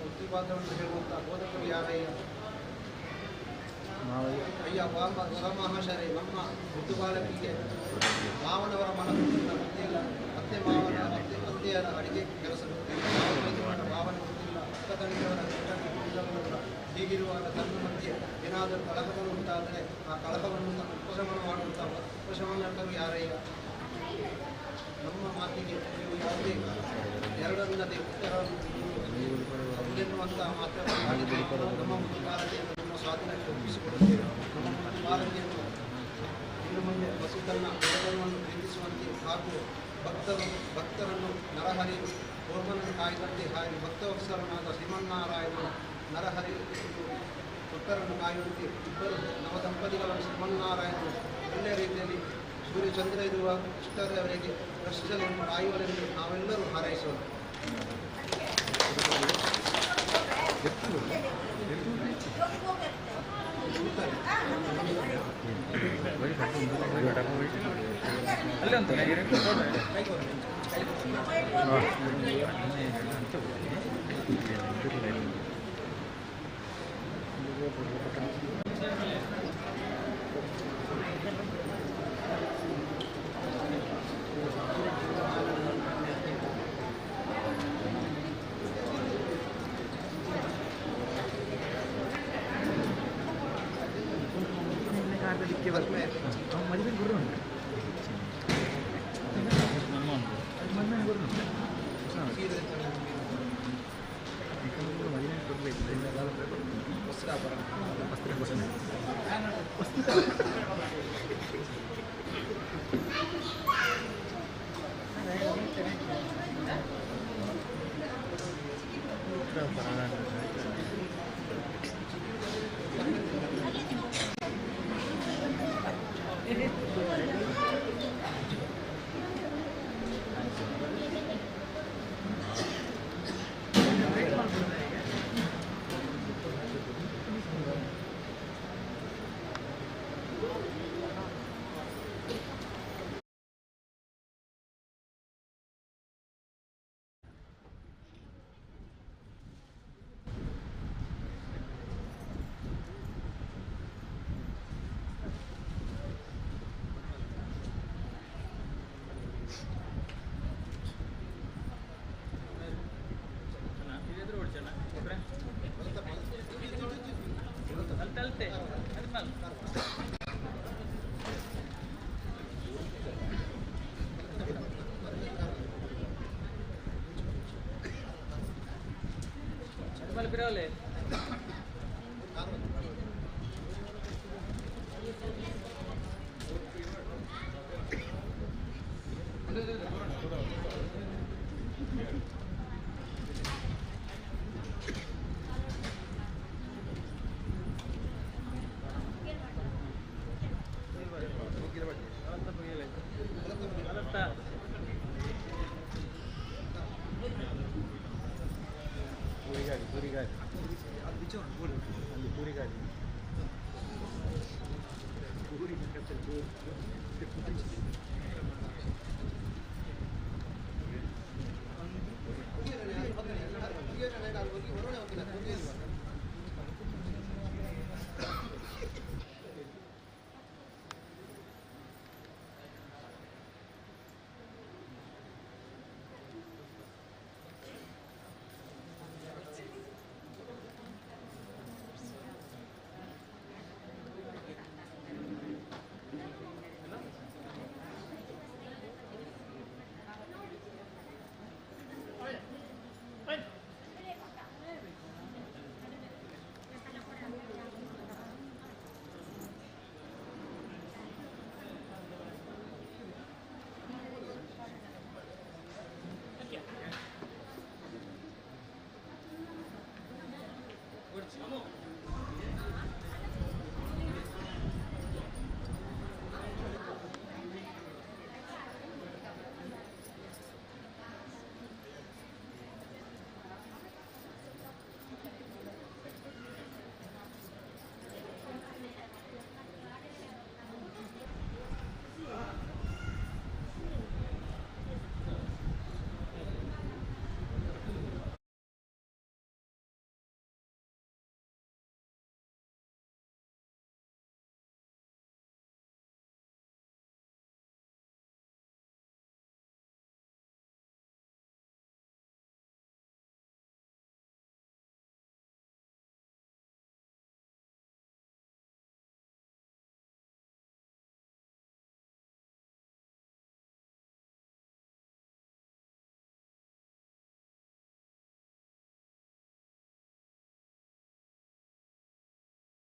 ಉತ್ತಿವಾದವನ್ನು ಹೇಳುವಂಥ ಬೋಧಕರು ಯಾರಯ್ಯ? ಅಯ್ಯ ವರಮಹಾಶಯರೇ, ನಮ್ಮ ಮುದ್ದು ಬಾಲಕಿಗೆ ಮಾವನವರ ಮನಸ್ಸಿನ ಗೊತ್ತಿಲ್ಲ, ಅತ್ತೆಯರ ಅಡಿಗೆ ಕೆಲಸ ಗೊತ್ತಿಲ್ಲ, ಭಾವನೆ ಗೊತ್ತಿಲ್ಲ, ಅಕ್ಕತಂಗಿಯವರ ಹೀಗಿರುವಾಗ ತನ್ನ ಮಧ್ಯೆ ಏನಾದರೂ ಕಳಹಗಳು ಉಂಟಾದರೆ ಆ ಕಳಹವನ್ನು ಉಪಶಮನ ಮಾಡುವಂಥ ಉಪಶಮನಕರು ಯಾರಯ್ಯ? ನಮ್ಮ ಮಾತಿಗೆ ನೀವು ಯಾವುದೇ ಎರಡನ್ನದೇ ಉತ್ತರವೆನ್ನುವಂಥ ಮಾತನ್ನು ಮಾಡಿದರೆ ನಮ್ಮ ಒಂದು ಬಾಲಕಿಯನ್ನು ನಮ್ಮ ಸ್ವಾಧೀನಕ್ಕೆ ಒಪ್ಪಿಸಿಕೊಡುತ್ತೇವೆ. ನಮ್ಮ ಒಂದು ಬಾಲಕಿಯನ್ನು ಇನ್ನು ಮುಂದೆ ವಸುತನ್ನ ಬೆಳಗವನ್ನು ಪ್ರೀತಿಸುವಂತೆ ಹಾಗೂ ಭಕ್ತರನ್ನು ನರಹರಿ ಹೋಮನನ್ನು ಕಾಯ್ದಂತೆ ಹಾಗೆ ಭಕ್ತವತ್ಸರನಾದ ಶ್ರೀಮನ್ನಾರಾಯಣನು ನರಹರಿ ಭಕ್ತರನ್ನು ಕಾಯುವಂತೆ ಇಬ್ಬರು ನವದಂಪತಿಗಳನ್ನು ಶ್ರೀಮನ್ನಾರಾಯಣನು ಒಳ್ಳೆಯ ರೀತಿಯಲ್ಲಿ ಸೂರ್ಯಚಂದ್ರ ಇರುವ ಇಷ್ಟರವರೆಗೆ ರಕ್ಷಿಸಲೆಂದು ಕಾಯುವರೆಂದು ನಾವೆಲ್ಲರೂ ಹಾರೈಸೋಣ. Vamos.